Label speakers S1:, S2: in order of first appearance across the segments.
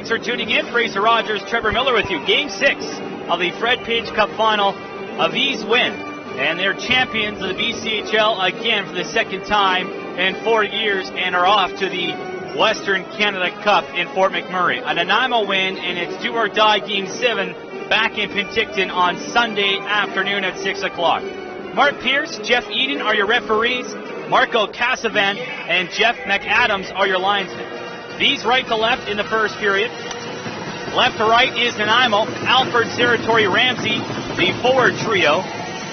S1: Thanks for tuning in. Fraser Rogers, Trevor Miller with you. Game 6 of the Fred Page Cup final. A Vees win, and they're champions of the BCHL again for the second time in 4 years, and are off to the Western Canada Cup in Fort McMurray. A Nanaimo win, and it's do or die Game 7 back in Penticton on Sunday afternoon at 6 o'clock. Mark Pierce, Jeff Eden are your referees. Marco Casavan and Jeff McAdams are your linesmen. Vees right to left in the first period. Left to right is Nanaimo. Alfred, Saratori, Ramsey, the forward trio.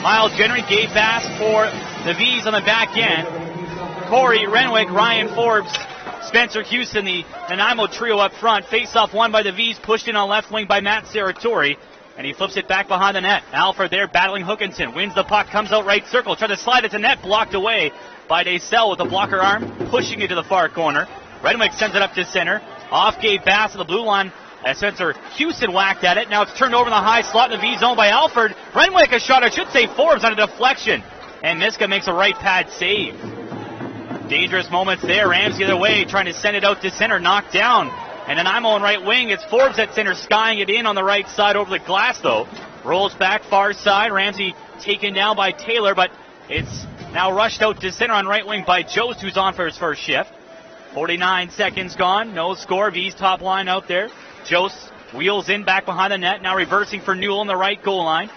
S1: Miles Jenry, Gabe Bass for the Vees on the back end. Corey Renwick, Ryan Forbes, Spencer Houston, the Nanaimo trio up front. Face-off won by the Vees, pushed in on left wing by Matt Saratori. And he flips it back behind the net. Alfred there battling Hookinson. Wins the puck, comes out right circle. Tries to slide it to net, blocked away by Daysel with the blocker arm, pushing it to the far corner. Renwick sends it up to center. Off Gabe Bass at the blue line as Spencer Houston whacked at it. Now it's turned over in the high slot in the V zone by Alfred. Renwick a shot, I should say Forbes on a deflection. And Miska makes a right pad save. Dangerous moments there. Ramsey the other way, trying to send it out to center, knocked down. And Nanaimo on right wing. It's Forbes at center, skying it in on the right side over the glass, though. Rolls back far side. Ramsey taken down by Taylor, but it's now rushed out to center on right wing by Jost, who's on for his first shift. 49 seconds gone. No score. V's top line out there. Jost wheels in back behind the net. Now reversing for Newell on the right goal line.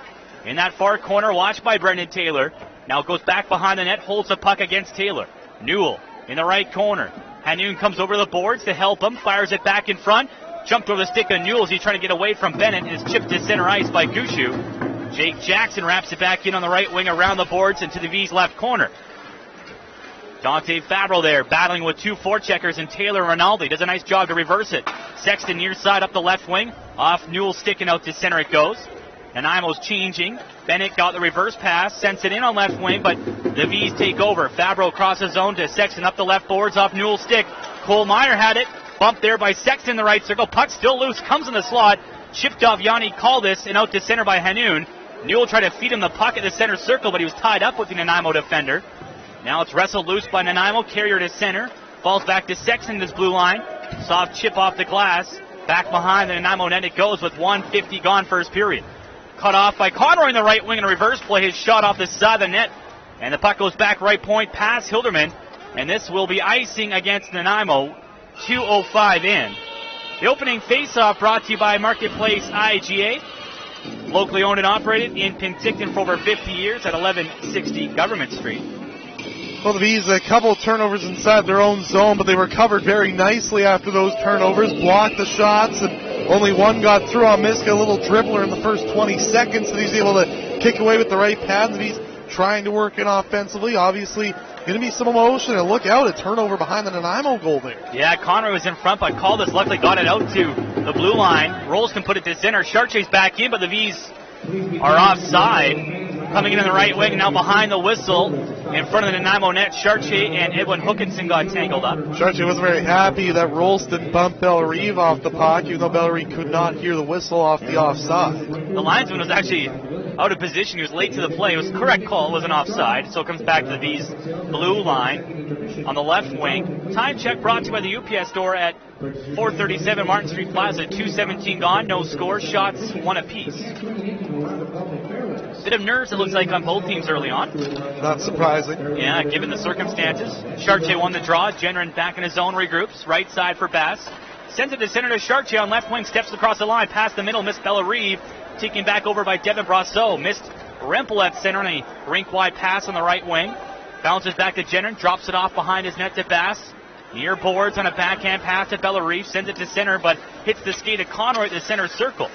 S1: In that far corner, watched by Brendan Taylor. Now goes back behind the net, holds the puck against Taylor. Newell in the right corner. Hanoun comes over the boards to help him, fires it back in front. Jumped over the stick of Newell as he's trying to get away from Bennett. Is chipped to center ice by Gushu. Jake Jackson wraps it back in on the right wing around the boards into the V's left corner. Dante Fabro there battling with two forecheckers and Taylor Rinaldi. Does a nice job to reverse it. Sexton near side up the left wing. Off Newell sticking out to center it goes. Nanaimo's changing. Bennett got the reverse pass, sends it in on left wing, but the V's take over. Fabro crosses zone to Sexton up the left boards off Newell's stick. Cole Meyer had it. Bumped there by Sexton in the right circle. Puck still loose, comes in the slot. Chipped off Yanni Caldis and out to center by Hanoun. Newell tried to feed him the puck at the center circle, but he was tied up with the Nanaimo defender. Now it's wrestled loose by Nanaimo. Carrier to center. Falls back to Sexton, this blue line. Soft chip off the glass. Back behind the Nanaimo net it goes with 1:50 gone first period. Cut off by Conroy in the right wing in a reverse play. His shot off the side of the net. And the puck goes back right point past Hilderman. And this will be icing against Nanaimo. 2:05 in. The opening faceoff brought to you by Marketplace IGA. Locally owned and operated in Penticton for over 50 years at 1160 Government Street.
S2: Well, the Vees, a couple turnovers inside their own zone, but they recovered very nicely after those turnovers, blocked the shots, and only one got through on Miska, a little dribbler in the first 20 seconds, and he's able to kick away with the right pad. The Vees trying to work in offensively. Obviously, going to be some emotion, and look out, a turnover behind the Nanaimo goal there.
S1: Yeah, Conroy was in front, but Caldis luckily got it out to the blue line. Rolls can put it to center. Chartier's back in, but the Vees are offside. Coming in on the right wing, now behind the whistle, in front of the Nanaimo net, Chartier and Edwin Hookinson got tangled up.
S2: Chartier wasn't very happy that Rolston bumped Bellerive off the puck, even though Bellerive could not hear the whistle off the offside.
S1: The linesman was actually out of position. He was late to the play. It was a correct call. It was an offside, so it comes back to the V's blue line on the left wing. Time check brought to you by the UPS store at 437 Martin Street Plaza. 2:17 gone, no score, shots one apiece. Bit of nerves, it looks like, on both teams early on.
S2: Not surprising.
S1: Yeah, given the circumstances. Chartier won the draw. Genren back in his zone, regroups. Right side for Bass. Sends it to center to Chartier on left wing. Steps across the line. Past the middle. Missed Bellerive. Taken back over by Devin Brosseau. Missed Rempel at center on a rink-wide pass on the right wing. Bounces back to Genren. Drops it off behind his net to Bass. Near boards on a backhand pass to Bellerive. Sends it to center, but hits the skate of Conroy at the center circle.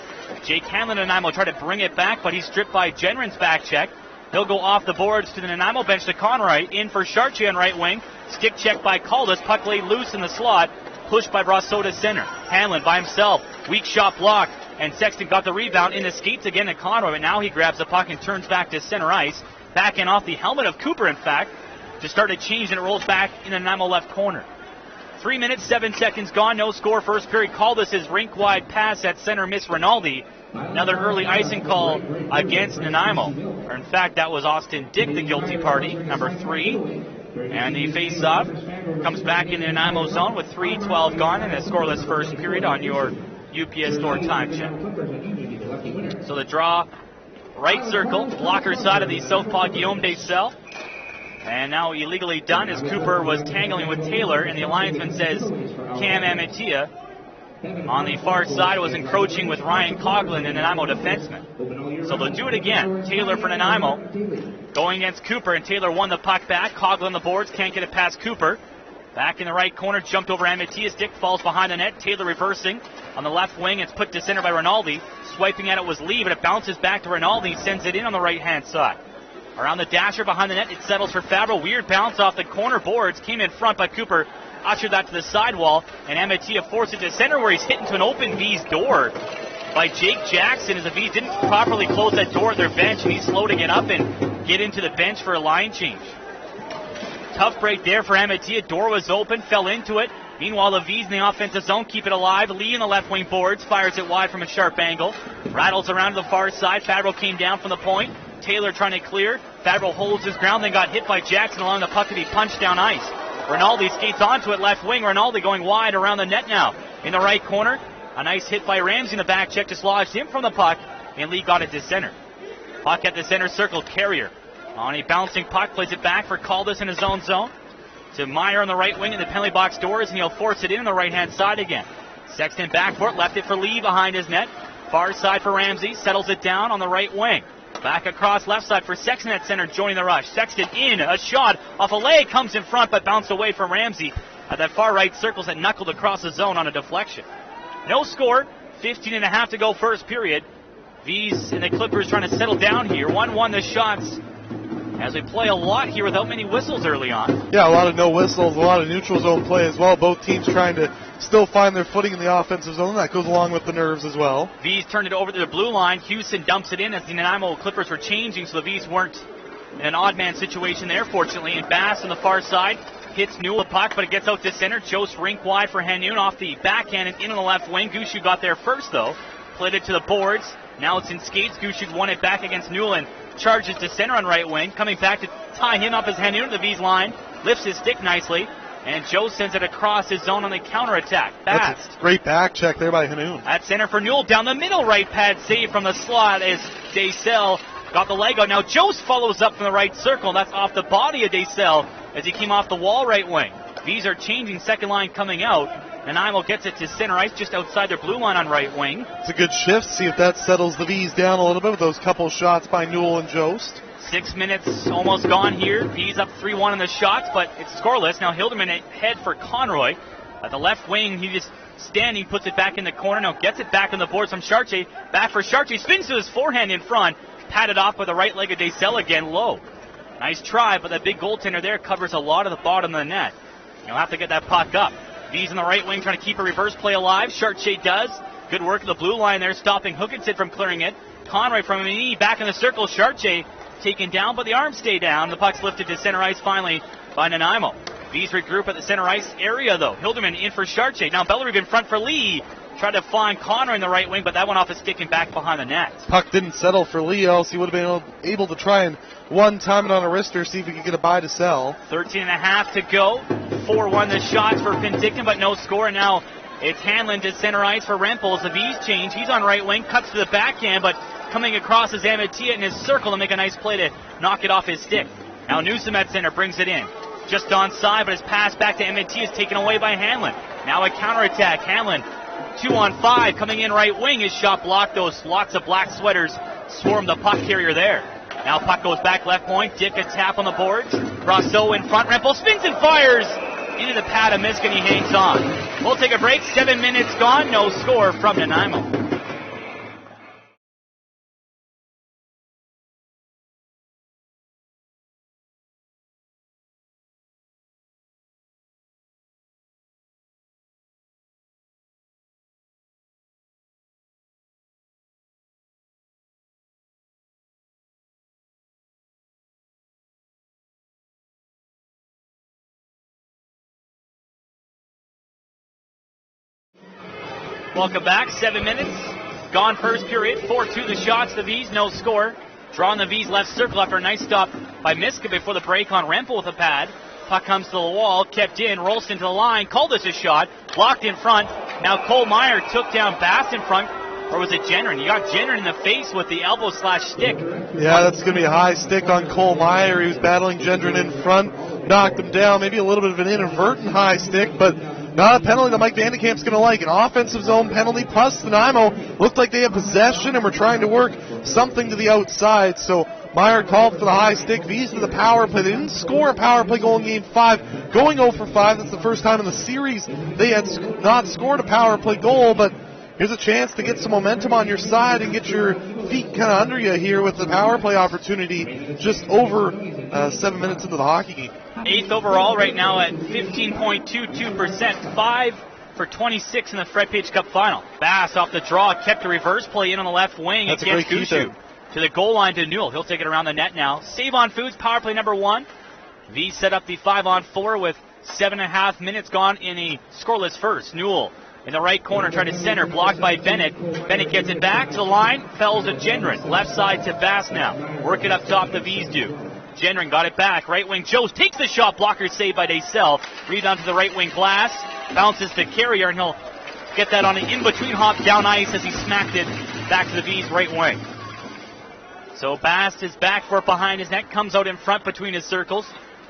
S1: Jake Hanlon and Nanaimo try to bring it back, but he's stripped by Genren's back check. He'll go off the boards to the Nanaimo bench to Conroy. In for Chartier on right wing. Stick check by Caldis. Puck laid loose in the slot. Pushed by Brosseau to center. Hanlon by himself. Weak shot blocked. And Sexton got the rebound in the skates again to Conroy. But now he grabs the puck and turns back to center ice. Backing off the helmet of Cooper, in fact, to start a change, and it rolls back in the Nanaimo left corner. 3 minutes, 7 seconds gone. No score first period. Caldis his rink-wide pass at center. Miss Rinaldi. Another early icing call against Nanaimo. Or in fact, that was Austin Dick, the guilty party, number 3. And the face-off comes back in the Nanaimo zone with 3:12 gone and a scoreless first period on your UPS Store time check. So the draw, right circle, blocker side of the southpaw Guillaume Descel. And now illegally done as Cooper was tangling with Taylor, and the allianceman says Cam Amatia on the far side was encroaching with Ryan Coughlin, the Nanaimo defenseman. So they'll do it again. Taylor for Nanaimo going against Cooper, and Taylor won the puck back. Coughlin the boards, can't get it past Cooper. Back in the right corner, jumped over Amatia's stick, falls behind the net. Taylor reversing on the left wing. It's put to center by Rinaldi. Swiping at it was Lee, but it bounces back to Rinaldi, sends it in on the right-hand side. Around the dasher behind the net, it settles for Fabro. Weird bounce off the corner boards. Came in front, but Cooper ushered that to the sidewall, and Amatia forced it to center where he's hit into an open Vees door by Jake Jackson as the Vees didn't properly close that door at their bench, and he's slow to get up and get into the bench for a line change. Tough break there for Amatia. Door was open, fell into it. Meanwhile, the Vees in the offensive zone keep it alive. Lee in the left wing boards, fires it wide from a sharp angle. Rattles around to the far side. Fabro came down from the point. Taylor trying to clear. Fabro holds his ground, then got hit by Jackson allowing the puck to be punched down ice. Rinaldi skates onto it, left wing. Rinaldi going wide around the net now. In the right corner, a nice hit by Ramsey in the back check, dislodged him from the puck, and Lee got it to center. Puck at the center circle, Carrier. On a bouncing puck, plays it back for Caldas in his own zone. To Meyer on the right wing in the penalty box doors, and he'll force it in on the right-hand side again. Sexton back for it, left it for Lee behind his net. Far side for Ramsey, settles it down on the right wing. Back across left side for Sexton at center, joining the rush. Sexton in, a shot off a leg, comes in front, but bounced away from Ramsey. At that far right circles that knuckled across the zone on a deflection. No score, 15.5 to go first period. Vees and the Clippers trying to settle down here. 1-1 the shots as we play a lot here without many whistles early on.
S2: Yeah, a lot of no whistles, a lot of neutral zone play as well. Both teams trying to still find their footing in the offensive zone. That goes along with the nerves as well.
S1: Vees turned it over to the blue line. Houston dumps it in as the Nanaimo Clippers were changing, so the Vees weren't in an odd man situation there, fortunately. And Bass on the far side hits Newell a puck, but it gets out to center. Jost rink wide for Hanoun off the backhand and in on the left wing. Gushu got there first, though. Played it to the boards. Now it's in skates. Gushu won it back against Newell and charges to center on right wing. Coming back to tie him up as Hanoun to the Vees line. Lifts his stick nicely. And Joe sends it across his zone on the counterattack. That's
S2: a great back check there by Hanoun.
S1: At center for Newell. Down the middle right pad save from the slot as Descel got the leg out. Now Jost follows up from the right circle. That's off the body of Descel as he came off the wall right wing. Vees are changing, second line coming out. Nanaimo gets it to center ice just outside their blue line on right wing.
S2: It's a good shift. See if that settles the Vees down a little bit with those couple shots by Newell and Jost.
S1: 6 minutes almost gone here. Vees up 3-1 in the shots, but it's scoreless. Now Hilderman ahead for Conroy. At the left wing, he just standing, puts it back in the corner. Now gets it back on the boards from Chartier. Back for Chartier. Spins to his forehand in front. Patted off with the right leg of Descel again, low. Nice try, but that big goaltender there covers a lot of the bottom of the net. He'll have to get that puck up. Vees on the right wing trying to keep a reverse play alive. Chartier does. Good work at the blue line there, stopping Hookinson from clearing it. Conroy from a knee back in the circle. Chartier taken down, but the arms stay down. The puck's lifted to center ice finally by Nanaimo. Vees regroup at the center ice area, though. Hilderman in for Chartier. Now Bellery in front for Lee. Tried to find Conroy in the right wing, but that went off his stick and back behind the net.
S2: Puck didn't settle for Lee, else he would have been able to try and one-time it on a wrister, see if he could get a buy to sell.
S1: 13.5 to go. 4-1 the shots for Penticton, but no score. And now it's Hanlon to center ice for Rempel. The Vees change. He's on right wing, cuts to the backhand, but coming across is Amatia in his circle to make a nice play to knock it off his stick. Now Newsom at center brings it in. Just onside, but his pass back to Amatia is taken away by Hanlon. Now a counterattack. Hanlon 2-on-5 coming in right wing. His shot blocked. Those lots of black sweaters swarm the puck carrier there. Now puck goes back left point. Dick a tap on the boards. Rousseau in front. Rempel spins and fires into the pad of Misk, and he hangs on. We'll take a break. 7 minutes gone. No score from Nanaimo. Welcome back. 7 minutes gone first period. 4-2 the shots. The Vees, no score. Drawing the Vees left circle after a nice stop by Miska before the break on Rempel with a pad. Puck comes to the wall, kept in, rolls into the line, called this a shot, blocked in front. Now Cole Meyer took down Bass in front, or was it Gendron? You got Gendron in the face with the elbow/stick.
S2: Yeah, that's going to be a high stick on Cole Meyer. He was battling Gendron in front, knocked him down. Maybe a little bit of an inadvertent high stick, but not a penalty that Mike Vandekamp's going to like. An offensive zone penalty, plus Nanaimo looked like they had possession and were trying to work something to the outside. So Meyer called for the high stick. Vees to the power play. They didn't score a power play goal in Game 5. Going 0 for 5, that's the first time in the series they had not scored a power play goal, but here's a chance to get some momentum on your side and get your feet kind of under you here with the power play opportunity just over 7 minutes into the hockey game.
S1: 8th overall right now at 15.22%, 5 for 26 in the Fred Page Cup final. Bass off the draw, kept a reverse play in on the left wing.
S2: That's
S1: against Gushu. To the goal line to Newell. He'll take it around the net now. Save on Foods, power play number 1. V set up the 5-on-4 with 7.5 minutes gone in a scoreless first. Newell in the right corner, trying to center, blocked by Bennett. Bennett gets it back to the line, fells to Gendron. Left side to Bass now. Work it up top, the V's do. Gendron got it back. Right wing, Joes takes the shot. Blocker saved by Daysel. Rebound to the right wing, Glass. Bounces to Carrier, and he'll get that on an in-between hop down ice as he smacked it back to the V's right wing. So Bass is back for it behind his net. Comes out in front between his circles.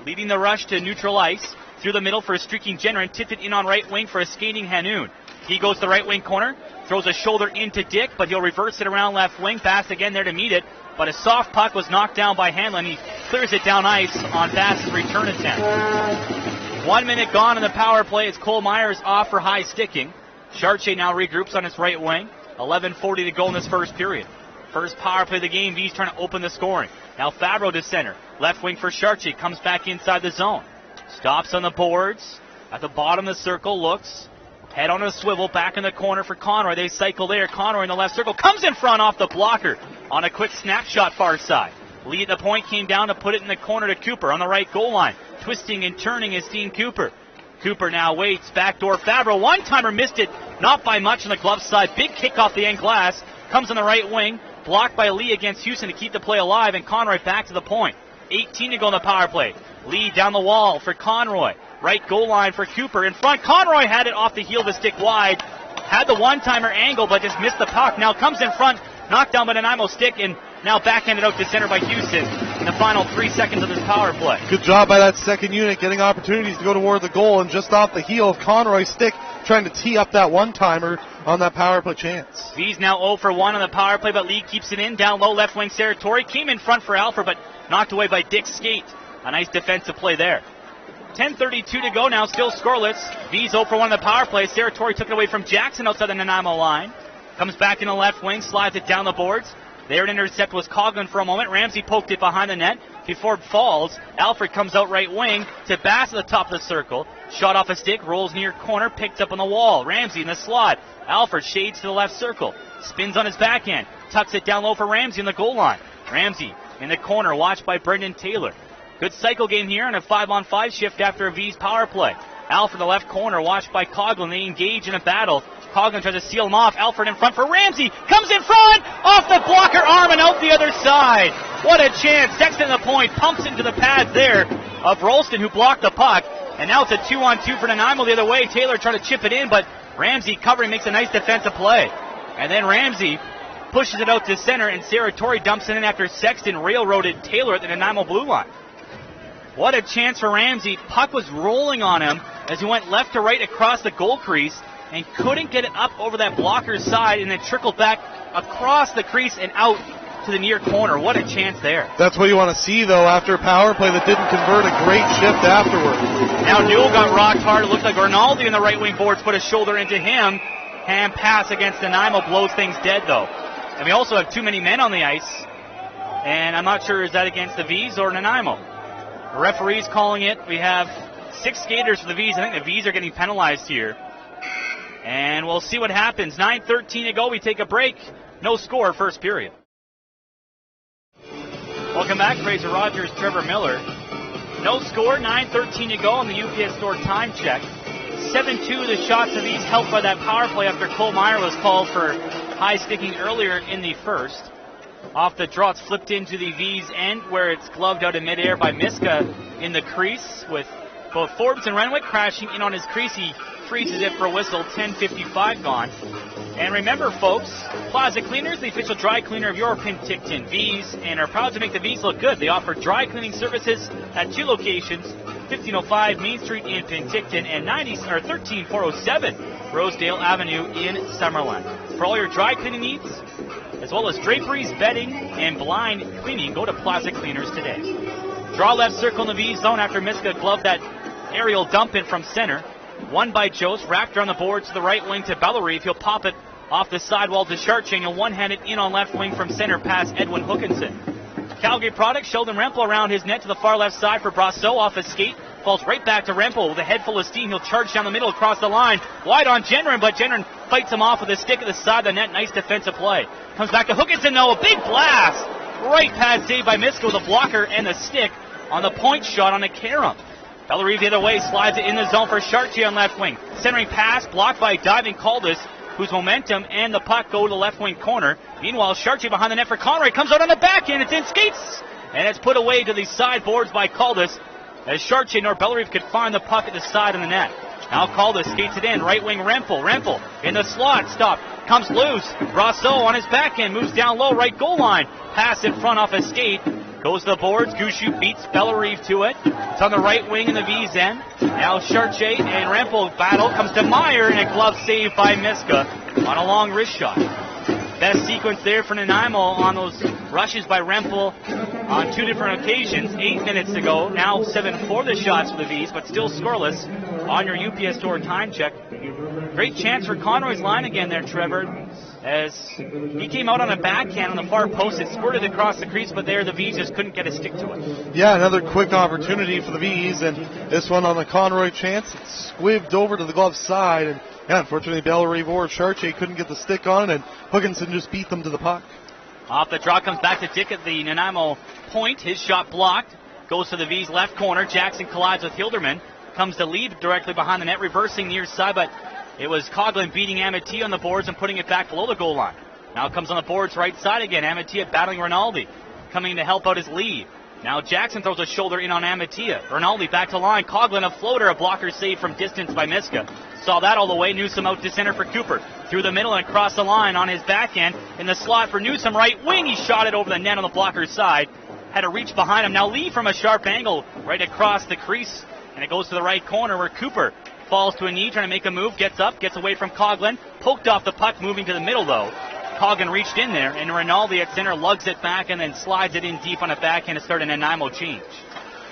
S1: Leading the rush to neutral ice. Through the middle for a streaking Gendron. Tipped it in on right wing for a skating Hanoun. He goes to the right wing corner. Throws a shoulder into Dick, but he'll reverse it around left wing. Bass again there to meet it. But a soft puck was knocked down by Hanlon. He clears it down ice on Bass's return attempt. 1 minute gone in the power play. It's Cole Myers off for high sticking. Charche now regroups on his right wing. 11:40 to go in this first period. First power play of the game. V's trying to open the scoring. Now Fabro to center. Left wing for Charche. Comes back inside the zone. Stops on the boards. At the bottom of the circle. Looks. Head on a swivel. Back in the corner for Conroy. They cycle there. Conroy in the left circle. Comes in front off the blocker. On a quick snapshot far side. Lee at the point came down to put it in the corner to Cooper on the right goal line. Twisting and turning is Dean Cooper. Cooper now waits. Backdoor Fabro. One-timer missed it. Not by much on the glove side. Big kick off the end glass. Comes on the right wing. Blocked by Lee against Houston to keep the play alive. And Conroy back to the point. 18 to go in the power play. Lee down the wall for Conroy. Right goal line for Cooper. In front, Conroy had it off the heel of the stick wide. Had the one-timer angle, but just missed the puck. Now comes in front. Knocked down by Nanaimo stick, and now backhanded out to center by Houston in the final 3 seconds of this power play.
S2: Good job by that second unit, getting opportunities to go toward the goal, and just off the heel of Conroy's stick, trying to tee up that one-timer on that power play chance.
S1: V's now 0 for 1 on the power play, but Lee keeps it in. Down low, left wing, Saratori came in front for Alfred, but knocked away by Dick Skate. A nice defensive play there. 10:32 to go now, still scoreless. V's 0 for 1 on the power play. Saratori took it away from Jackson outside the Nanaimo line. Comes back in the left wing, slides it down the boards. There an intercept was Coughlin for a moment. Ramsey poked it behind the net. Before it falls, Alfred comes out right wing to Bass at the top of the circle. Shot off a stick, rolls near corner, picked up on the wall. Ramsey in the slot. Alfred shades to the left circle. Spins on his backhand. Tucks it down low for Ramsey in the goal line. Ramsey in the corner, watched by Brendan Taylor. Good cycle game here on a 5-on-5 shift after a V's power play. Alfred in the left corner, watched by Coughlin. They engage in a battle. Coughlin tries to seal him off. Alfred in front for Ramsey. Comes in front. Off the blocker arm and out the other side. What a chance. Sexton at the point. Pumps into the pads there of Rolston, who blocked the puck. And now it's a 2-on-2 for Nanaimo the other way. Taylor trying to chip it in, but Ramsey covering, makes a nice defensive play. And then Ramsey pushes it out to center, and Saratori dumps it in after Sexton railroaded Taylor at the Nanaimo blue line. What a chance for Ramsey. Puck was rolling on him as he went left to right across the goal crease and couldn't get it up over that blocker's side, and then trickled back across the crease and out to the near corner. What a chance there.
S2: That's what you want to see, though, after a power play that didn't convert. A great shift afterward.
S1: Now Newell got rocked hard. It looked like Rinaldi in the right wing boards put a shoulder into him. Hand pass against Nanaimo blows things dead, though. And we also have too many men on the ice. And I'm not sure, is that against the V's or Nanaimo? The referee's calling it. We have 6 skaters for the V's. I think the V's are getting penalized here. And we'll see what happens. 9:13 to go. We take a break. No score, first period. Welcome back. Fraser Rogers, Trevor Miller. No score, 9:13 to go on the UPS Store time check. 7-2 the shots of East, helped by that power play after Cole Meyer was called for high sticking earlier in the first. Off the draw, it's flipped into the V's end where it's gloved out in midair by Miska in the crease with Both Forbes and Renwick crashing in on his crease. He freezes it for a whistle. 10:55 gone. And remember, folks, Plaza Cleaners, the official dry cleaner of your Penticton Vees, and are proud to make the Vees look good. They offer dry cleaning services at 2 locations, 1505 Main Street in Penticton and 13407 Rosedale Avenue in Summerlin. For all your dry cleaning needs, as well as draperies, bedding, and blind cleaning, go to Plaza Cleaners today. Draw left circle in the V zone after Miska gloved that aerial dump in from center. Won by Jost, wrapped around the board to the right wing to Bellerive. He'll pop it off the sidewall to Charching and one-handed in on left wing from center past Edwin Hookinson. Calgary product, Sheldon Rempel around his net to the far left side for Brasso off his skate. Falls right back to Rempel with a head full of steam. He'll charge down the middle across the line. Wide on Jenren, but Jenren fights him off with a stick at the side of the net. Nice defensive play. Comes back to Hookinson, though. A big blast. Right pad save by Miska with a blocker and a stick on the point shot on a carom. Bellerive the other way, slides it in the zone for Chartier on left wing. Centering pass, blocked by diving Caldas, whose momentum and the puck go to the left wing corner. Meanwhile, Chartier behind the net for Conroy. Comes out on the backhand. It's in skates. And it's put away to the sideboards by Caldas as Chartier nor Bellerive could find the puck at the side of the net. Now Caldas skates it in. Right wing Rempel. Rempel in the slot. Stop. Comes loose. Brasso on his backhand. Moves down low. Right goal line. Pass in front off a skate. Goes to the boards. Gushu beats Bellerive to it. It's on the right wing in the V's end. Now Chartier and Rempel battle. Comes to Meyer and a glove save by Miska on a long wrist shot. Best sequence there for Nanaimo on those rushes by Rempel on 2 different occasions. 8 minutes to go. Now 7-4 the shots for the V's, but still scoreless on your UPS Store time check. Great chance for Conroy's line again there, Trevor, as he came out on a backhand on the far post. It squirted across the crease, but there the V's just couldn't get a stick to it.
S2: Yeah, another quick opportunity for the V's, and this one on the Conroy chance. It squibbed over to the glove side, and yeah, unfortunately, Bellerive or Chartier couldn't get the stick on it, and Hookinson just beat them to the puck.
S1: Off the draw comes back to Dick at the Nanaimo point. His shot blocked. Goes to the V's left corner. Jackson collides with Hilderman. Comes to Lieb directly behind the net, reversing near side, but it was Coughlin beating Amatia on the boards and putting it back below the goal line. Now it comes on the boards right side again. Amatia battling Rinaldi. Coming to help out his Lieb. Now Jackson throws a shoulder in on Amatia. Rinaldi back to line. Coughlin a floater, a blocker save from distance by Miska. Saw that all the way. Newsom out to center for Cooper. Through the middle and across the line on his backhand. In the slot for Newsom, right wing. He shot it over the net on the blocker's side. Had to reach behind him. Now Lee from a sharp angle right across the crease. And it goes to the right corner where Cooper falls to a knee, trying to make a move. Gets up, gets away from Coughlin. Poked off the puck, moving to the middle though. Coughlin reached in there, and Rinaldi at center lugs it back and then slides it in deep on a backhand to start a Nanaimo change.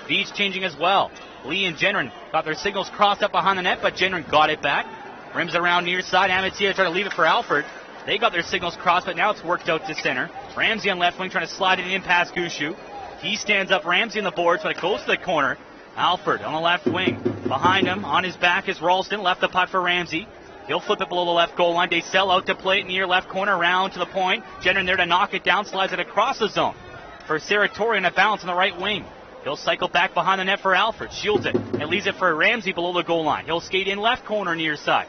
S1: Beach changing as well. Lee and Jenren got their signals crossed up behind the net, but Jenren got it back. Rims around near side. Amatia trying to leave it for Alford. They got their signals crossed, but now it's worked out to center. Ramsey on left wing trying to slide it in past Gushu. He stands up. Ramsey on the boards, but it goes to the corner. Alford on the left wing. Behind him, on his back is Ralston. Left the puck for Ramsey. He'll flip it below the left goal line. They sell out to play it near left corner, around to the point. Jenren there to knock it down, slides it across the zone for Saratori and a bounce on the right wing. He'll cycle back behind the net for Alford. Shields it and leaves it for Ramsey below the goal line. He'll skate in left corner near side.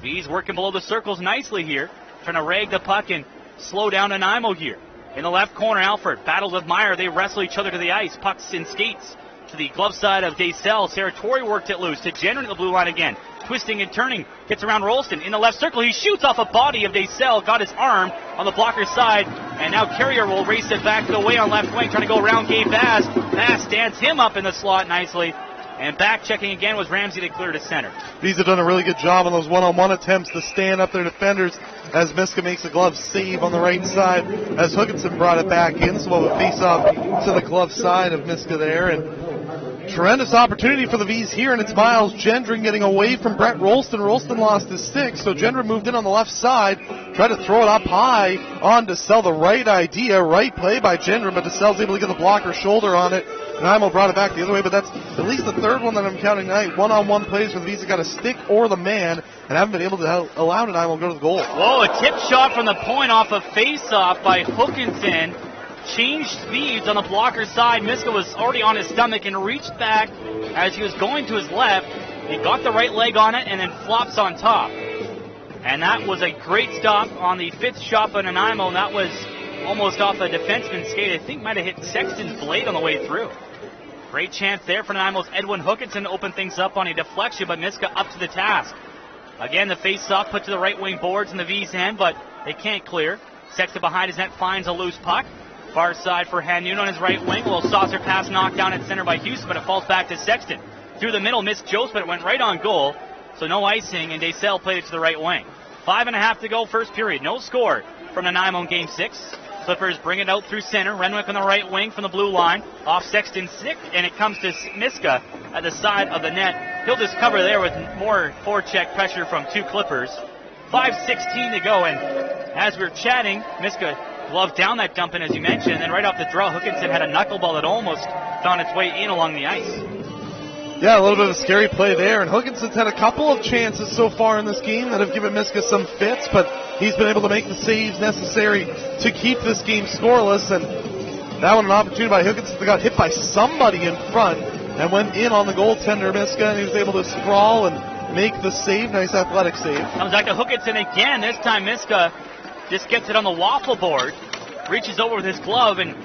S1: He's working below the circles nicely here, trying to rag the puck and slow down Nanaimo here. In the left corner, Alford battles with Meyer. They wrestle each other to the ice. Pucks in skates to the glove side of Daysel. Saratori worked it loose to Jenren at the blue line again. Twisting and turning, gets around Rolston in the left circle. He shoots off a body of Daysel, got his arm on the blocker's side, and now Carrier will race it back to the way on left wing, trying to go around Gabe Bass. Bass stands him up in the slot nicely, and back checking again was Ramsey to clear to center.
S2: These have done a really good job on those one-on-one attempts to stand up their defenders as Miska makes a glove save on the right side as Hookinson brought it back in, so we'll face off to the glove side of Miska there, and tremendous opportunity for the V's here, and it's Miles Gendron getting away from Brett Rolston. Rolston lost his stick, so Gendron moved in on the left side, tried to throw it up high on DeSalle. The right idea, right play by Gendron, but DeSalle's able to get the blocker's shoulder on it. Nanaimo brought it back the other way, but that's at least the third one that I'm counting tonight. One-on-one plays where the V's have got a stick or the man, and haven't been able to allow Nanaimo to go to the goal.
S1: Whoa, a tip shot from the point off a face-off by Hookinson. Changed speeds on the blocker's side. Miska was already on his stomach and reached back as he was going to his left. He got the right leg on it and then flops on top. And that was a great stop on the fifth shot by Nanaimo. And that was almost off a defenseman's skate. I think might have hit Sexton's blade on the way through. Great chance there for Nanaimo's Edwin Hookinson to open things up on a deflection, but Miska up to the task. Again, the face-off put to the right wing boards in the V's end, but they can't clear. Sexton behind his net finds a loose puck. Far side for Hanoun on his right wing. A little saucer pass knocked down at center by Houston, but it falls back to Sexton. Through the middle, missed Jost, but it went right on goal. So no icing, and Desel played it to the right wing. 5.5 to go, first period. No score from Nanaimo in Game 6. Clippers bring it out through center. Renwick on the right wing from the blue line. Off Sexton's stick, and it comes to Miska at the side of the net. He'll just cover there with more forecheck pressure from two Clippers. 5:16 to go, and as we're chatting, Miska gloved down that dump in, as you mentioned, and then right off the draw, Hookinson had a knuckleball that almost found its way in along the ice.
S2: Yeah, a little bit of a scary play there, and Hookinson's had a couple of chances so far in this game that have given Miska some fits, but he's been able to make the saves necessary to keep this game scoreless, and that one an opportunity by Hookinson that got hit by somebody in front and went in on the goaltender, Miska, and he was able to sprawl and make the save. Nice athletic save.
S1: Comes back to Hookinson again. This time Miska just gets it on the waffle board, reaches over with his glove, and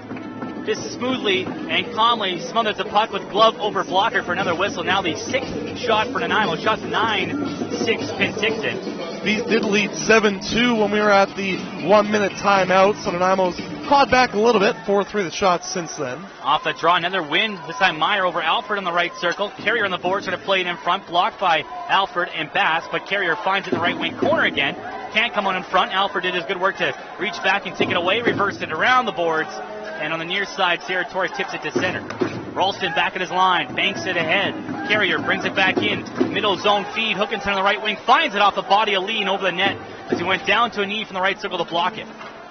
S1: just smoothly and calmly smothers the puck with glove over blocker for another whistle. Now the 6th shot for Nanaimo. Shots 9-6 Penticton.
S2: These did lead 7-2 when we were at the 1 minute timeout, so Nanaimo's clawed back a little bit. 4-3 the shots since then.
S1: Off the draw, another win. This time Meyer over Alford on the right circle. Carrier on the board, trying to play it in front. Blocked by Alford and Bass, but Carrier finds it in the right wing corner again. Can't come on in front. Alford did his good work to reach back and take it away. Reversed it around the boards. And on the near side, Sarah Torres tips it to center. Ralston back at his line, banks it ahead. Carrier brings it back in. Middle zone feed. Hookinson on the right wing finds it off the body of Lee and over the net as he went down to a knee from the right circle to block it.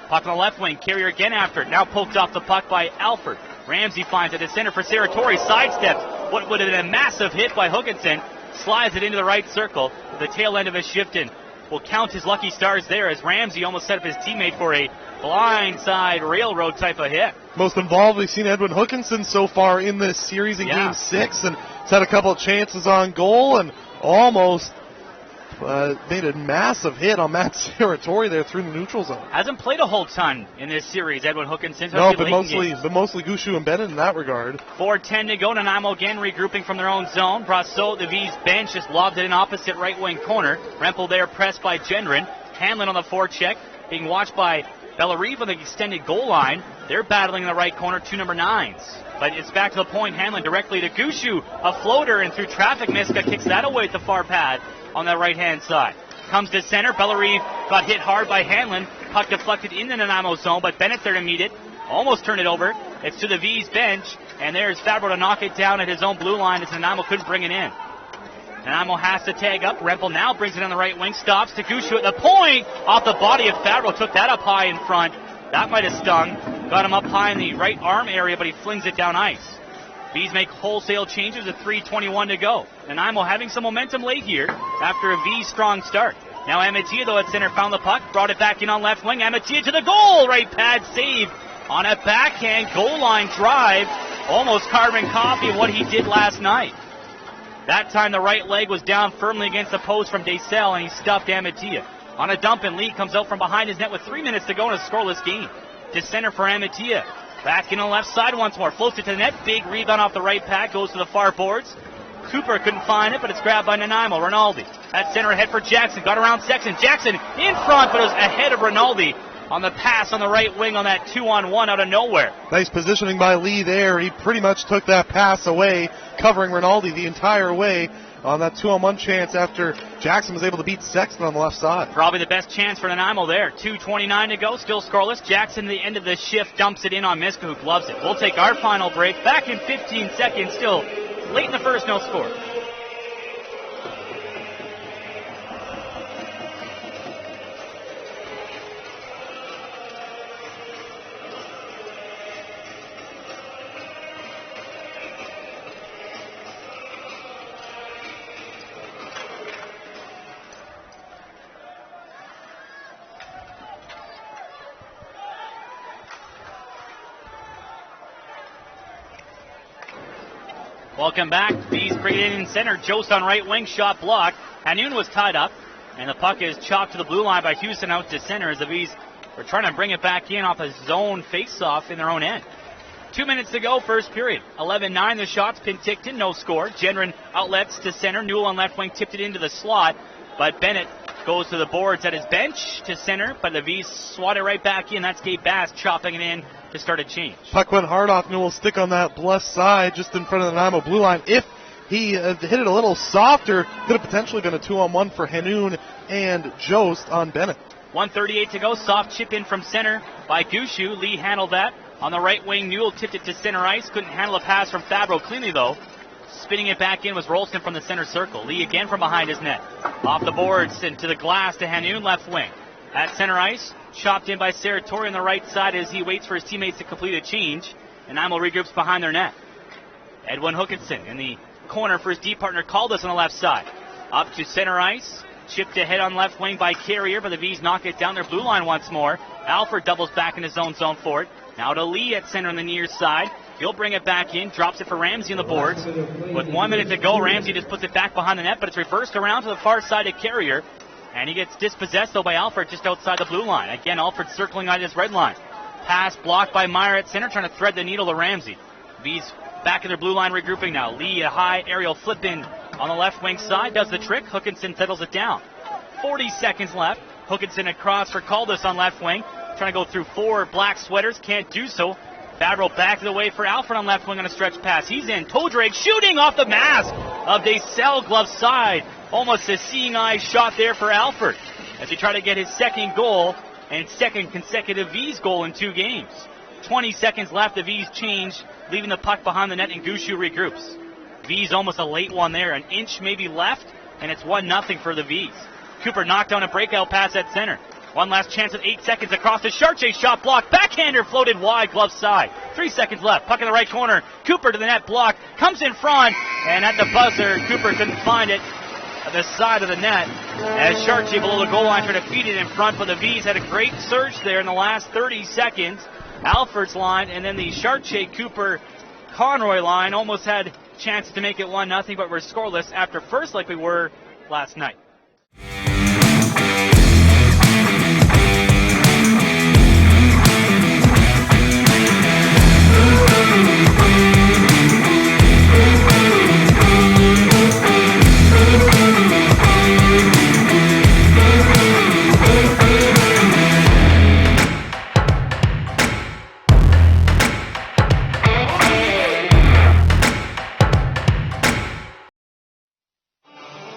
S1: Puck on the left wing. Carrier again after it. Now poked off the puck by Alford. Ramsey finds it to center for Sarah Torres. Sidesteps what would have been a massive hit by Hookinson. Slides it into the right circle. The tail end of his shift in will count his lucky stars there as Ramsey almost set up his teammate for a blindside railroad type of hit.
S2: Most involved we've seen Edwin Hookinson so far in this series in Game 6, and he's had a couple of chances on goal and almost made a massive hit on Matt Serratori there through the neutral zone.
S1: Hasn't played a whole ton in this series, Edwin Hookinson.
S2: No, but mostly Gushu embedded in that regard.
S1: 4:10 to go. Nanaimo again regrouping from their own zone. Brasso, the V's bench, just lobbed it in opposite right wing corner. Rempel there pressed by Gendron. Hanlon on the forecheck, being watched by Bellarive on the extended goal line. They're battling in the right corner, two number 9s. But it's back to the point. Hanlon directly to Gushu. A floater, and through traffic, Miska kicks that away at the far pad on the right-hand side. Comes to center. Bellarive got hit hard by Hanlon. Puck deflected in the Nanaimo zone, but Bennett there to meet it. Almost turned it over. It's to the V's bench, and there's Fabro to knock it down at his own blue line as Nanaimo couldn't bring it in. Nanaimo has to tag up. Rempel now brings it on the right wing. Stops to Gushu at the point. Off the body of Fabro. Took that up high in front. That might have stung. Got him up high in the right arm area, but he flings it down ice. V's make wholesale changes at 3:21 to go. Nanaimo having some momentum late here after a V strong start. Now Amatia, though, at center, found the puck. Brought it back in on left wing. Amatia to the goal. Right pad save on a backhand goal line drive. Almost carbon copy of what he did last night. That time the right leg was down firmly against the post from Desel, and he stuffed Amatia. On a dump, and Lee comes out from behind his net with 3 minutes to go in a scoreless game. To center for Amatia. Back in on the left side once more. Floats it to the net. Big rebound off the right pad. Goes to the far boards. Cooper couldn't find it, but it's grabbed by Nanaimo. Rinaldi at center ahead for Jackson. Got around Sexton. Jackson in front, but it was ahead of Rinaldi on the pass on the right wing on that 2-on-1 out of nowhere.
S2: Nice positioning by Lee there. He pretty much took that pass away, covering Rinaldi the entire way on that 2-on-1 chance after Jackson was able to beat Sexton on the left side.
S1: Probably the best chance for Nanaimo there. 2:29 to go, still scoreless. Jackson at the end of the shift dumps it in on Miska, who gloves it. We'll take our final break. Back in 15 seconds, still late in the first, no score. Welcome back. Vees bring it in center. Jost on right wing, shot blocked. Hanoun was tied up, and the puck is chopped to the blue line by Houston out to center as the Vees are trying to bring it back in off a zone face-off in their own end. 2 minutes to go, first period. 11-9 the shots. Penticton, no score. Genren outlets to center. Newell on left wing tipped it into the slot. But Bennett goes to the boards at his bench to center. But the Vees swat it right back in. That's Gabe Bass chopping it in to start a change.
S2: Puck went hard off Newell's stick on that left side just in front of the Nanaimo blue line. If he hit it a little softer, could have potentially been a 2-on-1 for Hanoun and Jost on Bennett.
S1: 1:38 to go. Soft chip in from center by Gushu. Lee handled that. On the right wing, Newell tipped it to center ice. Couldn't handle a pass from Fabro cleanly, though. Spinning it back in was Rolston from the center circle. Lee again from behind his net. Off the boards and to the glass to Hanoun, left wing. At center ice, chopped in by Saratori on the right side as he waits for his teammates to complete a change. And Nanaimo regroups behind their net. Edwin Hookinson in the corner for his deep partner Caldas on the left side. Up to center ice. Chipped ahead on left wing by Carrier, but the Vees knock it down their blue line once more. Alford doubles back in his own zone for it. Now to Lee at center on the near side. He'll bring it back in, drops it for Ramsey on the boards. With 1 minute to go, Ramsey just puts it back behind the net, but it's reversed around to the far side of Carrier. And he gets dispossessed, though, by Alford just outside the blue line. Again, Alford circling on his red line. Pass blocked by Meyer at center, trying to thread the needle to Ramsey. Vees back in their blue line regrouping now. Lee, a high aerial flip in on the left wing side, does the trick. Hookinson settles it down. 40 seconds left. Hookinson across for Caldas on left wing. Trying to go through four black sweaters. Can't do so. Fabro back to the way for Alfred on left wing on a stretch pass. He's in. Toe drag shooting off the mask of Desel glove side. Almost a seeing eye shot there for Alfred as he tried to get his second goal and second consecutive Vees goal in 2 games. 20 seconds left. The Vees change, leaving the puck behind the net, and Gushu regroups. Vees almost a late one there. An inch maybe left, and it's 1-0 for the Vees. Cooper knocked down a breakout pass at center. One last chance with 8 seconds across the Chartier shot block. Backhander floated wide, glove side. 3 seconds left. Puck in the right corner. Cooper to the net block. Comes in front. And at the buzzer, Cooper couldn't find it at the side of the net. As Chartier below the goal line tried to feed it in front. But the Vees had a great surge there in the last 30 seconds. Alford's line and then the Chartier Cooper Conroy line almost had chances to make it 1-0, but were scoreless after first like we were last night.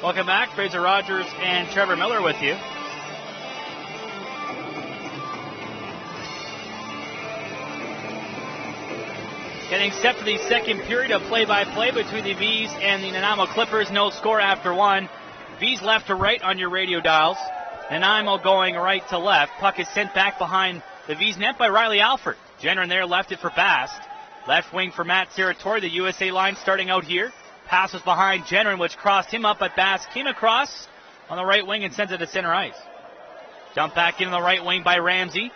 S1: Welcome back. Fraser Rogers and Trevor Miller with you. Getting set for the second period of play-by-play between the Vees and the Nanaimo Clippers. No score after one. Vees left to right on your radio dials. Nanaimo going right to left. Puck is sent back behind the Vees net by Riley Alford. Jenner in there left it for Bast. Left wing for Matt Saratori. The USA line starting out here. Pass was behind Jenner, which crossed him up, but Bass came across on the right wing and sends it to center ice. Dump back in on the right wing by Ramsey.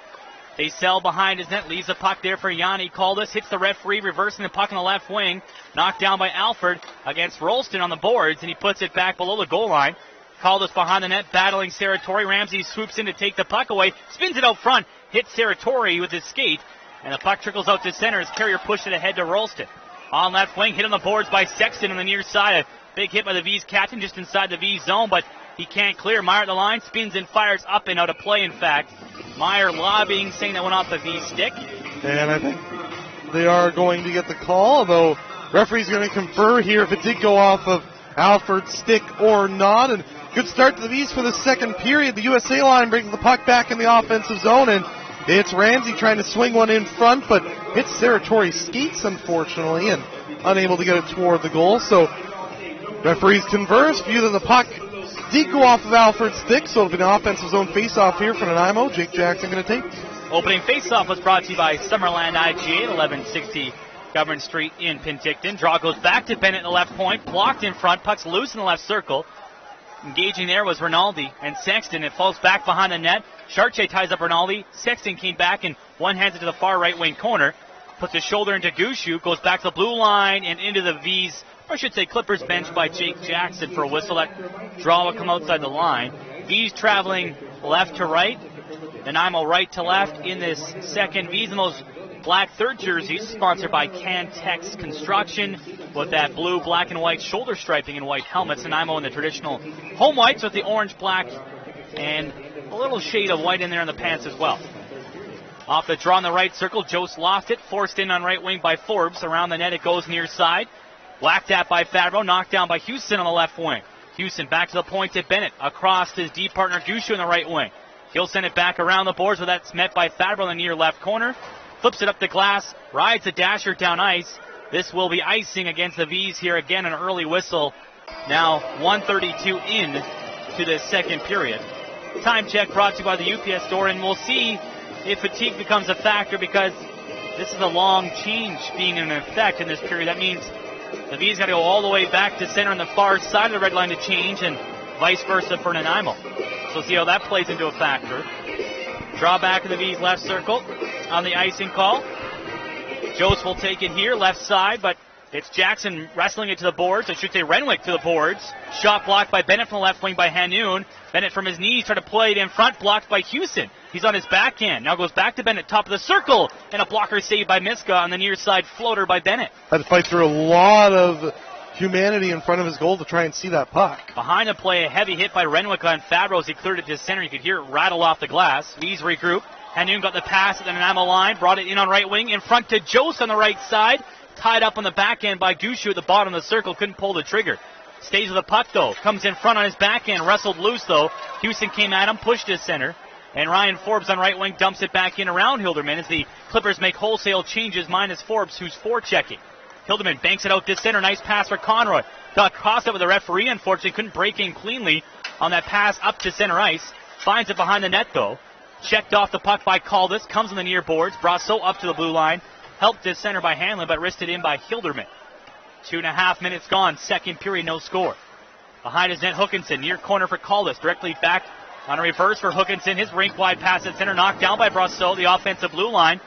S1: They sell behind his net, leaves the puck there for Yanni Caldas, hits the referee, reversing the puck on the left wing, knocked down by Alford against Rolston on the boards, and he puts it back below the goal line. Caldas behind the net, battling Saratori. Ramsey swoops in to take the puck away, spins it out front, hits Saratori with his skate, and the puck trickles out to center as Carrier pushed it ahead to Rolston. On left wing, hit on the boards by Sexton on the near side. A big hit by the Vees captain just inside the Vees zone, but he can't clear. Meyer at the line, spins and fires up and out of play, in fact. Meyer lobbying, saying that went off the Vees stick.
S2: And I think they are going to get the call, although referee's going to confer here if it did go off of Alford's stick or not. And good start to the Vees for the second period. The USA line brings the puck back in the offensive zone, and it's Ramsey trying to swing one in front, but hits Saratori's skates, unfortunately, and unable to get it toward the goal. So referees converse, view that the puck did go off of Alford's stick, so it'll be an offensive zone face-off here for Nanaimo. Jake Jackson going to take.
S1: Opening face-off was brought to you by Summerland IGA at 1160 Government Street in Penticton. Draw goes back to Bennett in the left point, blocked in front, puck's loose in the left circle. Engaging there was Rinaldi and Sexton. It falls back behind the net. Chartier ties up Rinaldi. Sexton came back and one-hands it to the far right wing corner. Puts his shoulder into Gushu. Goes back to the blue line and into the Vees, or I should say Clippers bench by Jake Jackson for a whistle. That draw will come outside the line. Vees traveling left to right. Nanaimo right to left in this second. Vees the most black third jerseys, sponsored by Cantex Construction, with that blue, black, and white shoulder striping and white helmets. Nanaimo in the traditional home whites with the orange, black, and a little shade of white in there in the pants as well. Off the draw in the right circle, Jost lost it, forced in on right wing by Forbes. Around the net it goes near side. Whacked at by Fabro, knocked down by Houston on the left wing. Houston back to the point to Bennett, across his deep partner Gushu in the right wing. He'll send it back around the boards, but that's met by Fabro in the near left corner. Flips it up the glass, rides the dasher down ice. This will be icing against the Vees here. Again, an early whistle. Now 1:32 in to the second period. Time check brought to you by the UPS store, and we'll see if fatigue becomes a factor, because this is a long change being in effect in this period. That means the Vees got to go all the way back to center on the far side of the red line to change, and vice versa for Nanaimo. So see how that plays into a factor. Draw back in the Vees left circle on the icing call. Jost will take it here, left side, but it's Jackson wrestling it to the boards. I should say Renwick to the boards. Shot blocked by Bennett from the left wing by Hanoun. Bennett from his knees tried to play it in front, blocked by Houston. He's on his backhand. Now goes back to Bennett, top of the circle, and a blocker saved by Miska on the near side floater by Bennett.
S2: Had to fight through a lot of humanity in front of his goal to try and see that puck.
S1: Behind the play, a heavy hit by Renwick on Fabro as he cleared it to center. You could hear it rattle off the glass. Vees regroup. Hanoun got the pass at the Nanaimo line, brought it in on right wing, in front to Jost on the right side. Tied up on the back end by Gushu at the bottom of the circle, couldn't pull the trigger. Stays with the puck though, comes in front on his backhand, wrestled loose though. Houston came at him, pushed his center. And Ryan Forbes on right wing dumps it back in around Hilderman as the Clippers make wholesale changes, minus Forbes, who's forechecking. Hilderman banks it out to center, nice pass for Conroy. Got crossed up with the referee, unfortunately, couldn't break in cleanly on that pass up to center ice. Finds it behind the net though. Checked off the puck by Caldas, comes on the near boards, Brasso up to the blue line. Helped to center by Hanlon, but wristed in by Hilderman. 2.5 minutes gone, second period, no score. Behind his net, Hookinson, near corner for Caldas, directly back on a reverse for Hookinson. His rink-wide pass at center, knocked down by Brasso, the offensive blue line,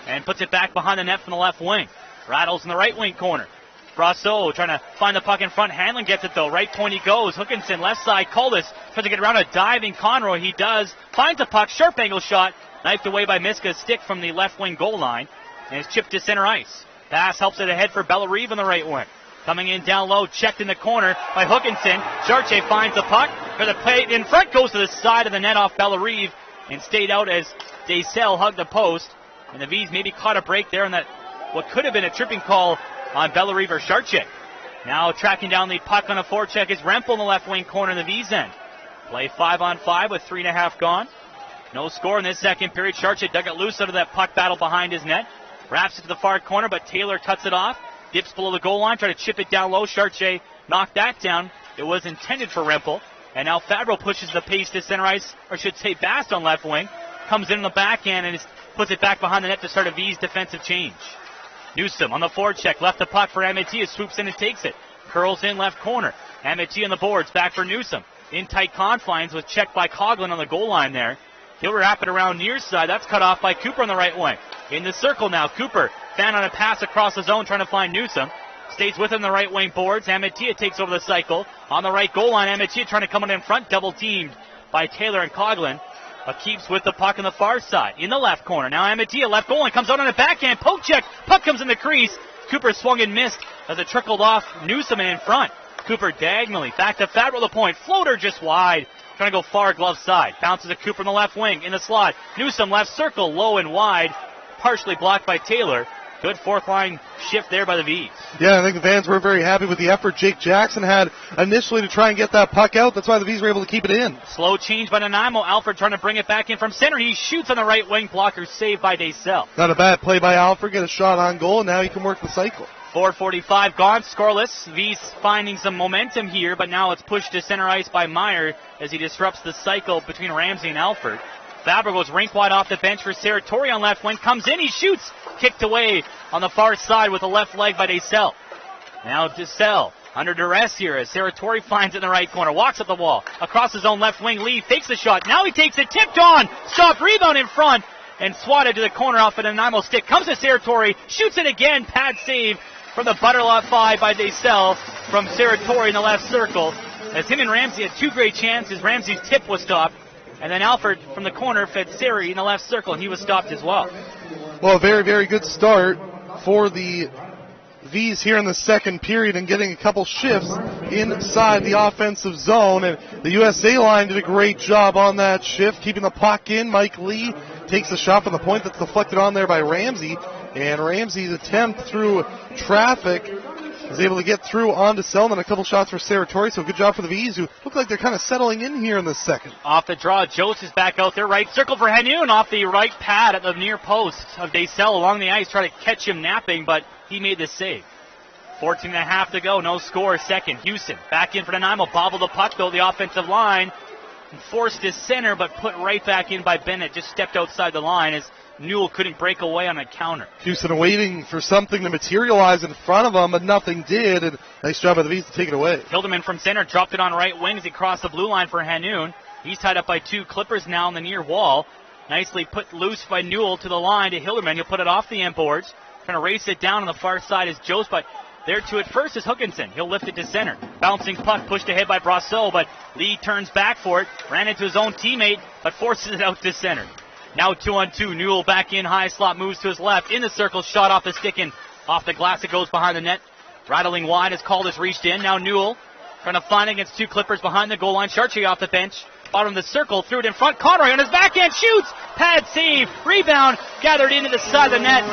S1: and puts it back behind the net from the left wing. Rattles in the right wing corner. Brasso trying to find the puck in front. Hanlon gets it though. Right point he goes. Hookinson, left side. Caldas tries to get around a diving Conroy. He does. Finds the puck. Sharp angle shot. Knifed away by Miska's stick from the left wing goal line. And it's chipped to center ice. Pass helps it ahead for Bellerive on the right wing. Coming in down low, checked in the corner by Hookinson. Charche finds the puck. For the play in front, goes to the side of the net off Bellerive and stayed out as Daysel hugged the post. And the Vees maybe caught a break there on that, what could have been a tripping call on Bellerive or Charche. Now tracking down the puck on a forecheck is Rempel in the left wing corner in the Vees end. Play 5-on-5 with 3.5 gone. No score in this second period. Charche dug it loose out of that puck battle behind his net. Wraps it to the far corner, but Taylor cuts it off. Dips below the goal line, try to chip it down low. Charche knocked that down. It was intended for Rempel. And now Fabro pushes the pace to center ice, or I should say Bast on left wing. Comes in the backhand and puts it back behind the net to start a V's defensive change. Newsom on the forward check, left the puck for Amatia, swoops in and takes it. Curls in left corner. Amatia on the boards, back for Newsom. In tight confines was checked by Coughlin on the goal line there. He'll wrap it around near side. That's cut off by Cooper on the right wing. In the circle now, Cooper found on a pass across the zone trying to find Newsom. Stays with him the right wing boards. Amatia takes over the cycle. On the right goal line, Amatia trying to come in front, double teamed by Taylor and Coughlin. But keeps with the puck on the far side. In the left corner. Now Amatia, left goal line, comes out on a backhand. Poke check. Puck comes in the crease. Cooper swung and missed as it trickled off Newsom and in front. Cooper diagonally. Back to Fabro the point. Floater just wide. Trying to go far glove side. Bounces to Cooper in the left wing. In the slot. Newsom left circle. Low and wide. Partially blocked by Taylor. Good fourth line shift there by the Vees.
S2: Yeah, I think the fans were very happy with the effort Jake Jackson had initially to try and get that puck out. That's why the Vees were able to keep it in.
S1: Slow change by Nanaimo. Alfred trying to bring it back in from center. He shoots on the right wing. Blocker saved by Daysel.
S2: Not a bad play by Alfred. Get a shot on goal, and now he can work the cycle.
S1: 4:45 gone, scoreless. Vees finding some momentum here, but now it's pushed to center ice by Meyer as he disrupts the cycle between Ramsey and Alfred. Fabro goes rink wide off the bench for Serratori on left wing. Comes in, he shoots. Kicked away on the far side with the left leg by Daysel. Now Daysel under duress here as Serratori finds it in the right corner. Walks up the wall. Across his own left wing, Lee fakes the shot. Now he takes it, tipped on. Stop, rebound in front. And swatted to the corner off of the Nanaimo stick. Comes to Serratori. Shoots it again. Pad save from the Butterlot 5 by Daysel from Serratori in the left circle. As him and Ramsey had two great chances. Ramsey's tip was stopped. And then Alfred from the corner fed Seri in the left circle, and he was stopped as well.
S2: Well, a very, very good start for the Vees here in the second period and getting a couple shifts inside the offensive zone. And the USA line did a great job on that shift, keeping the puck in. Mike Lee takes the shot from the point that's deflected on there by Ramsey. And Ramsey's attempt through traffic is able to get through onto Selman. A couple shots for Saratori, so good job for the Vees, who look like they're kind of settling in here in the second.
S1: Off the draw, Jost is back out there. Right circle for Hanoun off the right pad at the near post of Desel along the ice. Try to catch him napping, but he made the save. 14.5 to go, no score. Second, Houston back in for Nanaimo. Bobbled the puck, though, the offensive line. Forced his center, but put right back in by Bennett. Just stepped outside the line as Newell couldn't break away on a counter.
S2: Houston waiting for something to materialize in front of them, but nothing did. And nice job by the Vees to take it away.
S1: Hildeman from center dropped it on right wing as he crossed the blue line for Hanoun. He's tied up by two Clippers now on the near wall. Nicely put loose by Newell to the line to Hildeman. He'll put it off the end boards. Trying to race it down on the far side is Jost, but there to it first is Hookinson. He'll lift it to center. Bouncing puck pushed ahead by Brasso, but Lee turns back for it. Ran into his own teammate, but forces it out to center. Now 2-on-2. Newell back in high slot, moves to his left. In the circle, shot off the stick and off the glass. It goes behind the net. Rattling wide as Caldas reached in. Now Newell trying to find against two Clippers behind the goal line. Chartier off the bench. Bottom of the circle, threw it in front. Conroy on his backhand, shoots. Pad save. Rebound gathered into the side of the net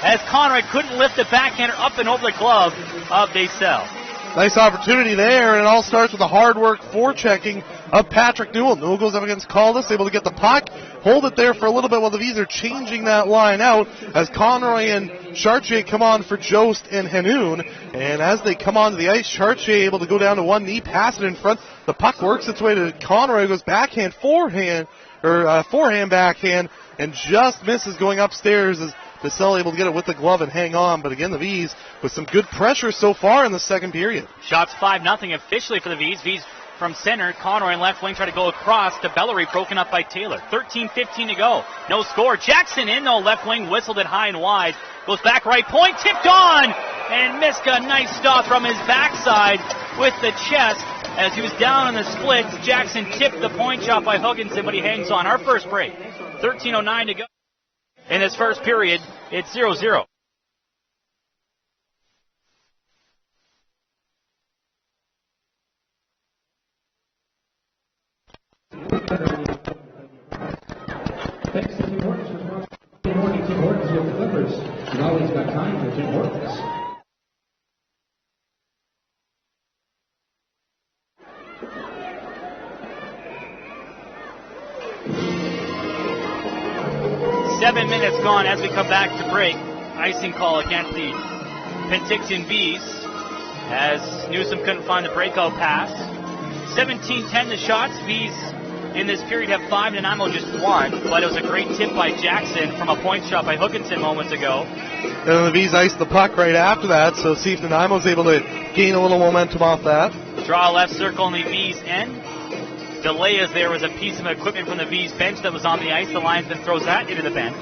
S1: as Conroy couldn't lift the backhander up and over the glove of Desel.
S2: Nice opportunity there, and it all starts with the hard work forechecking of Patrick Newell. Newell goes up against Caldas, able to get the puck, hold it there for a little bit while the Vees are changing that line out as Conroy and Chartier come on for Jost and Hanoun. And as they come onto the ice, Chartier able to go down to one knee, pass it in front. The puck works its way to Conroy, goes backhand, forehand, backhand, and just misses going upstairs as Desel able to get it with the glove and hang on. But again, the Vees with some good pressure so far in the second period.
S1: Shots 5-0 officially for the Vees. Vees from center. Conroy in left wing try to go across to Bellery, broken up by Taylor. 13:15 to go. No score. Jackson in though. Left wing whistled it high and wide. Goes back right point. Tipped on. And Miska, nice stop from his backside with the chest. As he was down in the split, Jackson tipped the point shot by Hugginson, but he hangs on. Our first break. 13:09 to go. In this first period, it's 0-0.
S3: Thanks to Tim Hortons. Good morning, Tim Hortons with the Clippers. You've always got time for Tim Hortons.
S1: Seven minutes gone as we come back to break. Icing call against the Penticton Vees as Newsom couldn't find the breakout pass. 17-10 the shots. Vees in this period have 5, Nanaimo just 1, but it was a great tip by Jackson from a point shot by Hookinson moments ago.
S2: And then the Vees iced the puck right after that, so see if Nanaimo's able to gain a little momentum off that.
S1: Draw left circle on the Vees end. Delay as there was a piece of equipment from the Vees bench that was on the ice. The linesman throws that into the bench.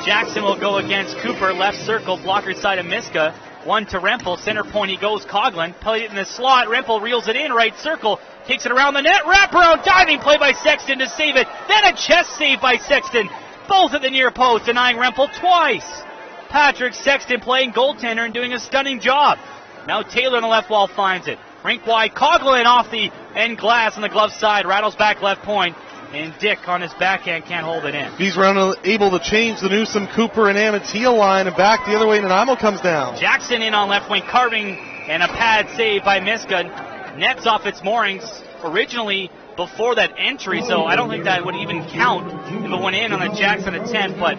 S1: Jackson will go against Cooper. Left circle, blocker side of Miska. One to Rempel. Center point he goes. Coughlin. Played it in the slot. Rempel reels it in. Right circle. Takes it around the net. Wraparound. Diving play by Sexton to save it. Then a chest save by Sexton. Both at the near post. Denying Rempel twice. Patrick Sexton playing goaltender and doing a stunning job. Now Taylor on the left wall finds it. Rink wide, Coughlin off the end glass on the glove side, rattles back left point, and Dick on his backhand can't hold it in.
S2: He's able to change the Newsom, Cooper, and Amatia line, and back the other way, Nanaimo comes down.
S1: Jackson in on left wing, carving, and a pad save by Miska. Nets off its moorings originally before that entry, so I don't think that would even count if it went in on a Jackson attempt, but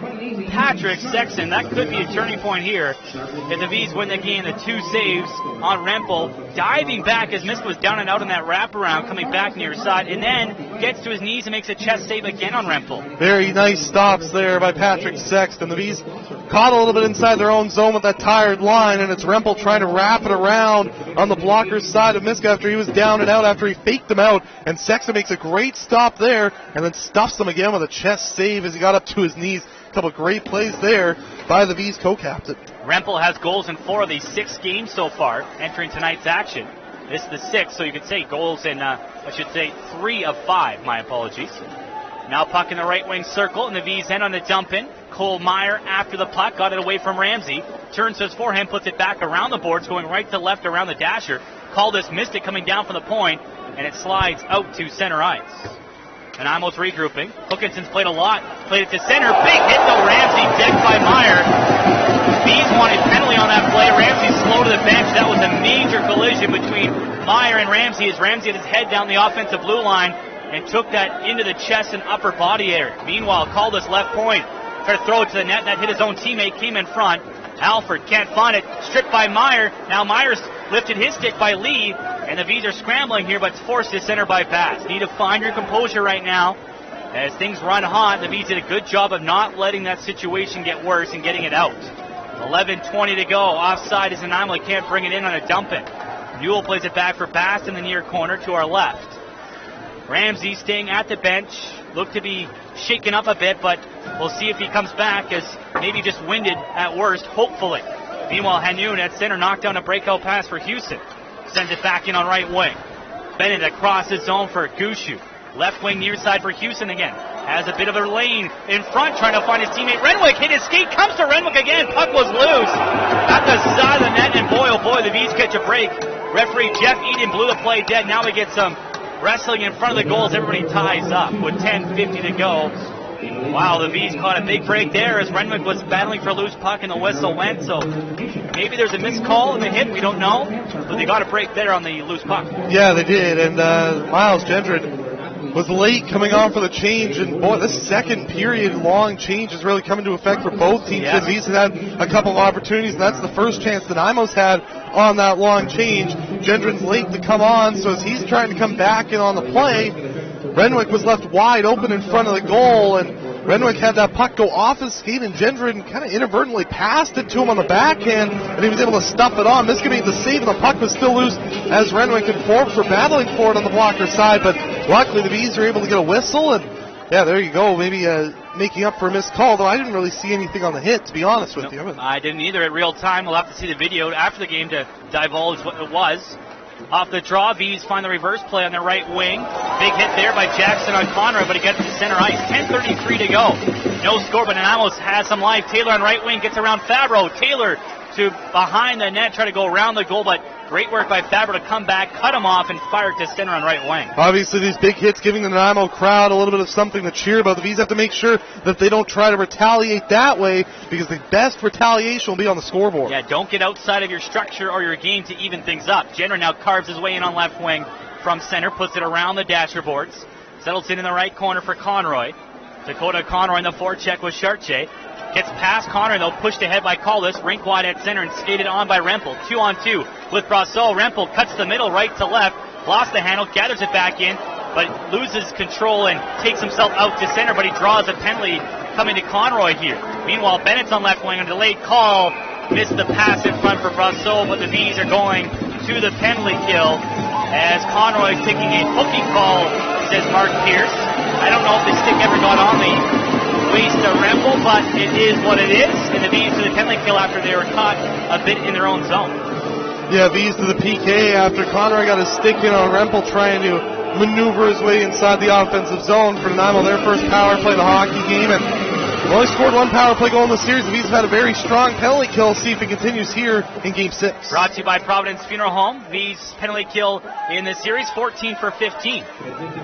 S1: Patrick Sexton, that could be a turning point here. If the Vees win the game, the 2 saves on Rempel, diving back as Miska was down and out on that wraparound, coming back near side, and then gets to his knees and makes a chest save again on Rempel.
S2: Very nice stops there by Patrick Sexton. The Vees caught a little bit inside their own zone with that tired line, and it's Rempel trying to wrap it around on the blocker's side of Miska after he was down and out, after he faked him out, and Sexton makes a great stop there, and then stuffs him again with a chest save as he got up to his knees. A couple of great plays there by the Vees co-captain.
S1: Rempel has goals in 4 of the 6 games so far, entering tonight's action. This is the 6th, so you could say goals in, 3 of 5, my apologies. Now puck in the right wing circle, and the Vees end on the dump in. Cole Meyer after the puck, got it away from Ramsey. Turns to his forehand, puts it back around the boards, going right to left around the dasher. Caldas missed it coming down from the point, and it slides out to center ice. Nanaimo's regrouping. Hookinson's played a lot. Played it to center. Big hit though. Ramsey decked by Meyer. Vees wanted penalty on that play. Ramsey slow to the bench. That was a major collision between Meyer and Ramsey as Ramsey had his head down the offensive blue line and took that into the chest and upper body area. Meanwhile, Caldas left point. Tried to throw it to the net. That hit his own teammate. Came in front. Alford can't find it. Stripped by Meyer. Now Meyer's lifted his stick by Lee. And the Vees are scrambling here, but it's forced to center bypass. Need to find your composure right now. As things run hot, the Vees did a good job of not letting that situation get worse and getting it out. 11:20 to go. Offside is Nanaimo. Can't bring it in on a dump-in. Newell plays it back for Bast in the near corner to our left. Ramsey staying at the bench. Looked to be shaken up a bit, but we'll see if he comes back as maybe just winded at worst, hopefully. Meanwhile, Hanoun at center knocked down a breakout pass for Houston. Sends it back in on right wing. Bennett across his zone for Gushu. Left wing near side for Houston again. Has a bit of a lane in front trying to find his teammate. Renwick hit his skate. Comes to Renwick again. Puck was loose. At the side of the net, and boy, oh boy, the Vees catch a break. Referee Jeff Eden blew the play dead. Now we get some wrestling in front of the goals. Everybody ties up with 10:50 to go. Wow, the Vees caught a big break there as Renwick was battling for a loose puck and the whistle went. So maybe there's a missed call in the hit. We don't know. But they got a break there on the loose puck.
S2: Yeah, they did. And Miles Gendron was late coming on for the change. And boy, this second period long change is really coming to effect for both teams.
S1: Yeah.
S2: The Vees had a couple of opportunities, and that's the first chance that Nanaimo's had on that long change. Gendron's late to come on, so as he's trying to come back in on the play, Renwick was left wide open in front of the goal, and Renwick had that puck go off his skate, and Gendron kind of inadvertently passed it to him on the backhand, and he was able to stuff it on. Miska made the save, and the puck was still loose as Renwick and Forbes were battling for it on the blocker side, but luckily the Vees were able to get a whistle, and yeah, there you go, maybe making up for a missed call, though I didn't really see anything on the hit, to be honest with you.
S1: I didn't either at real time. We'll have to see the video after the game to divulge what it was. Off the draw, Vees find the reverse play on their right wing. Big hit there by Jackson on Conroy, but it gets to center ice. 10:33 to go. No score, but Nanaimo has some life. Taylor on right wing gets around Fabro. Taylor to behind the net, try to go around the goal, but great work by Fabro to come back, cut him off, and fire it to center on right wing.
S2: Obviously, these big hits giving the Nanaimo crowd a little bit of something to cheer about. The Vees have to make sure that they don't try to retaliate that way, because the best retaliation will be on the scoreboard.
S1: Yeah, don't get outside of your structure or your game to even things up. Jenner now carves his way in on left wing from center, puts it around the dasher boards, settles in the right corner for Conroy. Dakota Conroy in the forecheck with Chartier. Gets past Conroy, though, pushed ahead by Caldas, rink wide at center, and skated on by Rempel. 2-on-2 with Brassel. Rempel cuts the middle right to left, lost the handle, gathers it back in, but loses control and takes himself out to center, but he draws a penalty coming to Conroy here. Meanwhile, Bennett's on left wing, a delayed call, missed the pass in front for Brassel, but the Vees are going to the penalty kill as Conroy is taking a hooking call, says Mark Pierce. I don't know if the stick ever got on the waste of Rempel, but it is what it is, and the Vees to the penalty kill after they were caught a bit in their own zone.
S2: Yeah, Vees to the PK after Conroy got his stick in on Rempel trying to maneuver his way inside the offensive zone for Nanaimo, their first power play of the hockey game, and only scored one power play goal in the series. The Vees have had a very strong penalty kill. See if it continues here in Game 6.
S1: Brought to you by Providence Funeral Home. Vees penalty kill in the series, 14 for 15.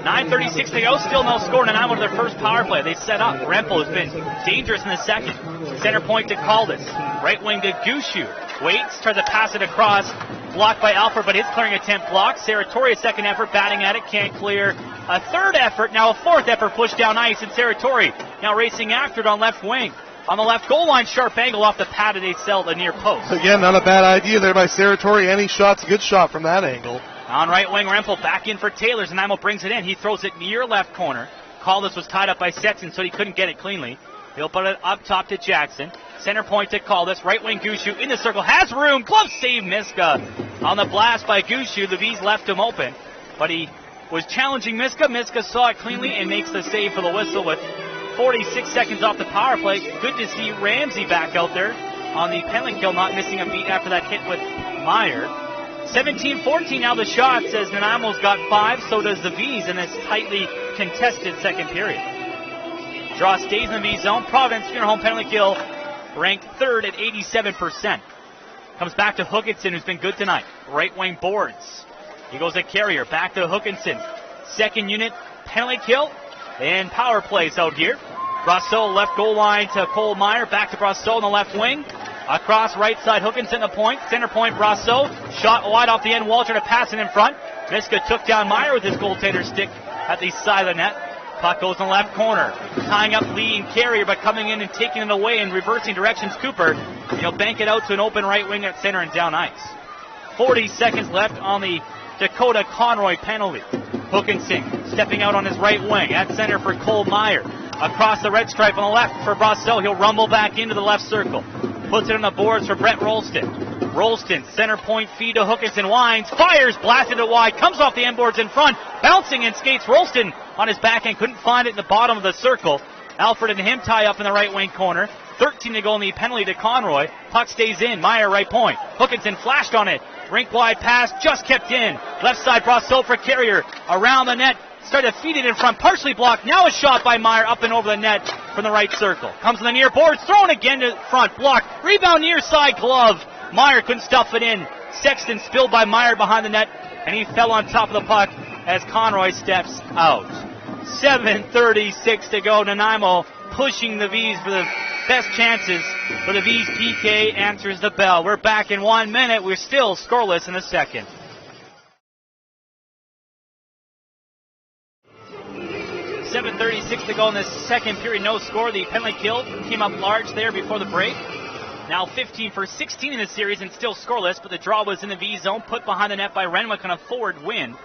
S1: 9:36 to go, still no score. Nanaimo to their first power play. They set up. Rempel has been dangerous in the second. Center point to Caldas. Right wing to Gushu. Waits, tries to pass it across. Blocked by Alford, but his clearing attempt blocked. Saratori, a second effort, batting at it, can't clear. A third effort, now a fourth effort, pushed down ice, and Saratori now racing after it on left wing. On the left goal line, sharp angle off the pad of Acel, the near post.
S2: Again, not a bad idea there by Saratori. Any shot's a good shot from that angle.
S1: On right wing, Rempel back in for Taylor. Nanaimo brings it in. He throws it near left corner. Caldas was tied up by Setson, so he couldn't get it cleanly. He'll put it up top to Jackson. Center point to Caldas. Right wing Gushu in the circle. Has room. Glove save Miska. On the blast by Gushu, the Vees left him open. But he was challenging Miska. Miska saw it cleanly and makes the save for the whistle with 46 seconds off the power play. Good to see Ramsey back out there on the penalty kill, not missing a beat after that hit with Meyer. 17-14 now the shot, says Nanaimo's got 5, so does the Vees in this tightly contested second period. Draw stays in the V zone. Providence, junior home penalty kill, ranked third at 87%. Comes back to Hookinson, who's been good tonight. Right wing boards. He goes at Carrier. Back to Hookinson. Second unit penalty kill and power plays out here. Brosseau left goal line to Cole Meyer. Back to Brosseau on the left wing. Across right side, Hookinson the point. Center point, Brosseau. Shot wide off the end. Walter to pass it in front. Miska took down Meyer with his goaltender stick at the side of the net. Puck goes in the left corner. Tying up Lee and Carrier, but coming in and taking it away and reversing directions. Cooper. He'll bank it out to an open right wing at center and down ice. 40 seconds left on the Dakota Conroy penalty. Hookinson stepping out on his right wing at center for Cole Meyer. Across the red stripe on the left for Brosseau. He'll rumble back into the left circle. Puts it on the boards for Brett Rolston. Rolston, center point feed to Hookinson. Winds, fires, blasted it wide. Comes off the end boards in front. Bouncing and skates Rolston on his backhand. Couldn't find it in the bottom of the circle. Alfred and him tie up in the right wing corner. 13 to go in the penalty to Conroy. Puck stays in. Meyer right point. Hookinson flashed on it. Rink wide pass just kept in. Left side Brosseau for Carrier. Around the net. Started to feed it in front. Partially blocked. Now a shot by Meyer up and over the net from the right circle. Comes in the near boards. Thrown again to front. Blocked. Rebound near side glove. Meyer couldn't stuff it in. Sexton spilled by Meyer behind the net. And he fell on top of the puck as Conroy steps out. 7:36 to go. Nanaimo pushing the Vees for the best chances for the Vees. PK answers the bell. We're back in 1 minute. We're still scoreless in the second. 7:36 to go in the second period. No score. The penalty kill came up large there before the break. Now 15 for 16 in the series and still scoreless, but the draw was in the V zone, put behind the net by Renwick on a forward win.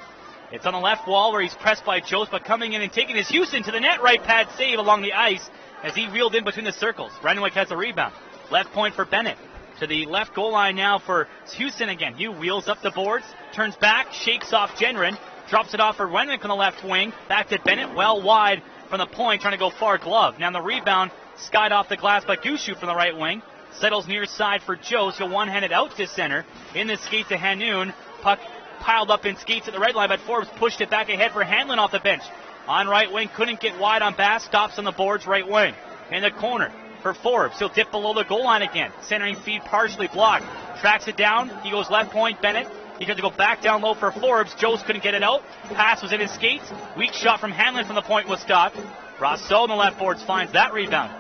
S1: It's on the left wall where he's pressed by Jost, but coming in and taking his Houston to the net. Right pad save along the ice as he reeled in between the circles. Renwick has a rebound. Left point for Bennett. To the left goal line now for Houston again. Hugh wheels up the boards, turns back, shakes off Genren, drops it off for Renwick on the left wing. Back to Bennett, well wide from the point, trying to go far glove. Now the rebound, skied off the glass by Gushu from the right wing. Settles near side for Jost. He'll one-hand it out to center. In the skate to Hanoun. Puck piled up in skates at the red line, but Forbes pushed it back ahead for Hanlon off the bench. On right wing, couldn't get wide on Bass. Stops on the boards, right wing. In the corner for Forbes. He'll dip below the goal line again. Centering feed partially blocked. Tracks it down. He goes left point. Bennett. He got to go back down low for Forbes. Jost couldn't get it out. Pass was in his skates. Weak shot from Hanlon from the point was stopped. Brosseau on the left boards finds that rebound.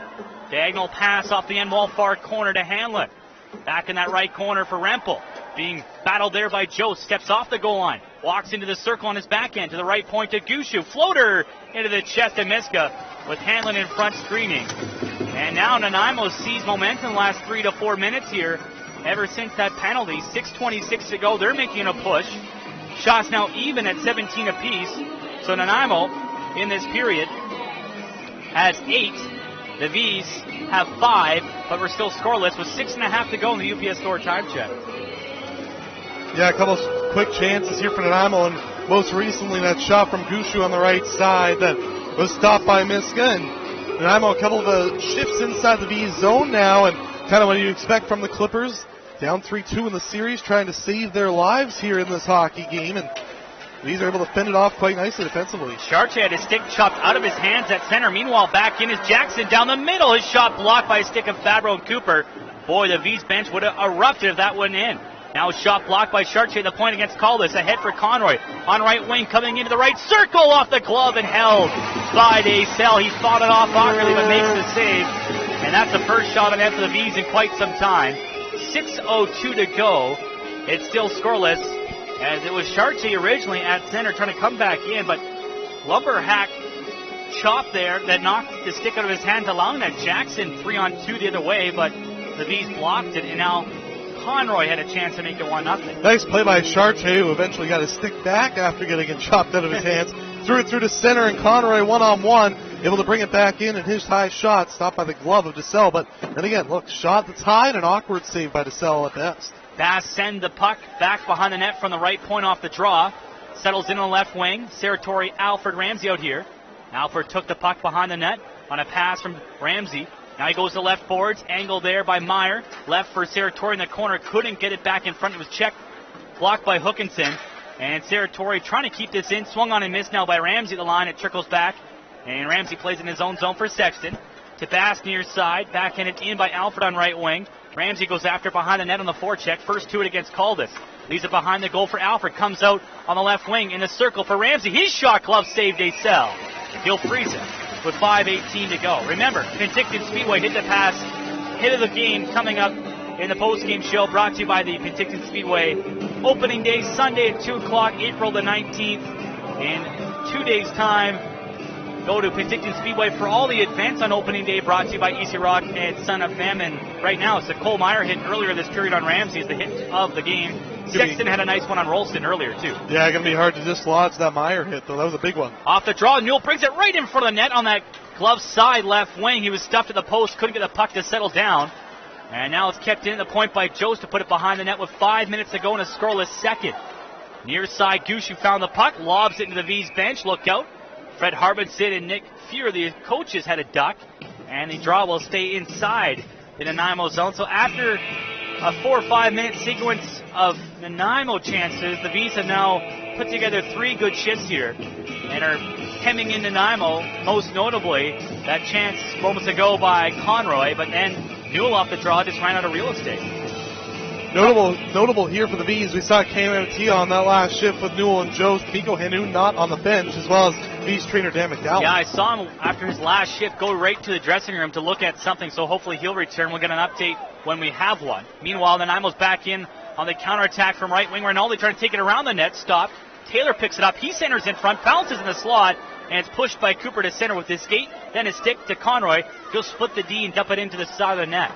S1: Diagonal pass off the end wall, far corner to Hanlon. Back in that right corner for Rempel. Being battled there by Jost. Steps off the goal line. Walks into the circle on his backhand. To the right point to Gushu. Floater into the chest of Miska with Hanlon in front screening. And now Nanaimo sees momentum the last 3 to 4 minutes here. Ever since that penalty. 6:26 to go. They're making a push. Shots now even at 17 apiece. So Nanaimo in this period has 8. The Vees have 5, but we're still scoreless with 6.5 to go in the UPS Store time check.
S2: Yeah, a couple quick chances here for Nanaimo, and most recently that shot from Gushu on the right side that was stopped by Miska. And Nanaimo, a couple of shifts inside the Vees zone now, and kind of what you expect from the Clippers. Down 3-2 in the series, trying to save their lives here in this hockey game, and Vees are able to fend it off quite nicely defensively.
S1: Chartier had his stick chopped out of his hands at center. Meanwhile, back in is Jackson down the middle. His shot blocked by a stick of Fabro and Cooper. Boy, the Vees bench would have erupted if that went in. Now a shot blocked by Chartier. The point against Caldas. Ahead for Conroy. On right wing, coming into the right circle off the glove and held by Daysel. He fought it off awkwardly, but makes the save. And that's the first shot on net for the Vees in quite some time. 6:02 to go. It's still scoreless, as it was Chartier originally at center trying to come back in, but Lumberhack chop there that knocked the stick out of his hands, allowing that Jackson 3-on-2 the other way, but the Vees blocked it, and now Conroy had a chance to make it 1-0.
S2: Nice play by Chartier, who eventually got his stick back after getting it chopped out of his hands. Threw it through to center, and Conroy one-on-one, able to bring it back in, and his high shot stopped by the glove of DeSalle. But then again, look, shot that's high and an awkward save by DeSalle at best.
S1: Bass send the puck back behind the net from the right point off the draw. Settles in on the left wing. Saratori, Alfred Ramsey out here. Alfred took the puck behind the net on a pass from Ramsey. Now he goes to left boards. Angle there by Meyer. Left for Saratori in the corner. Couldn't get it back in front. It was checked. Blocked by Hookinson. And Saratori trying to keep this in. Swung on and missed now by Ramsey at the line. It trickles back And Ramsey plays in his own zone for Sexton. To Bass near side, backhanded in by Alfred on right wing. Ramsey goes after behind the net on the forecheck. First to it against Caldas. Leaves it behind the goal for Alfred. Comes out on the left wing in the circle for Ramsey. His shot glove saved Acel. He'll freeze it with 5:18 to go. Remember, Penticton Speedway hit the pass. Hit of the game coming up in the post-game show, brought to you by the Penticton Speedway. Opening day Sunday at 2 o'clock, April the 19th. In 2 days' time, go to Penticton Speedway for all the events on opening day, brought to you by Easy Rock and Son of Famine. Right now, it's the Cole Meyer hit earlier this period on Ramsey is the hit of the game. Sexton had a nice one on Rolston earlier, too.
S2: Yeah, going to be hard to dislodge that Meyer hit, though. That was a big one.
S1: Off the draw, Newell brings it right in front of the net on that glove side left wing. He was stuffed at the post, couldn't get the puck to settle down. And now it's kept in at the point by Jost to put it behind the net with 5 minutes to go in a scoreless second. Near side, Gushu found the puck, lobs it into the V's bench. Look out. Fred Harbinson and Nick Fuhr, the coaches, had a duck. And the draw will stay inside the Nanaimo zone. So after a 4 or 5 minute sequence of Nanaimo chances, the V's have now put together 3 good shifts here and are hemming in Nanaimo, most notably that chance moments ago by Conroy, but then Newell off the draw just ran out of real estate.
S2: Notable here for the V's, we saw KMT on that last shift with Newell and Jost. Miko Hanu not on the bench, as well as V's trainer Dan McDowell.
S1: Yeah, I saw him after his last shift go right to the dressing room to look at something, so hopefully he'll return. We'll get an update when we have one. Meanwhile, Nanaimo's back in on the counterattack from right wing. Rinaldi trying to take it around the net, stopped. Taylor picks it up. He centers in front, bounces in the slot, and it's pushed by Cooper to center with his skate, then his stick to Conroy. He'll split the D and dump it into the side of the net.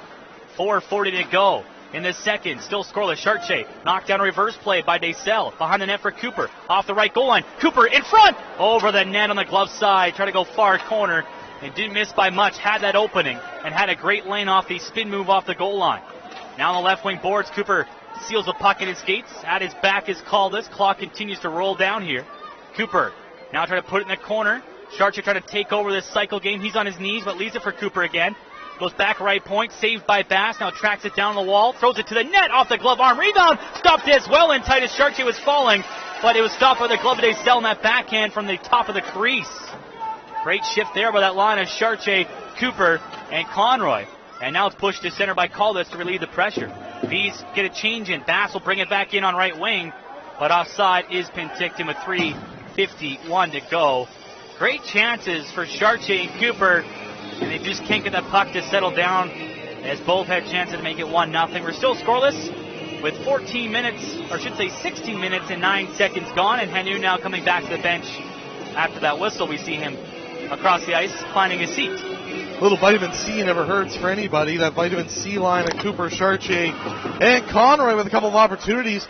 S1: 4:40 to go in the second. Still scoreless. Charche knocked down a reverse play by Desel. Behind the net for Cooper. Off the right goal line. Cooper in front. Over the net on the glove side. Trying to go far corner. And didn't miss by much. Had that opening. And had a great lane off the spin move off the goal line. Now on the left wing boards. Cooper seals the puck in his skates. At his back is Caldas. Clock continues to roll down here. Cooper now trying to put it in the corner. Charche trying to take over this cycle game. He's on his knees, but leaves it for Cooper again. Goes back right point, saved by Bass. Now tracks it down the wall, throws it to the net off the glove arm. Rebound, stopped as well in tight as Charche was falling, but it was stopped by the glove of Desel in that backhand from the top of the crease. Great shift there by that line of Charche, Cooper, and Conroy. And now it's pushed to center by Caldas to relieve the pressure. Vees get a change in. Bass will bring it back in on right wing, but offside is Penticton with 3:51 to go. Great chances for Charche and Cooper, and they just can't get the puck to settle down as both had chances to make it 1-0. We're still scoreless with 14 minutes, or I should say 16 minutes and 9 seconds gone, and Hanu now coming back to the bench. After that whistle, we see him across the ice finding his seat.
S2: A little vitamin C never hurts for anybody. That vitamin C line of Cooper, Charche, and Conroy with a couple of opportunities.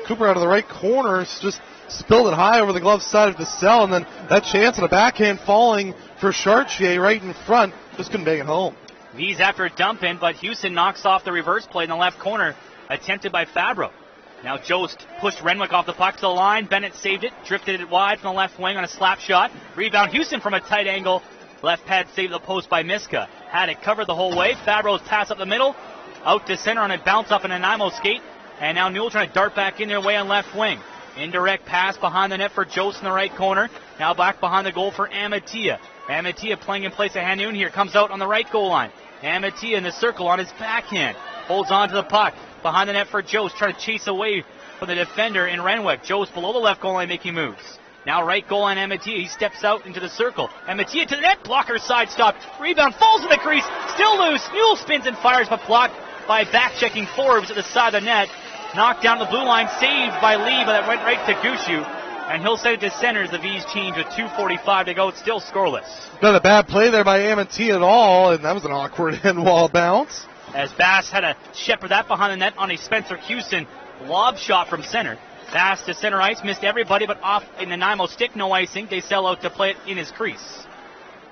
S2: Cooper out of the right corner just spilled it high over the glove side of the cell, and then that chance at a backhand falling for Chartier right in front. Just couldn't bang it home.
S1: Vees after a dump in, but Houston knocks off the reverse play in the left corner, attempted by Fabro. Now Jost pushed Renwick off the puck to the line. Bennett saved it, drifted it wide from the left wing on a slap shot. Rebound Houston from a tight angle. Left pad saved the post by Miska. Had it covered the whole way. Fabro's pass up the middle. Out to center on a bounce off an Nanaimo skate. And now Newell trying to dart back in their way on left wing. Indirect pass behind the net for Jost in the right corner. Now back behind the goal for Amatia. Amatia playing in place of Hanoun here. Comes out on the right goal line. Amatia in the circle on his backhand. Holds on to the puck. Behind the net for Jost. Trying to chase away from the defender in Renwick. Jost below the left goal line making moves. Now right goal line Amatia. He steps out into the circle. Amatia to the net. Blocker side stop. Rebound falls in the crease. Still loose. Newell spins and fires but blocked by back-checking Forbes at the side of the net. Knocked down the blue line, saved by Lee, but it went right to Gushu. And he'll send it to center as the V's change with 2:45 to go. It's still scoreless.
S2: Not a bad play there by Amatia at all, and that was an awkward end wall bounce.
S1: As Bass had to shepherd that behind the net on a Spencer Houston lob shot from center. Bass to center ice, missed everybody, but off in the Nanaimo stick, no icing. They sell out to play it in his crease.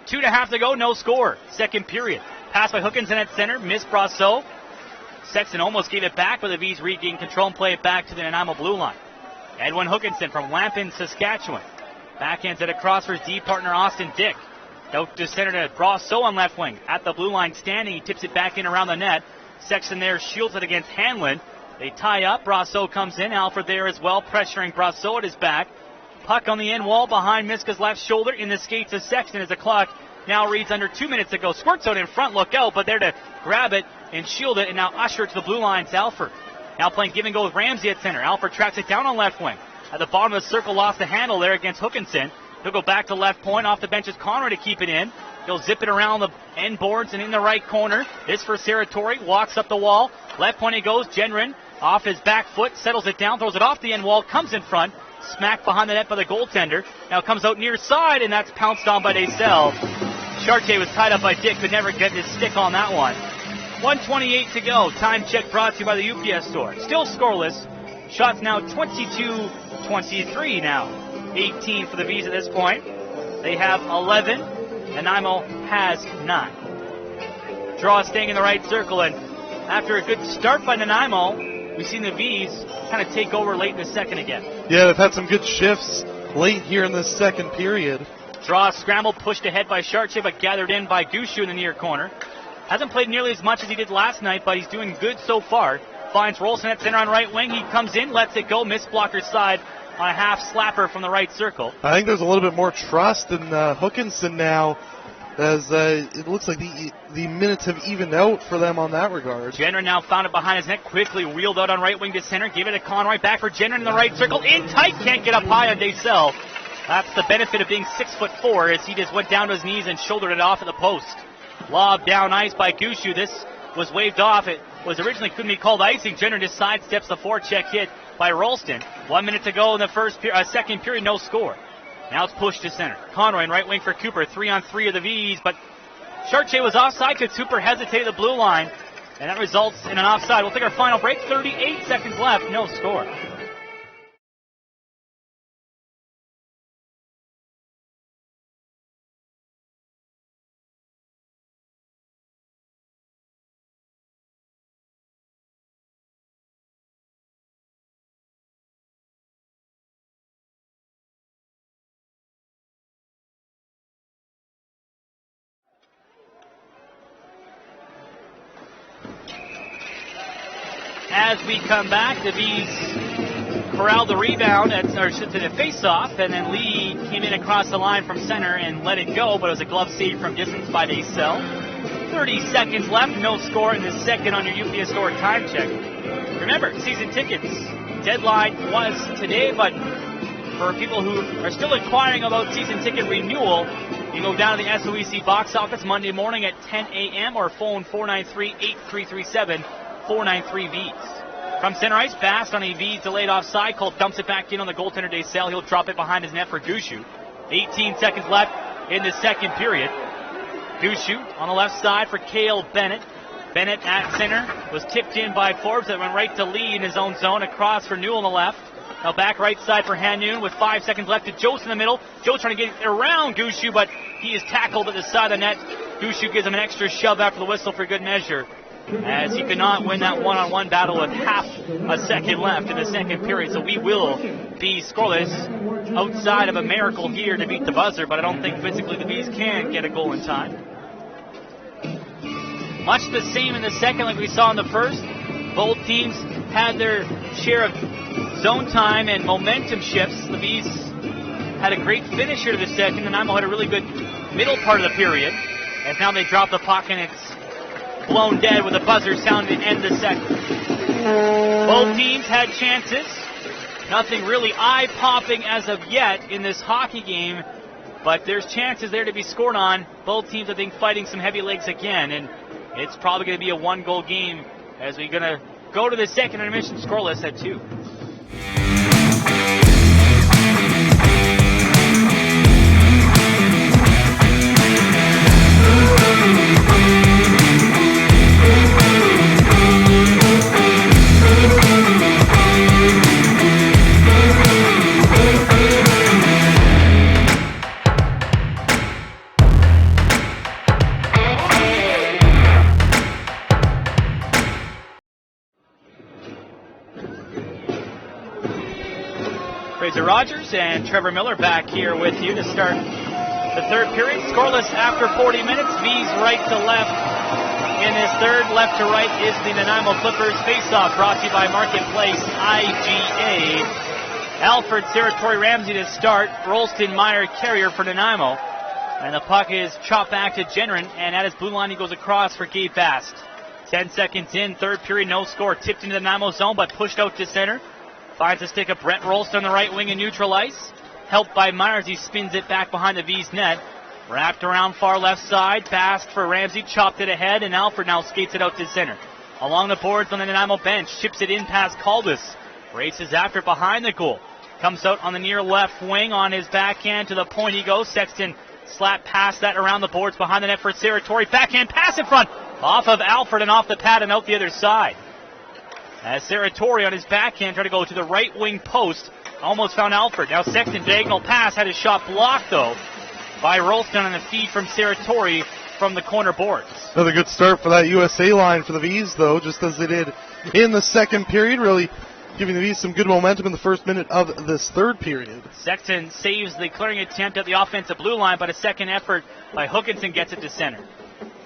S1: 2.5 to go, no score. Second period. Pass by Hookinson at center, missed Brasso. Sexton almost gave it back, but the V's regained control and play it back to the Nanaimo blue line. Edwin Hookinson from Lampin, Saskatchewan. Backhands it across for his D partner Austin Dick. Out to center to Brasso on left wing. At the blue line standing, he tips it back in around the net. Sexton there shields it against Hanlon. They tie up. Brasso comes in. Alfred there as well, pressuring Brasso at his back. Puck on the end wall behind Miska's left shoulder in the skates of Sexton as the clock now reads under 2 minutes to go. Squirts out in front, look out, but there to grab it and shield it and now usher it to the blue line to Alford. Now playing give and go with Ramsey at center. Alford tracks it down on left wing. At the bottom of the circle, lost the handle there against Hookinson. He'll go back to left point. Off the bench is Conroy to keep it in. He'll zip it around the end boards and in the right corner. This for Saratori. Walks up the wall. Left point he goes. Genrin off his back foot. Settles it down. Throws it off the end wall. Comes in front. Smacked behind the net by the goaltender. Now comes out near side, and that's pounced on by Desel. Chartier was tied up by Dick, could never get his stick on that one. 1:28 to go. Time check brought to you by the UPS store. Still scoreless. Shots now 22-23 now. 18 for the Vees at this point. They have 11. Nanaimo has 9. Draw staying in the right circle, and after a good start by Nanaimo, we've seen the Vees kind of take over late in the second again.
S2: Yeah, they've had some good shifts late here in this second period.
S1: Draw scramble, pushed ahead by Chartier, but gathered in by Gushu in the near corner. Hasn't played nearly as much as he did last night, but he's doing good so far. Finds Rolson at center on right wing. He comes in, lets it go, missed blocker side on a half slapper from the right circle.
S2: I think there's a little bit more trust in Hookinson now, as it looks like the minutes have evened out for them on that regard.
S1: Jenner now found it behind his net, quickly reeled out on right wing to center, gave it to Conroy, back for Jenner in the right circle, in tight, can't get up high on Desel. That's the benefit of being 6'4", as he just went down to his knees and shouldered it off at the post. Lob down ice by Gushu. This was waved off. It was originally couldn't be called icing. Jenner just sidesteps the forecheck hit by Rolston. 1 minute to go in the second period, no score. Now it's pushed to center. Conroy in right wing for Cooper. 3-on-3 of the Vees, but Chartier was offside because Cooper hesitated the blue line, and that results in an offside. We'll take our final break. 38 seconds left, no score. As we come back, the Vees corralled the rebound, to the face-off, and then Lee came in across the line from center and let it go, but it was a glove save from distance by Desel. 30 seconds left, no score in the second on your UPS store time check. Remember, season tickets deadline was today, but for people who are still inquiring about season ticket renewal, you go down to the SOEC box office Monday morning at 10 a.m. or phone 493-8337. 493 Vees. From center ice, Bass on a Vees delayed offside call, dumps it back in on the goaltender Desel. He'll drop it behind his net for Gushu. 18 seconds left in the second period. Gushu on the left side for Cale Bennett. Bennett at center was tipped in by Forbes that went right to Lee in his own zone. Across for Newell on the left. Now back right side for Hanoun with 5 seconds left to Jost in the middle. Joe trying to get around Gushu, but he is tackled at the side of the net. Gushu gives him an extra shove after the whistle for good measure, as he could not win that one-on-one battle with half a second left in the second period. So we will be scoreless outside of a miracle here to beat the buzzer, but I don't think physically the Vees can get a goal in time. Much the same in the second like we saw in the first. Both teams had their share of zone time and momentum shifts. The Vees had a great finish here to the second, and Nanaimo had a really good middle part of the period, as now they drop the puck and it's blown dead with a buzzer sound to end the second. Both teams had chances. Nothing really eye-popping as of yet in this hockey game, but there's chances there to be scored on. Both teams, I think, fighting some heavy legs again, and it's probably going to be a one-goal game as we're going to go to the second intermission scoreless at 2. Rogers and Trevor Miller back here with you to start the third period. Scoreless after 40 minutes. Vees right to left in this third. Left to right is the Nanaimo Clippers face-off, brought to you by Marketplace IGA. Alford, Saratori, Ramsey to start. Rolston, Meyer, Carrier for Nanaimo. And the puck is chopped back to Jenren, and at his blue line he goes across for Gabe Bast. 10 seconds in, third period, no score. Tipped into the Nanaimo zone, but pushed out to center. Finds a stick of Brent Rolston on the right wing in neutral ice. Helped by Myers, he spins it back behind the Vees net. Wrapped around far left side, Bast for Ramsey, chopped it ahead, and Alford now skates it out to center. Along the boards on the Nanaimo bench, chips it in past Caldus. Races after behind the goal. Comes out on the near left wing on his backhand to the point he goes. Sexton slap past that around the boards behind the net for Saratori. Backhand pass in front. Off of Alford and off the pad and out the other side. As Saratori on his backhand tried to go to the right wing post. Almost found Alford. Now Sexton, diagonal pass, had his shot blocked though by Rolston on the feed from Saratori from the corner boards.
S2: Another good start for that USA line for the Vees though, just as they did in the second period. Really giving the Vees some good momentum in the first minute of this third period.
S1: Sexton saves the clearing attempt at the offensive blue line, but a second effort by Hookinson gets it to center.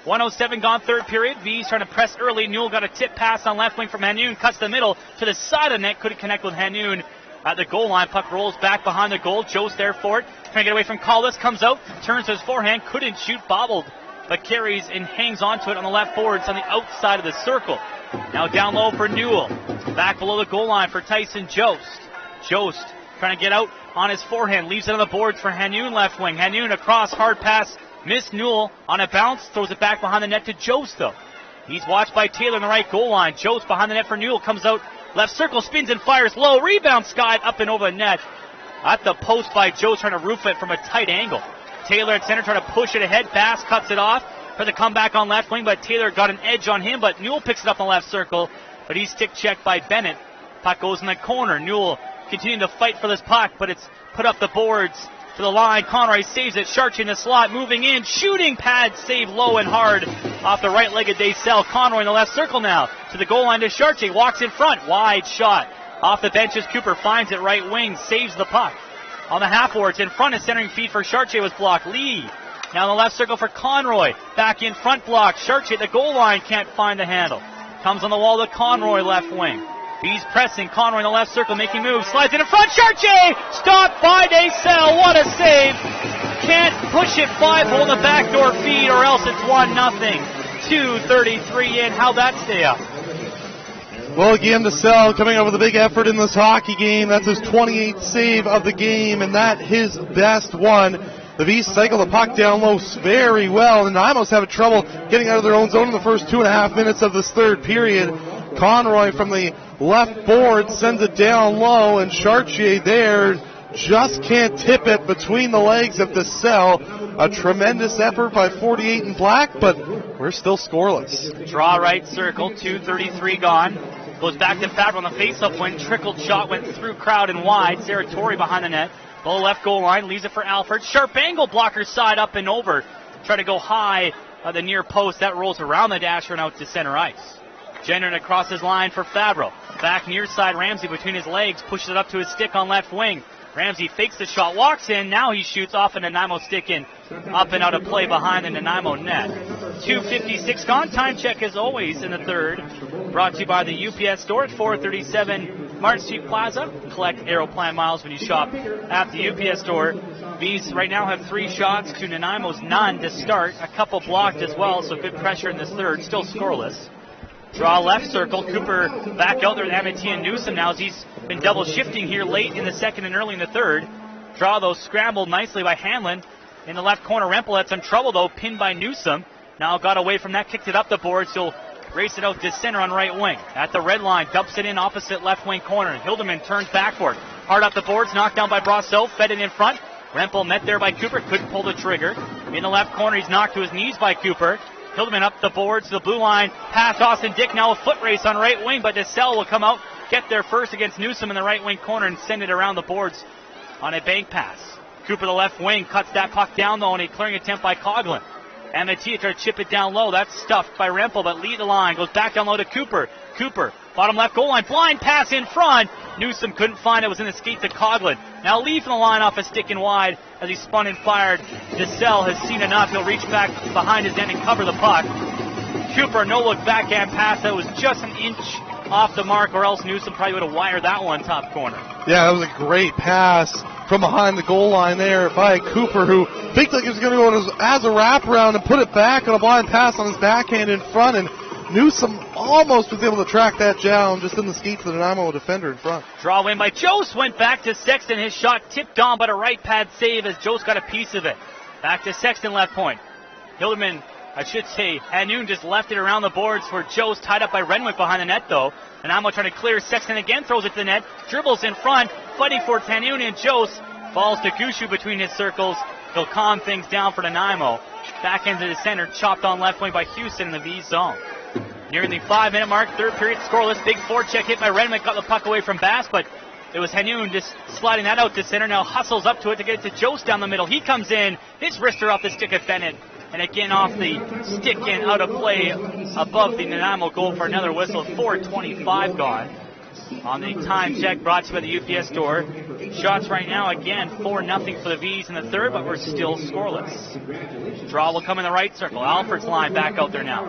S1: 1:07 gone third period. Vees trying to press early. Newell got a tip pass on left wing from Hanoun. Cuts the middle to the side of the net. Couldn't connect with Hanoun at the goal line. Puck rolls back behind the goal. Joe's there for it. Trying to get away from Callis. Comes out. Turns to his forehand. Couldn't shoot. Bobbled. But carries and hangs onto it on the left boards on the outside of the circle. Now down low for Newell. Back below the goal line for Tyson Jost. Jost trying to get out on his forehand. Leaves it on the boards for Hanoun left wing. Hanoun across. Hard pass. Missed Newell on a bounce. Throws it back behind the net to Jost though. He's watched by Taylor in the right goal line. Jost behind the net for Newell. Comes out. Left circle. Spins and fires low. Rebound skied up and over the net. At the post by Jost trying to roof it from a tight angle. Taylor at center trying to push it ahead. Bass cuts it off. Tries to come back on left wing, but Taylor got an edge on him, but Newell picks it up in the left circle, but he's stick checked by Bennett. Puck goes in the corner. Newell continuing to fight for this puck, but it's put up the boards to the line. Conroy saves it. Sharch in the slot, moving in. Shooting pad save low and hard off the right leg of Daysell. Conroy in the left circle now. To the goal line to Sharche. Walks in front. Wide shot. Off the benches, Cooper finds it right wing. Saves the puck. On the half boards in front, a centering feed for Sharche was blocked. Lee now in the left circle for Conroy. Back in front block. Sharche at the goal line can't find the handle. Comes on the wall to Conroy left wing. He's pressing. Conroy in the left circle making moves. Slides it in front. Sharche! Stopped by Daysell. What a save. Can't push it 5-hole in the backdoor feed or else it's 1-0. 2:33 in. How'd that stay up?
S2: Well, again, Daysell coming up with a big effort in this hockey game. That's his 28th save of the game, and that his best one. The Vees cycle the puck down low very well, and Nanaimo's having trouble getting out of their own zone in the first 2.5 minutes of this third period. Conroy from the left board sends it down low, and Chartier there just can't tip it between the legs of Daysell. A tremendous effort by 48 in black, but we're still scoreless.
S1: Draw right circle, 2:33 gone. Goes back to Favre on the face-up win. Trickled shot, went through crowd and wide. Saratori behind the net. Below left goal line, leaves it for Alford. Sharp angle, blocker side up and over. Try to go high the near post. That rolls around the dasher and out to center ice. Jenner across his line for Favreau. Back near side, Ramsey between his legs. Pushes it up to his stick on left wing. Ramsey fakes the shot, walks in. Now he shoots off a Nanaimo stick in. Up and out of play behind the Nanaimo net. 2:56 gone. Time check as always in the third. Brought to you by the UPS store at 437 Martin Street Plaza. Collect Aeroplan miles when you shop at the UPS store. Vees right now have 3 shots to Nanaimo's none to start. A couple blocked as well, so good pressure in this third. Still scoreless. Draw left circle. Cooper back out there with Amity and Newsom now as he's been double shifting here late in the second and early in the third. Draw though scrambled nicely by Hanlon. In the left corner, Rempel had some trouble though, pinned by Newsom. Now got away from that, kicked it up the board, so race it out to center on right wing. At the red line, dumps it in opposite left wing corner. Hildeman turns backward. Hard up the boards, knocked down by Brosseau, fed it in front. Rempel met there by Cooper, couldn't pull the trigger. In the left corner, he's knocked to his knees by Cooper. Hildeman up the boards to the blue line, past Austin Dick, now a foot race on right wing, but Daysell will come out, get there first against Newsom in the right wing corner and send it around the boards on a bank pass. Cooper the left wing, cuts that puck down though on a clearing attempt by Coughlin. Amatia trying to chip it down low, that's stuffed by Rempel, but lead the line, goes back down low to Cooper. Cooper, bottom left goal line, blind pass in front. Newsom couldn't find it, was in the skate to Coughlin. Now Lee from the line off a stick and wide as he spun and fired. Daysell has seen enough, he'll reach back behind his end and cover the puck. Cooper, no look backhand pass that was just an inch off the mark, or else Newsom probably would have wired that one top corner.
S2: Yeah, that was a great pass from behind the goal line there by Cooper, who looked like he was going to go as a wraparound and put it back on a blind pass on his backhand in front, and Newsom almost was able to track that down just in the skates of the Nanaimo defender in front.
S1: Draw win by Jost, went back to Sexton. His shot tipped on, but a right pad save as Jost got a piece of it. Back to Sexton, left point. Hildeman, I should say, Hanoun just left it around the boards for Jost, tied up by Renwick behind the net, though. Nanaimo trying to clear. Sexton again throws it to the net, dribbles in front, fighting for Hanoun, and Jost falls to Gushu between his circles. He'll calm things down for Nanaimo. Back into the center, chopped on left wing by Houston in the V zone. Nearing the 5-minute mark, third period scoreless. Big forecheck hit by Renwick, got the puck away from Bass, but it was Hanoun just sliding that out to center. Now hustles up to it to get it to Jost down the middle. He comes in, his wrister off the stick of Bennett, and again off the stick and out of play above the Nanaimo goal for another whistle. 4:25 gone. On the time check brought to you by the UPS store. Shots right now, again, 4-0 for the Vees in the third, but we're still scoreless. Draw will come in the right circle. Alfred's line back out there now.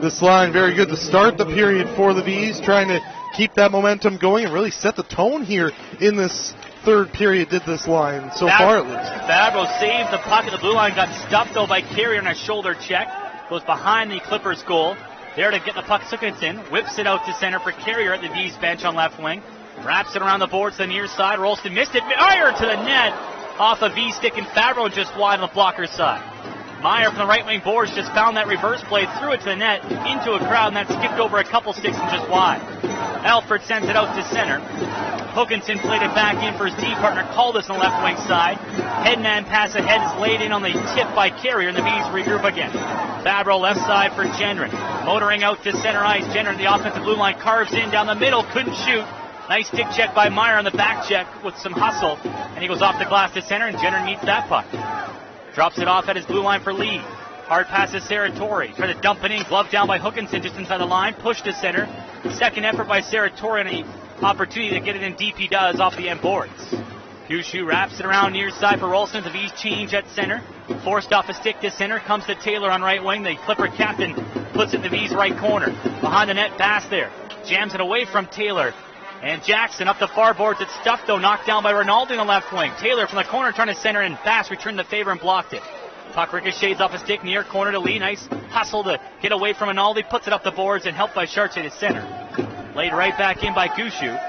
S2: This line very good to start the period for the Vees, trying to keep that momentum going and really set the tone here in this third period, did this line, so far at least.
S1: Fabro saves the puck at the blue line, got stuffed though by Carrier on a shoulder check. Goes behind the Clippers goal. There to get the puck, Sukkinson whips it out to center for Carrier at the Vees bench on left wing. Wraps it around the boards to the near side. Rolston missed it. Meyer to the net. Off a V stick, and Fabro just wide on the blocker side. Meyer from the right wing boards just found that reverse play, threw it to the net, into a crowd, and that skipped over a couple sticks and just wide. Alfred sends it out to center. Hookinson played it back in for his D partner, Caldas on the left wing side. Headman pass ahead is laid in on the tip by Carrier, and the Vees regroup again. Fabro left side for Gendron. Motoring out to center ice. Gendron, the offensive blue line, carves in down the middle, couldn't shoot. Nice stick check by Meyer on the back check with some hustle, and he goes off the glass to center, and Gendron meets that puck. Drops it off at his blue line for Lee. Hard pass to Saratori. Trying to dump it in. Glove down by Hookinson just inside the line. Push to center. Second effort by Saratori, and an opportunity to get it in deep he does off the end boards. Gushu wraps it around near side for Rolston. The V's change at center. Forced off a stick to center. Comes to Taylor on right wing. The Clipper captain puts it in the V's right corner. Behind the net, Bass there. Jams it away from Taylor. And Jackson up the far boards. It's stuffed, though, knocked down by Rinaldi on the left wing. Taylor from the corner trying to center, and Bass returned the favor and blocked it. Puck ricochets off a stick near corner to Lee. Nice hustle to get away from Rinaldi. Puts it up the boards and helped by Chartier to center. Laid right back in by Gushu.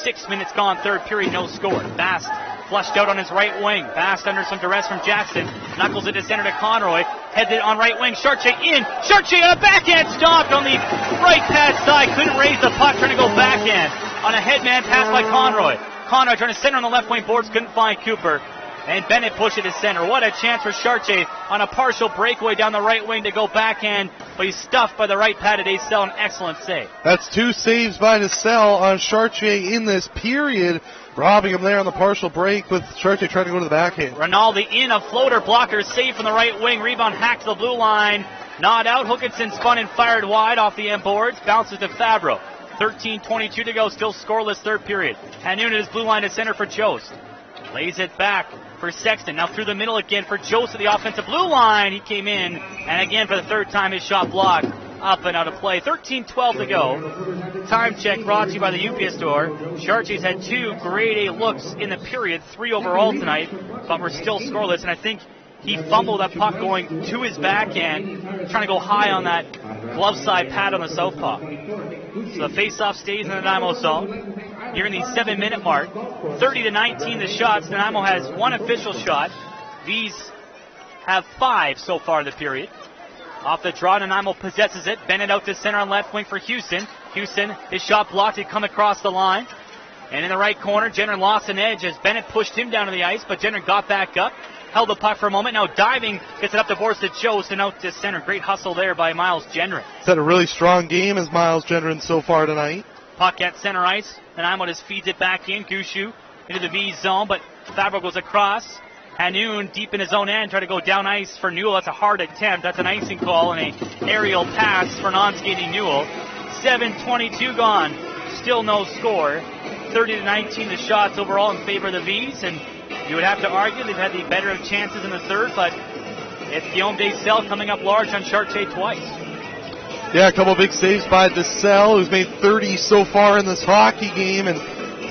S1: 6 minutes gone, third period, no score. Bass flushed out on his right wing. Bass under some duress from Jackson. Knuckles it to center to Conroy. Heads it on right wing. Chartier in. Chartier on a backhand stopped on the right pad side. Couldn't raise the puck. Trying to go backhand on a headman pass by Conroy. Conroy trying to center on the left wing boards. Couldn't find Cooper. And Bennett pushed it to center. What a chance for Chartier on a partial breakaway down the right wing to go backhand, but he's stuffed by the right pad of Decel. An excellent save.
S2: That's two saves by Decel on Chartier in this period, robbing him there on the partial break with Chartier trying to go to the backhand.
S1: Rinaldi in, a floater blocker, save from the right wing. Rebound hacked to the blue line. Gnawed out. Hookinson spun and fired wide off the end boards. Bounces to Fabro. 13:22 to go. Still scoreless third period. Hanoun at his blue line to center for Jost. Lays it back for Sexton. Now through the middle again for Jost at the offensive blue line. He came in, and again for the third time his shot blocked. Up and out of play. 13:12 to go. Time check brought to you by the UPS store. Chartier's had 2 grade A looks in the period, 3 overall tonight, but we're still scoreless, and I think he fumbled that puck going to his backhand, trying to go high on that glove side pad on the southpaw. So the face-off stays in the Nanaimo zone. Here in the 7-minute mark. 30-19 the shots. Nanaimo has 1 official shot. These have 5 so far in the period. Off the draw, Nanaimo possesses it. Bennett out to center on left wing for Houston. Houston, his shot blocked. It come across the line. And in the right corner, Jenner lost an edge as Bennett pushed him down to the ice, but Jenner got back up. Held the puck for a moment. Now diving, gets it up the boards to Jost and out to center. Great hustle there by Miles Gendron.
S2: He's had a really strong game as Miles Gendron so far tonight.
S1: Puck at center ice. Nanaimo just feeds it back in. Gushu into the V zone, but Fabro goes across. Hanoun deep in his own end, try to go down ice for Newell. That's a hard attempt. That's an icing call and a aerial pass for non-skating Newell. 7:22 gone. Still no score. 30-19 the shots overall in favor of the V's, and you would have to argue they've had the better of chances in the third, but it's Guillaume Decel coming up large on Chartier twice.
S2: Yeah, a couple big saves by DeSalle, who's made 30 so far in this hockey game, and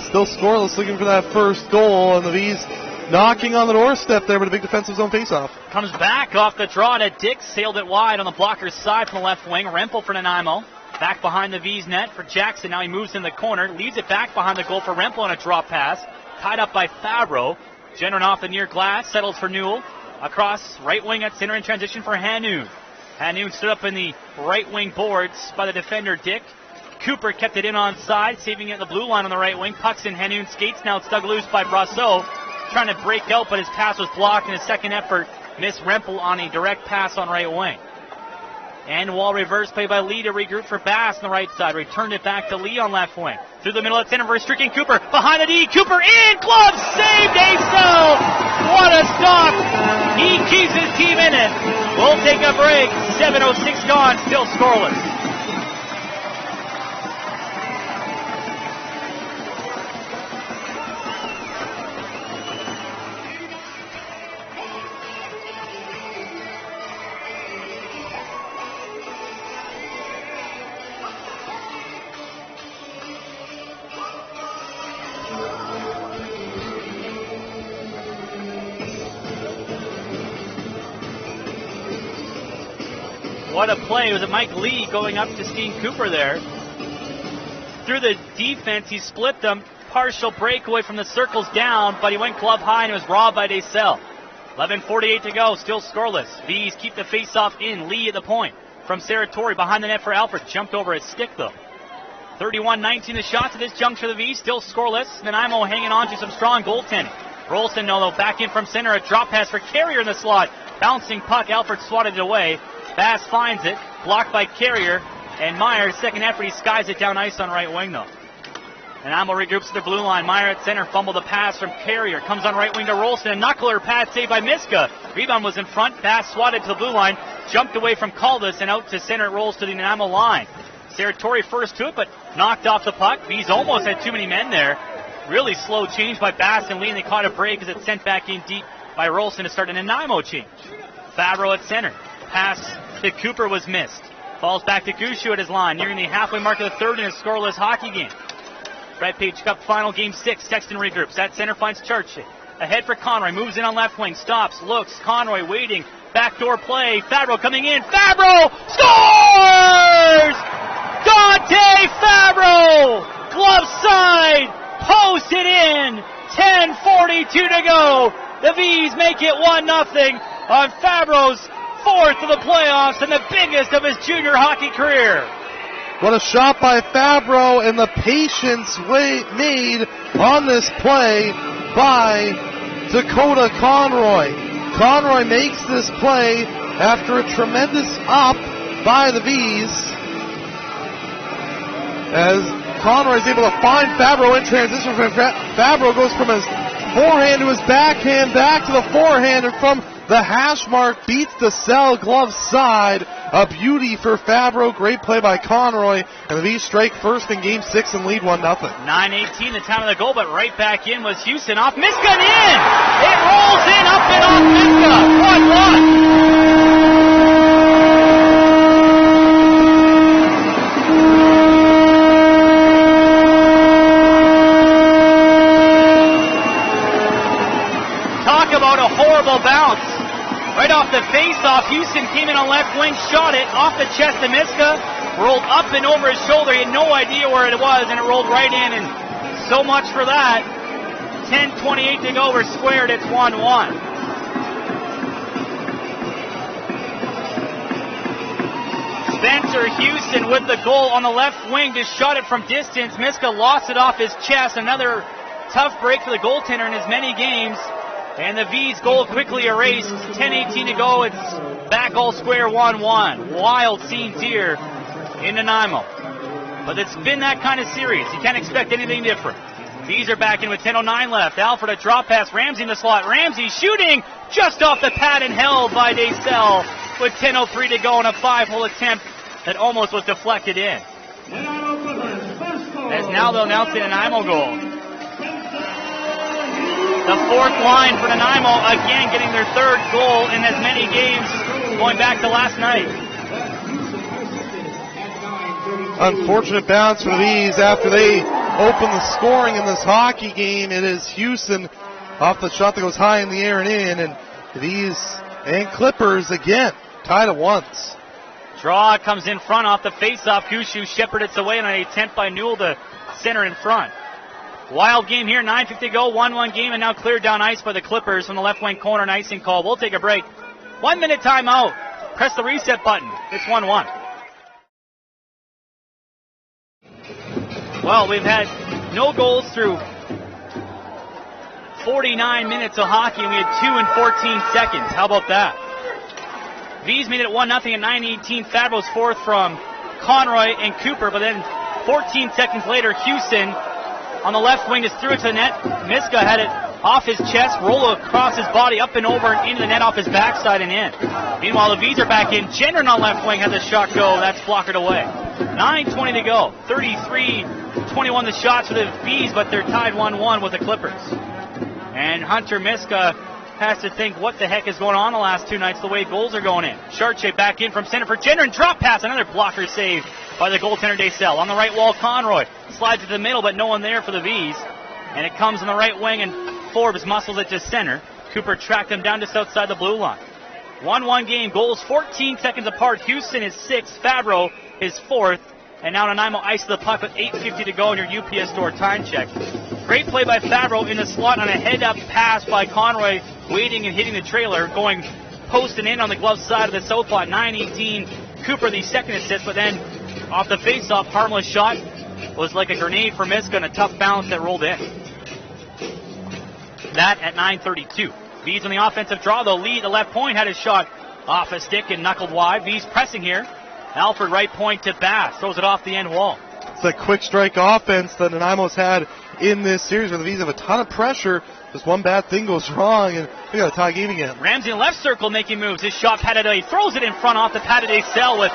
S2: still scoreless, looking for that first goal. And the Vees knocking on the doorstep there, but a big defensive zone faceoff.
S1: Comes back off the draw to Dick, sailed it wide on the blocker's side from the left wing. Rempel for Nanaimo. Back behind the Vees net for Jackson. Now he moves in the corner, leaves it back behind the goal for Rempel on a drop pass. Tied up by Fabro. Jenron off the near glass, settles for Newell. Across right wing at center in transition for Hanoun. Hanoun stood up in the right wing boards by the defender Dick. Cooper kept it in on side, saving it at the blue line on the right wing. Pucks in Hanoun skates, now it's dug loose by Brasso. Trying to break out, but his pass was blocked in his second effort. Missed Rempel on a direct pass on right wing. And wall reverse play by Lee to regroup for Bass on the right side. Returned it back to Lee on left wing. Through the middle at center for Stricken Cooper. Behind the D. Cooper in. Glove saved. Dave Sell. What a stop. He keeps his team in it. We'll take a break. 7:06 gone. Still scoreless. What a play. It was Mike Lee going up to Steen Cooper there. Through the defense, he split them. Partial breakaway from the circles down, but he went glove high and it was robbed by DeSalle. 11:48 to go, still scoreless. Vees keep the face-off in. Lee at the point. From Saratori behind the net for Alfred. Jumped over his stick, though. 31-19 the shots at this juncture of the Vees. Still scoreless. Nanaimo hanging on to some strong goaltending. Rolston, though, back in from center. A drop pass for Carrier in the slot. Bouncing puck. Alfred swatted it away. Bass finds it, blocked by Carrier, and Meyer, second effort, he skies it down ice on right wing, though. Nanaimo regroups to the blue line. Meyer at center, fumbled the pass from Carrier, comes on right wing to Rolston, a knuckler pass saved by Miska. Rebound was in front, Bass swatted to the blue line, jumped away from Caldas, and out to center, it rolls to the Nanaimo line. Saratori first to it, but knocked off the puck. He's almost had too many men there. Really slow change by Bass and Lee, and they caught a break as it's sent back in deep by Rolston to start a Nanaimo change. Fabro at center. Pass to Cooper was missed. Falls back to Gushu at his line, nearing the halfway mark of the third in a scoreless hockey game. Fred Page Cup final, game 6. Sexton regroups. At center finds Church. Ahead for Conroy. Moves in on left wing. Stops. Looks. Conroy waiting. Backdoor play. Fabro coming in. Fabro scores! Dante Fabro! Glove side. Posted in. 10:42 to go. The Vees make it 1-0 on Fabro's fourth of the playoffs and the biggest of his junior hockey career.
S2: What a shot by Fabro, and the patience made on this play by Dakota Conroy. Conroy makes this play after a tremendous up by the Vees. As Conroy is able to find Fabro in transition. Fabro goes from his forehand to his backhand, back to the forehand, and from the hash mark beats DeSalle glove side. A beauty for Fabro. Great play by Conroy. And the Vees strike first in game 6 and lead 1-0.
S1: 9:18 the time of the goal, but right back in was Houston. Off Miska and in! It rolls in, up and off Miska. 1-1. Talk about a horrible bounce. Right off the face-off, Houston came in on left wing, shot it off the chest of Miska, rolled up and over his shoulder. He had no idea where it was, and it rolled right in, and so much for that. 10:28 to go, we're squared, it's 1-1. Spencer Houston with the goal on the left wing, just shot it from distance. Miska lost it off his chest. Another tough break for the goaltender in as many games. And the Vees goal quickly erased. 10:18 to go. It's back all square 1-1. Wild scenes here in Nanaimo. But it's been that kind of series. You can't expect anything different. Vees are back in with 10:09 left. Alfred a drop pass. Ramsey in the slot. Ramsey shooting just off the pad and held by DeSalle with 10:03 to go on a 5-hole attempt that almost was deflected in. As now they'll announce the Nanaimo goal. The fourth line for Nanaimo, again getting their third goal in as many games going back to last night.
S2: unfortunate bounce for the Vees after they open the scoring in this hockey game. It is Houston off the shot that goes high in the air and in, and the Vees and Clippers again tied at once.
S1: Draw comes in front off the face-off. Gushu shepherded it away on an attempt by Newell to center in front. Wild game here, 9:50 to go, 1-1 game, and now cleared down ice by the Clippers from the left wing corner, an icing call. We'll take a break. 1 minute timeout. Press the reset button. It's 1-1. Well, we've had no goals through 49 minutes of hockey, and we had 2 in 14 seconds. How about that? Vees made it 1-0 at 9:18. Fabro's fourth from Conroy and Cooper, but then 14 seconds later, Houston on the left wing just threw it to the net. Miska had it off his chest, roll across his body, up and over and into the net off his backside and in. Meanwhile, the Vees are back in. Gendron on left wing has a shot go. That's blockered away. 9:20 to go. 33-21 the shots for the Vees, but they're tied 1-1 with the Clippers. And Hunter Miska has to think what the heck is going on the last two nights, the way goals are going in. Charche back in from center for Gendron. Drop pass, another blocker save by the goaltender Desel. On the right wall, Conroy slides it to the middle, but no one there for the Vees. And it comes on the right wing, and Forbes muscles it to center. Cooper tracked him down just outside the blue line. 1-1 game, goals 14 seconds apart. Houston is 6th, Fabro is 4th. And now Nanaimo ice the puck with 8:50 to go in your UPS store time check. Great play by Fabro in the slot on a head-up pass by Conroy, waiting and hitting the trailer, going post and in on the glove side of the southpaw. 9:18, Cooper the second assist, but then off the face-off, harmless shot was like a grenade for Miska and a tough bounce that rolled in. That at 9:32. Vees on the offensive draw, though, lead the left point, had his shot off a stick and knuckled wide. Vees pressing here. Alford right point to Bass, throws it off the end wall.
S2: It's a quick strike offense that Nanaimo's had in this series where the Vees have a ton of pressure. Just one bad thing goes wrong, and we got a tie game again.
S1: Ramsey in left circle making moves. His shot padded away. Throws it in front off the padded cell with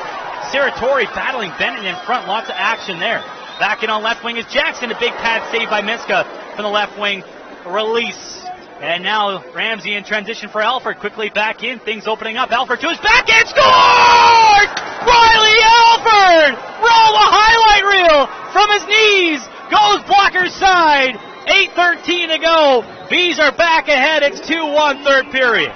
S1: Saratori battling Bennett in front. Lots of action there. Back in on left wing is Jackson. A big pad save by Miska from the left wing. Release. And now Ramsey in transition for Alford. Quickly back in. Things opening up. Alford to his backhand. Scored! Riley Alford! Roll the highlight reel from his knees. Goes blocker's side. 8:13 to go. Vees are back ahead. It's 2-1 third period.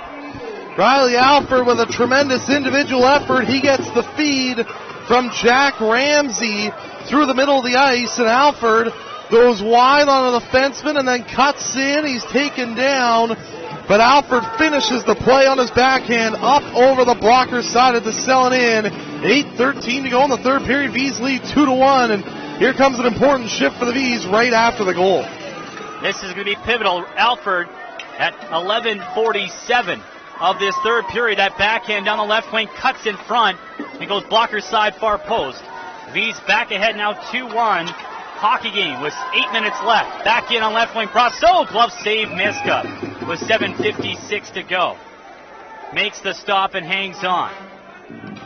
S2: Riley Alford with a tremendous individual effort. He gets the feed from Jack Ramsey through the middle of the ice, and Alford goes wide onto the fenceman and then cuts in. He's taken down, but Alford finishes the play on his backhand up over the blocker's side of the cell and in. 8:13 to go in the third period. Vees lead 2-1, and here comes an important shift for the Vees right after the goal.
S1: This is going to be pivotal. Alford at 11:47 of this third period. That backhand down the left wing cuts in front and goes blocker's side far post. Vees back ahead now 2-1. Hockey game with 8 minutes left. Back in on left wing cross. So glove save Miska with 7:56 to go. Makes the stop and hangs on.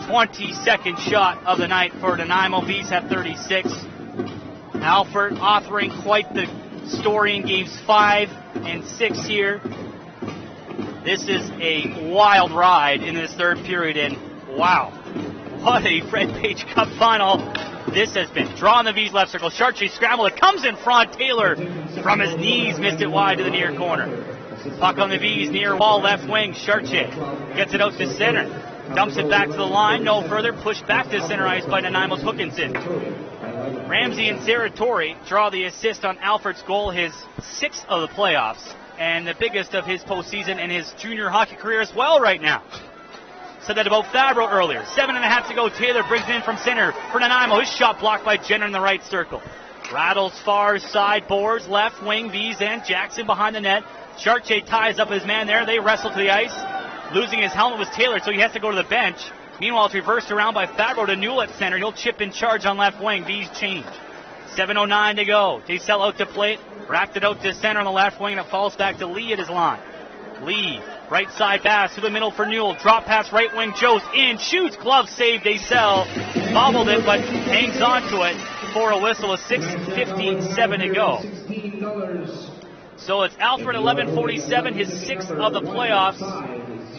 S1: 22nd shot of the night for Nanaimo. Vees have 36. Alford authoring quite the story in games 5 and 6 here. This is a wild ride in this third period, and wow, what a Fred Page Cup final this has been. Draw in the Vees left circle. Charche scramble. It comes in front. Taylor from his knees missed it wide to the near corner. Puck on the Vees near wall left wing. Charche gets it out to center. Dumps it back to the line. No further. Pushed back to center ice by Nanaimo's Hookinson. Ramsey and Saratori draw the assist on Alford's goal, his 6th of the playoffs, and the biggest of his postseason and his junior hockey career as well right now. Said that about Fabro earlier. 7.5 to go. Taylor brings it in from center for Nanaimo. His shot blocked by Jenner in the right circle. Rattles far side boards, left wing, Vees and Jackson behind the net. Charche ties up his man there. They wrestle to the ice. Losing his helmet was Taylor, so he has to go to the bench. Meanwhile, it's reversed around by Fabro to Newell at center. He'll chip in charge on left wing. Vees change. 7:09 to go. Desel out to plate. Racked it out to center on the left wing, and it falls back to Lee at his line. Lee, right side pass to the middle for Newell. Drop pass right wing. Jost in, shoots, glove save. Desel bobbled it, but hangs on to it for a whistle with 6:57 to go. So it's Alfred 11:47, his 6th of the playoffs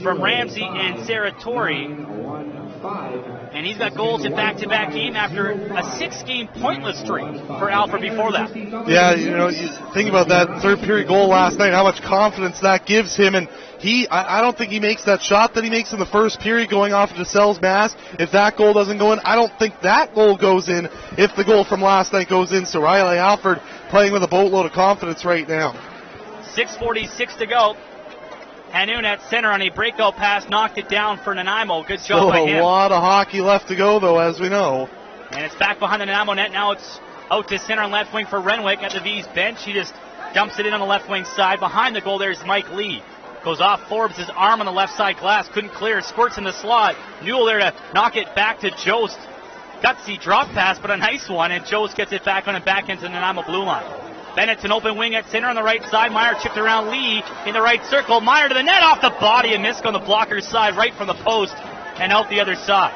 S1: from Ramsey and Saratori. And he's got goals in back-to-back game after a 6-game pointless streak for Alfred before that.
S2: Yeah, you think about that third period goal last night, how much confidence that gives him. And I don't think he makes that shot that he makes in the first period going off of DeSelle's mask. If that goal doesn't go in, I don't think that goal goes in if the goal from last night goes in. So Riley Alford playing with a boatload of confidence right now.
S1: 6:46 to go. Hanoun at center on a breakout pass, knocked it down for Nanaimo. Good job by him.
S2: A lot of hockey left to go, though, as we know.
S1: And it's back behind the Nanaimo net. Now it's out to center on left wing for Renwick at the Vees bench. He just dumps it in on the left wing side. Behind the goal, there's Mike Lee. Goes off Forbes' arm on the left side glass. Couldn't clear. Squirts in the slot. Newell there to knock it back to Jost. Gutsy drop pass, but a nice one. And Jost gets it back on and back into the Nanaimo blue line. Bennett's an open wing at center on the right side. Meyer chipped around Lee in the right circle. Meyer to the net, off the body, and Miska on the blocker's side, right from the post, and out the other side.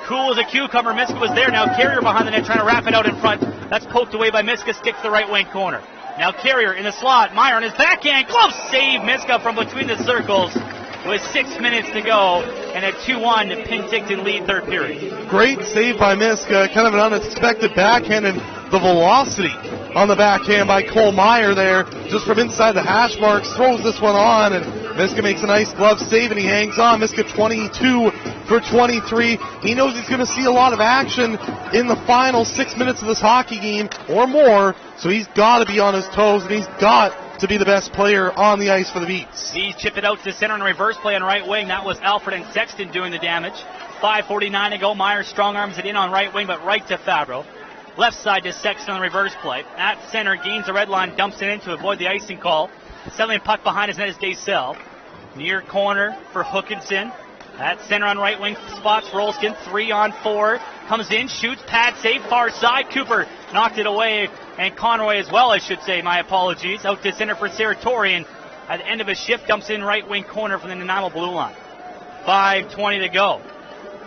S1: Cool as a cucumber. Miska was there. Now Carrier behind the net trying to wrap it out in front. That's poked away by Miska. Sticks the right wing corner. Now Carrier in the slot. Meyer on his backhand. Glove save. Miska from between the circles with 6 minutes to go, and a 2-1 Penticton lead third period.
S2: Great save by Miska. Kind of an unexpected backhand, and the velocity on the backhand by Cole Meyer there, just from inside the hash marks, throws this one on, and Miska makes a nice glove save, and he hangs on. Miska 22 for 23. He knows he's going to see a lot of action in the final 6 minutes of this hockey game or more, so he's got to be on his toes, and he's got to be the best player on the ice for the Beats.
S1: He's chipped it out to center on a reverse play on right wing. That was Alfred and Sexton doing the damage. 5:49 to go. Meyer strong arms it in on right wing, but right to Fabro. Left side to Sexton on the reverse play. At center, gains the red line, dumps it in to avoid the icing call. Settling puck behind his net is Daysell. Near corner for Hookinson. At center on right wing spots Rolston. 3-on-4. Comes in, shoots, pad save, far side. Cooper knocked it away. And Conroy as well, I should say. My apologies. Out to center for Saratori. And at the end of his shift, dumps in right wing corner from the Nanaimo blue line. 5:20 to go.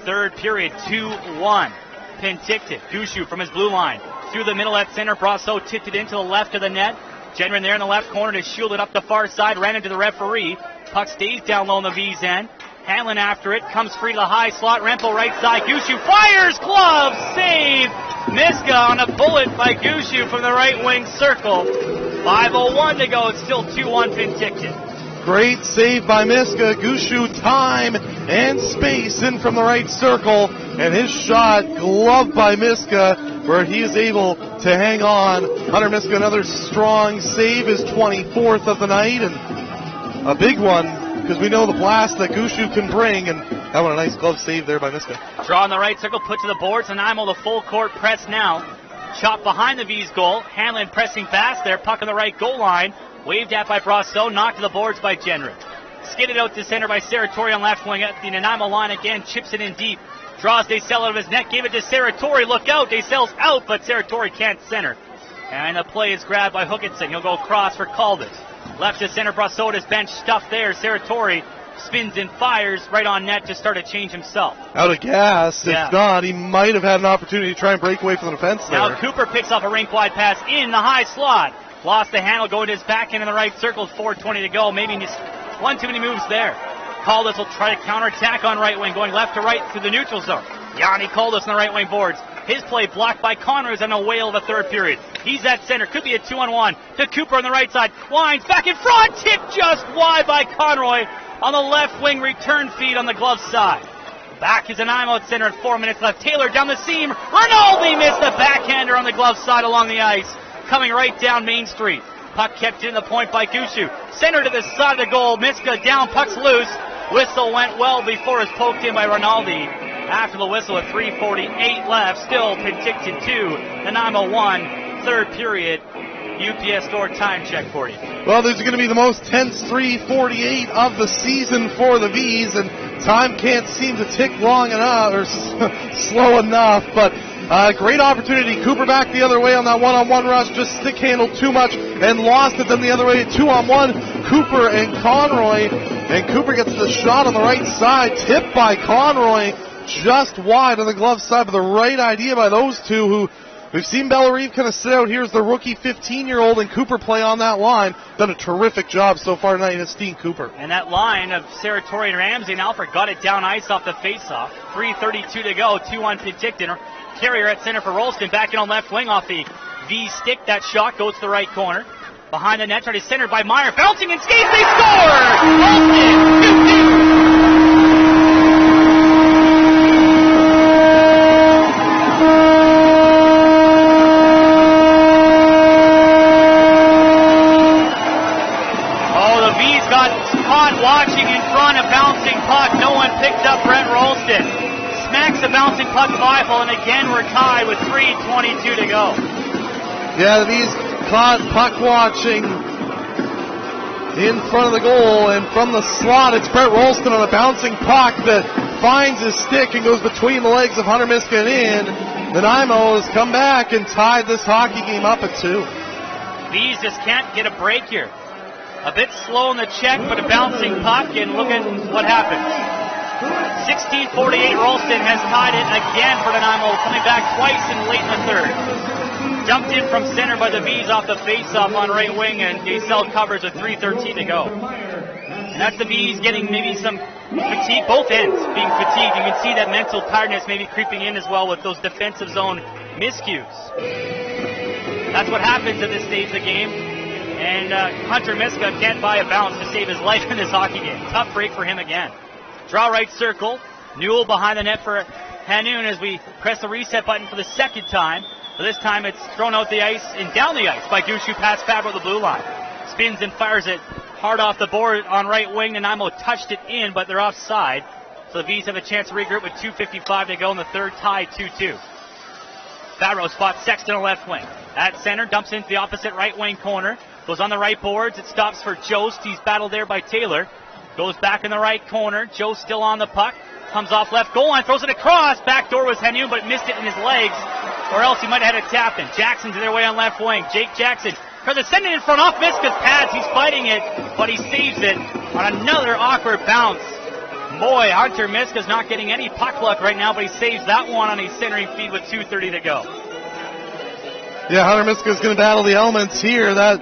S1: Third period, 2-1. Penticton. Gushu from his blue line. Through the middle at center. Brasso tipped it into the left of the net. Genrin there in the left corner to shield it up the far side. Ran into the referee. Puck stays down low on the V's end. Hanlon after it. Comes free to the high slot. Rempel right side. Gushu fires. Glove. Save. Miska on a bullet by Gushu from the right wing circle. 5:01 to go. It's still 2-1 Penticton.
S2: Great save by Miska. Gushu time and space in from the right circle. And his shot gloved by Miska, where he is able to hang on. Hunter Miska, another strong save, his 24th of the night. And a big one, because we know the blast that Gushu can bring. And that one, a nice glove save there by Miska.
S1: Draw in the right circle, put to the boards. Nanaimo the full court press now. Chop behind the V's goal. Hanlon pressing fast there. Puck on the right goal line. Waved at by Brasso, knocked to the boards by Genrin. Skidded out to center by Saratori on left wing at the Nanaimo line again. Chips it in deep. Draws Daysell out of his net. Gave it to Saratori. Look out. Daysell's out, but Saratori can't center. And the play is grabbed by Hookinson. He'll go across for Caldas. Left to center. Brasso at his bench. Stuffed there. Saratori spins and fires right on net to start a change himself.
S2: Out of gas. If not, he might have had an opportunity to try and break away from the defense there.
S1: Now Cooper picks off a rink-wide pass in the high slot. Lost the handle, going to his backhand in the right circle. 4:20 to go. Maybe just one too many moves there. Caldas will try to counterattack on right wing, going left to right through the neutral zone. Yanni Caldas on the right wing boards. His play blocked by Conroy on a whale of a third period. He's at center. Could be a 2-on-1 to Cooper on the right side. Winds back in front. Tipped just wide by Conroy on the left wing return feed on the glove side. Back is Nanaimo at center at 4 minutes left. Taylor down the seam. Rinaldi missed the backhander on the glove side along the ice. Coming right down Main Street. Puck kept in the point by Gushu. Center to the side of the goal. Miska down. Puck's loose. Whistle went well before it was poked in by Rinaldi. After the whistle at 3:48 left. Still Penticton 2. Nanaimo 1. Third period. UPS Store time check for you.
S2: Well, this is going to be the most tense 3:48 of the season for the V's, and time can't seem to tick long enough or slow enough, but great opportunity. Cooper back the other way on that one-on-one rush, just stick handled too much and lost it. Then the other way, 2-on-1, Cooper and Conroy, and Cooper gets the shot on the right side, tipped by Conroy, just wide on the glove side, but the right idea by those two who We've seen Bellerive kind of sit out here as the rookie 15-year-old, and Cooper play on that line. Done a terrific job so far tonight in Steen Cooper.
S1: And that line of Sarah Torrey and Ramsey and Alfred got it down ice off the faceoff. 3:32 to go, 2-1 Penticton. Carrier at center for Rolston, back in on left wing off the V stick. That shot goes to the right corner. Behind the net, tried to center by Meyer. Bouncing and skates, they score! Rolston, 2-2. Watching in front, a bouncing puck. No one picked up Brent Rolston. Smacks the bouncing puck 5-hole, and again we're tied with 3:22 to go.
S2: Yeah, the Vees caught puck watching in front of the goal, and from the slot, it's Brent Rolston on a bouncing puck that finds his stick and goes between the legs of Hunter Miska and in. Nanaimo has come back and tied this hockey game up at 2.
S1: Vees just can't get a break here. A bit slow in the check, but a bouncing puck, and look at what happens. 16:48, Rolston has tied it again for Nanaimo, coming back twice in late in the third. Dumped in from center by the Vees off the faceoff on right wing, and Gaisel covers with 3:13 to go. And that's the Vees getting maybe some fatigue, both ends being fatigued. You can see that mental tiredness maybe creeping in as well with those defensive zone miscues. That's what happens at this stage of the game. And Hunter Miska can't buy a bounce to save his life in this hockey game. Tough break for him again. Draw right circle. Newell behind the net for Hanoun as we press the reset button for the second time. But this time it's thrown out the ice and down the ice by Gushu past Fabro, the blue line. Spins and fires it hard off the board on right wing. Nanaimo touched it in, but they're offside. So the Vees have a chance to regroup with 2:55 to go in the third, tie 2-2. Fabro spots Sexton on left wing. At center, dumps into the opposite right wing corner. Goes on the right boards. It stops for Jost. He's battled there by Taylor. Goes back in the right corner. Jost still on the puck. Comes off left goal line. Throws it across. Back door was Hanoun, but missed it in his legs. Or else he might have had a tap in. Jackson's their way on left wing. Jake Jackson tries to send it in front off Miska's pads. He's fighting it, but he saves it on another awkward bounce. Boy, Hunter Miska's not getting any puck luck right now, but he saves that one on a centering feed with 2:30 to go.
S2: Yeah, Hunter Miska's going to battle the elements here. That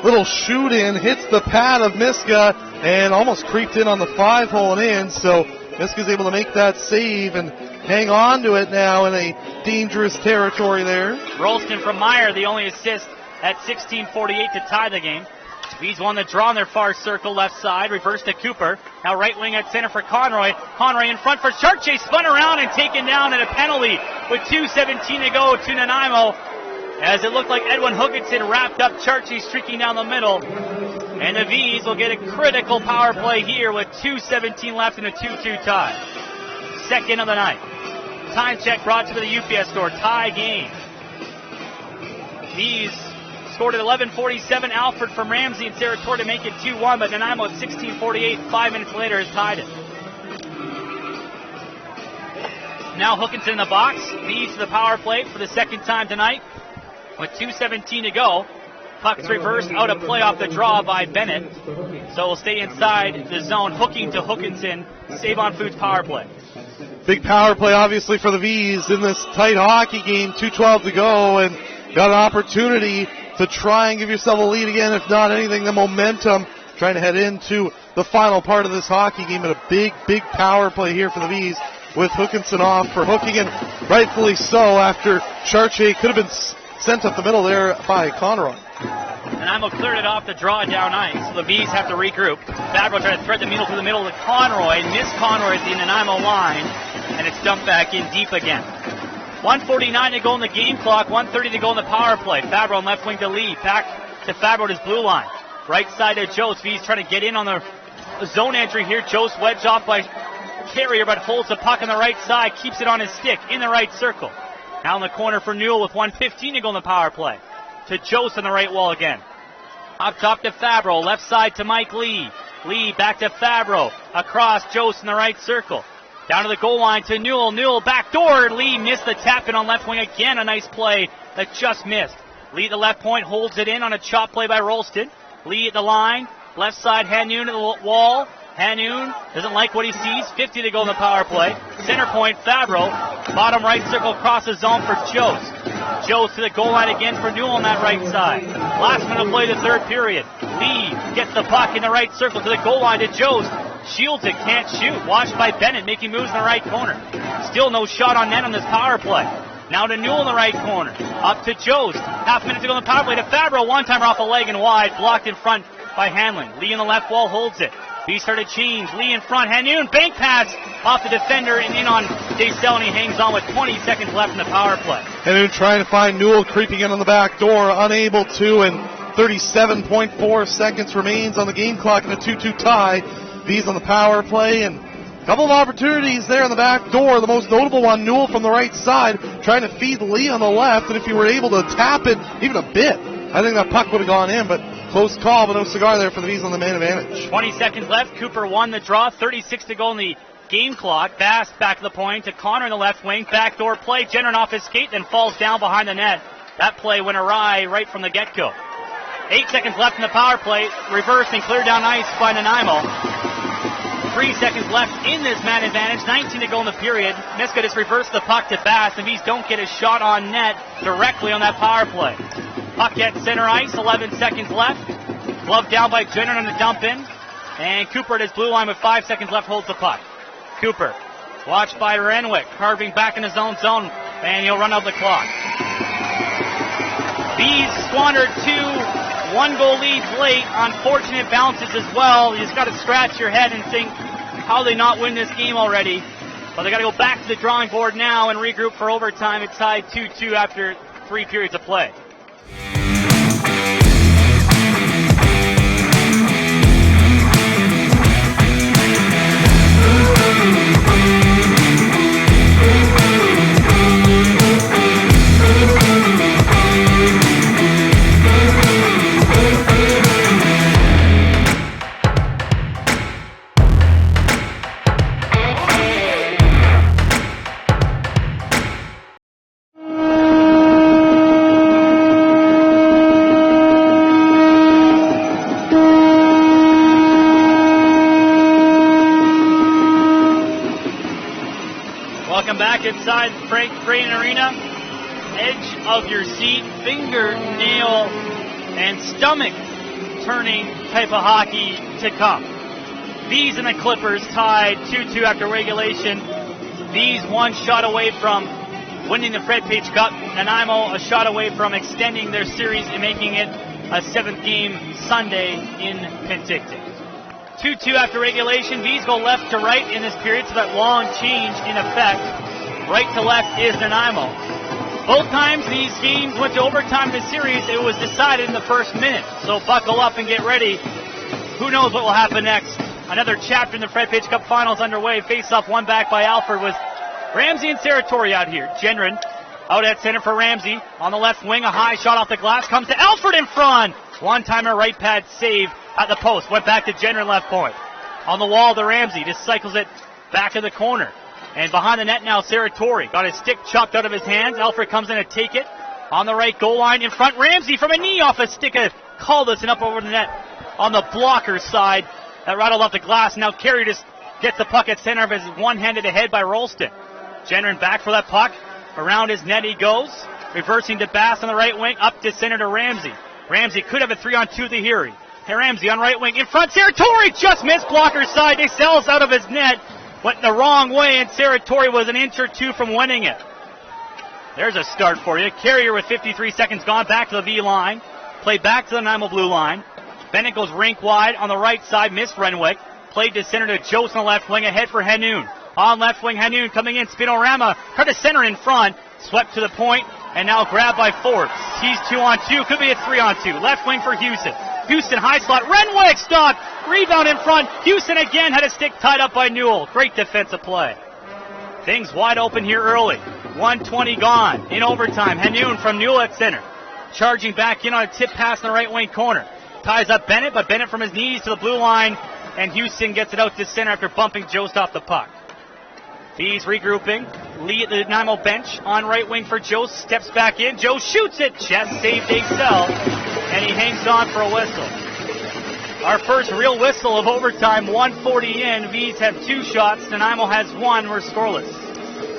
S2: little shoot in hits the pad of Miska and almost creeped in on the 5-hole and in. So Miska's able to make that save and hang on to it now in a dangerous territory there.
S1: Rolston from Meyer, the only assist at 16:48 to tie the game. Vees won the draw in their far circle left side. Reverse to Cooper. Now right wing at center for Conroy. Conroy in front for Charche. Spun around and taken down at a penalty with 2:17 to go to Nanaimo. As it looked like Edwin Hookinson wrapped up Charche streaking down the middle. And the Vees will get a critical power play here with 2:17 left in a 2-2 tie. Second of the night. Time check brought to you by the UPS store. Tie game. Vees scored at 11:47. Alfred from Ramsey and Sarah Torrey to make it 2-1, but Nanaimo at 16:48, 5 minutes later, has tied it. Now Hookinson in the box. Vees to the power play for the second time tonight. With 2:17 to go, puck's reversed out of play off the draw by Bennett. So we'll stay inside the zone, hooking to Hookinson, Save on Foods power play.
S2: Big power play, obviously, for the Vees in this tight hockey game. 2:12 to go, and got an opportunity to try and give yourself a lead again. If not anything, the momentum, trying to head into the final part of this hockey game. And a big, big power play here for the Vees with Hookinson off for hooking, and rightfully so after Charche could have been sent up the middle there by Conroy.
S1: Nanaimo cleared it off the draw down ice, so the Vees have to regroup. Fabro tried to thread the needle through the middle to Conroy, missed Conroy at the Nanaimo line, and it's dumped back in deep again. 1:49 to go in the game clock, 1:30 to go in the power play. Fabro on left wing to Lee, back to Fabro at his blue line. Right side to Jost. Vees trying to get in on the zone entry here. Jost wedged off by Carrier, but holds the puck on the right side, keeps it on his stick in the right circle. Now in the corner for Newell with 1:15 to go in the power play. To Jost on the right wall again. Up top to Fabro, left side to Mike Lee. Lee back to Fabro, across Jost in the right circle. Down to the goal line to Newell. Newell backdoor. Lee missed the tap in on left wing again. A nice play that just missed. Lee at the left point holds it in on a chop play by Rolston. Lee at the line. Left side, Hanoun at the wall. Hanoun doesn't like what he sees. 50 to go in the power play. Center point, Fabro. Bottom right circle across the zone for Jost. Jost to the goal line again for Newell on that right side. Last minute of play the third period. Lee gets the puck in the right circle to the goal line to Jost. Shields it, can't shoot. Watched by Bennett, making moves in the right corner. Still no shot on net on this power play. Now to Newell in the right corner. Up to Jost. Half minute to go in the power play to Fabro. One-timer off a leg and wide. Blocked in front by Hanlon. Lee in the left wall holds it. He started change. Lee in front. Hanoun, bank pass off the defender and in on Daysel, and he hangs on with 20 seconds left in the power play.
S2: Hanoun trying to find Newell creeping in on the back door. Unable to, and 37.4 seconds remains on the game clock in a 2-2 tie. Vees on the power play, and a couple of opportunities there on the back door. The most notable one, Newell from the right side, trying to feed Lee on the left, and if he were able to tap it even a bit, I think that puck would have gone in, but close call, but no cigar there for the Vees on the man advantage.
S1: 20 seconds left. Cooper won the draw. 36 to go in the game clock. Bass back to the point to Connor in the left wing. Backdoor play. Jenner off his skate, then falls down behind the net. That play went awry right from the get-go. 8 seconds left in the power play. Reversed and cleared down ice by Nanaimo. 3 seconds left in this man advantage. 19 to go in the period. Miska just reversed the puck to Bass, and Vees don't get a shot on net directly on that power play. Puck at center ice, 11 seconds left. Glove down by Jenner on the dump in. And Cooper at his blue line with 5 seconds left holds the puck. Cooper, watched by Renwick, carving back in his own zone, and he'll run out the clock. Vees squandered 2 one-goal leads late. Unfortunate bounces as well. You just got to scratch your head and think, how they not win this game already? But they got to go back to the drawing board now and regroup for overtime. It's tied 2-2 after 3 periods of play. Back inside Frank Crane Arena, edge of your seat, fingernail and stomach turning type of hockey to come. Vees and the Clippers tied 2-2 after regulation. Vees 1 shot away from winning the Fred Page Cup. Nanaimo a shot away from extending their series and making it a 7th game Sunday in Penticton. 2-2 after regulation. Vees go left to right in this period, so that long change in effect. Right to left is Nanaimo. Both times these games went to overtime in the series, it was decided in the first minute. So buckle up and get ready. Who knows what will happen next? Another chapter in the Fred Page Cup Finals underway. Face-off won back by Alfred with Ramsey and Saratori out here. Genren out at center for Ramsey. On the left wing, a high shot off the glass. Comes to Alfred in front. One-timer right pad save at the post. Went back to Genren left point. On the wall to Ramsey. Just cycles it back of the corner. And behind the net now, Saratori. Got his stick chopped out of his hands. Alfred comes in to take it. On the right goal line in front. Ramsey from a knee off a stick of Caldas and up over the net on the blocker side. That rattled off the glass. Now Carey just gets the puck at center of his one-handed ahead by Rolston. Jenner back for that puck. Around his net he goes. Reversing to Bass on the right wing. Up to center to Ramsey. Ramsey could have a 3-on-2 to Heary. Hey, Ramsey on right wing. In front, Saratori just missed blocker side. They sells out of his net. Went the wrong way, and Saratori was an inch or two from winning it. There's a start for you. Carrier with 53 seconds gone back to the V line. Played back to the Nanaimo blue line. Bennett goes rink wide on the right side. Missed Renwick. Played to center to Jost on the left wing. Ahead for Hanoun. On left wing, Hanoun coming in. Spinorama. Cut to center in front. Swept to the point. And now grabbed by Forbes. He's 2-on-2. Could be a 3-on-2. Left wing for Houston. Houston high slot. Renwick stopped. Rebound in front. Houston again had a stick tied up by Newell. Great defensive play. Things wide open here early. 1:20 gone. In overtime. Hanoun from Newell at center. Charging back in on a tip pass in the right wing corner. Ties up Bennett, but Bennett from his knees to the blue line. And Houston gets it out to center after bumping Jost off the puck. He's regrouping. Lee at the Nanaimo bench on right wing for Jost. Steps back in. Joe shoots it. Chest save Daysel. And he hangs on for a whistle. Our first real whistle of overtime. 1:40 in. Vees have 2 shots. Nanaimo has 1. We're scoreless.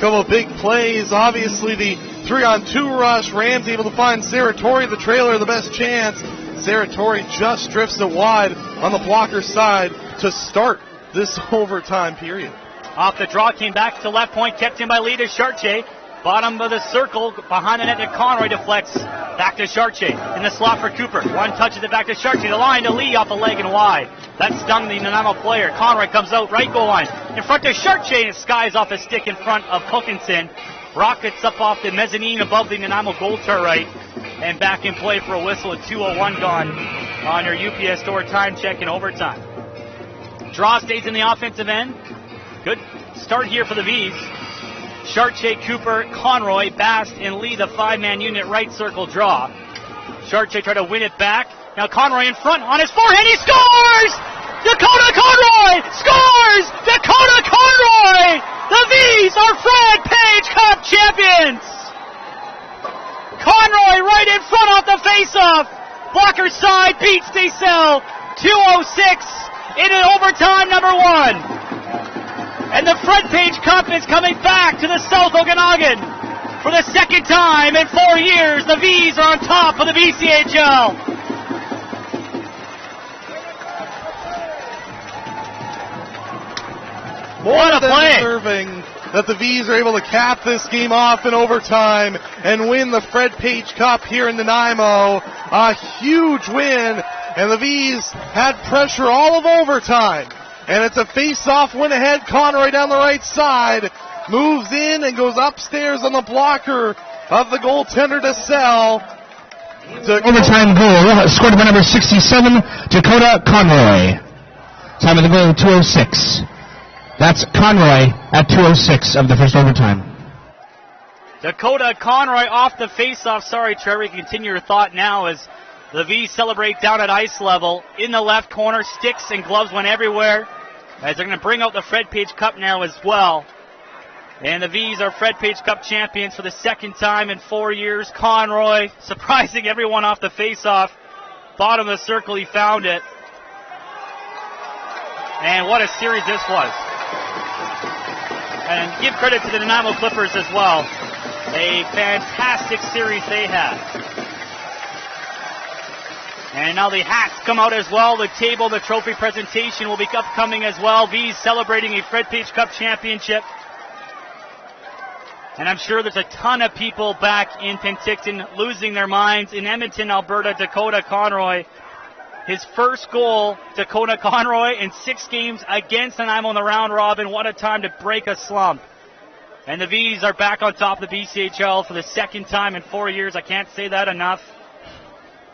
S2: Couple of big plays. Obviously, the 3-on-2 rush. Rams able to find Saratori, the trailer, the best chance. Saratori just drifts it wide on the blocker side to start this overtime period.
S1: Off the draw, came back to left point, kept in by Lee to Chartier. Bottom of the circle, behind the net to Conroy, deflects back to Chartier. In the slot for Cooper. One touches it back to Chartier. The line to Lee off a leg and wide. That stung the Nanaimo player. Conroy comes out, right goal line. In front to Chartier, and skies off a stick in front of Hookinson. Rockets up off the mezzanine above the Nanaimo goal to right. And back in play for a whistle at 2:01 gone on your UPS Store time check in overtime. Draw stays in the offensive end. Good start here for the Vees. Chartier, Cooper, Conroy, Bast, and Lee, the 5-man unit right circle draw. Chartier tried to win it back. Now Conroy in front on his forehand. He scores! Dakota Conroy scores! Dakota Conroy! The Vees are Fred Page Cup champions! Conroy right in front off the faceoff. Blocker side beats DeSalle. 2:06 into overtime number 1. And the Fred Page Cup is coming back to the South Okanagan. For the second time in 4 years, the Vees are on top of the BCHL. What a play!
S2: Deserving that the Vees are able to cap this game off in overtime and win the Fred Page Cup here in Nanaimo. A huge win, and the Vees had pressure all of overtime. And it's a face-off win ahead. Conroy down the right side moves in and goes upstairs on the blocker of the goaltender DeSalle.
S4: Overtime goal scored by number 67, Dakota Conroy. Time of the goal, 2:06. That's Conroy at 2:06 of the first overtime.
S1: Dakota Conroy off the face-off. Sorry, Trevor, you can continue your thought now as the Vees celebrate down at ice level. In the left corner, sticks and gloves went everywhere as they're going to bring out the Fred Page Cup now as well. And the Vees are Fred Page Cup champions for the second time in 4 years. Conroy surprising everyone off the face-off. Bottom of the circle, he found it. And what a series this was. And give credit to the Nanaimo Clippers as well. A fantastic series they had. And now the hats come out as well. The table, the trophy presentation will be upcoming as well. Vees celebrating a Fred Page Cup championship. And I'm sure there's a ton of people back in Penticton losing their minds. In Edmonton, Alberta, Dakota Conroy. His first goal, Dakota Conroy, in 6 games against Nanaimo in the round robin. What a time to break a slump. And the Vees are back on top of the BCHL for the second time in 4 years. I can't say that enough.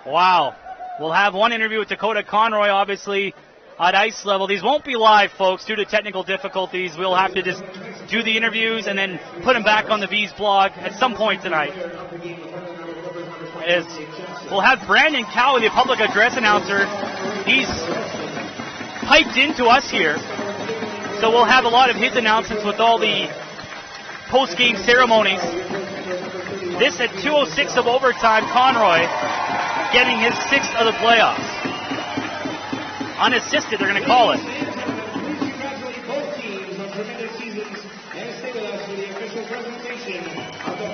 S1: Wow. We'll have one interview with Dakota Conroy, obviously, at ice level. These won't be live, folks, due to technical difficulties. We'll have to just do the interviews and then put them back on the Vees blog at some point tonight. We'll have Brandon Cowie, the public address announcer. He's piped into us here. So we'll have a lot of his announcements with all the post-game ceremonies. This at 2:06 of overtime, Conroy getting his 6th of the playoffs. Unassisted, they're going to call it.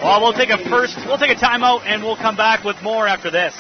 S1: Well, we'll take a timeout and we'll come back with more after this.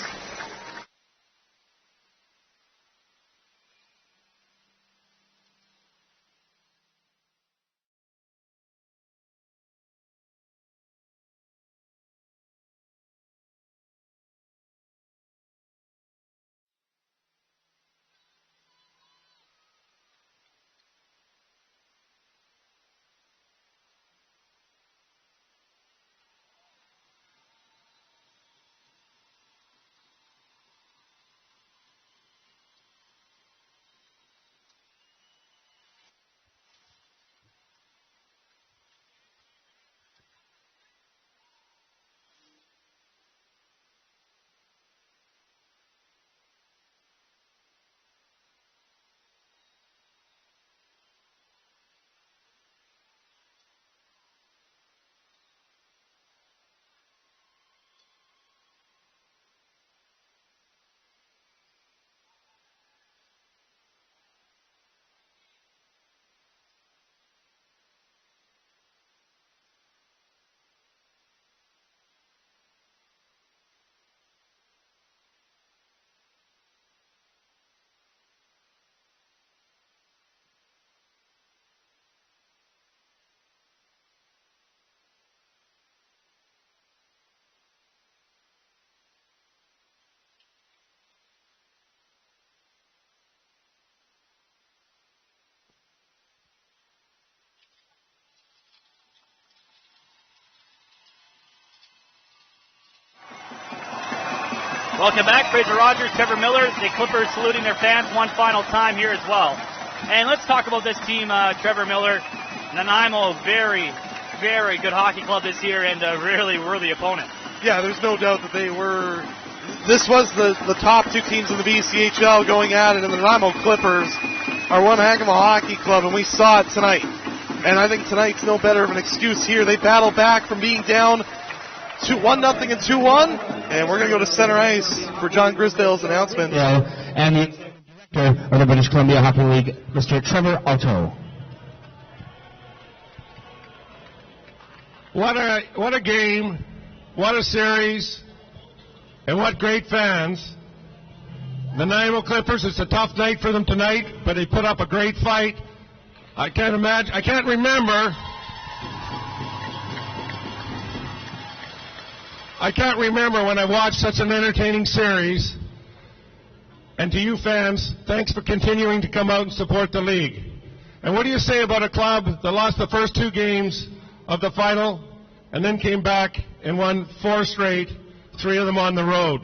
S1: Welcome back. Fraser Rogers, Trevor Miller, the Clippers saluting their fans one final time here as well. And let's talk about this team, Trevor Miller. Nanaimo, very, very good hockey club this year and a really worthy opponent.
S2: Yeah, there's no doubt that they were. This was the top two teams in the BCHL going at it, and the Nanaimo Clippers are one heck of a hockey club, and we saw it tonight. And I think tonight's no better of an excuse here. They battled back from being down 1-0 and 2-1, and we're going to go to center ice for John Grisdale's announcement.
S4: Yeah, and the director of the British Columbia Hockey League, Mr. Trevor Alto.
S5: What a game, what a series, and what great fans. The Nanaimo Clippers, it's a tough night for them tonight, but they put up a great fight. I can't remember when I watched such an entertaining series. And to you fans, thanks for continuing to come out and support the league. And what do you say about a club that lost the first two games of the final and then came back and won 4 straight, 3 of them on the road?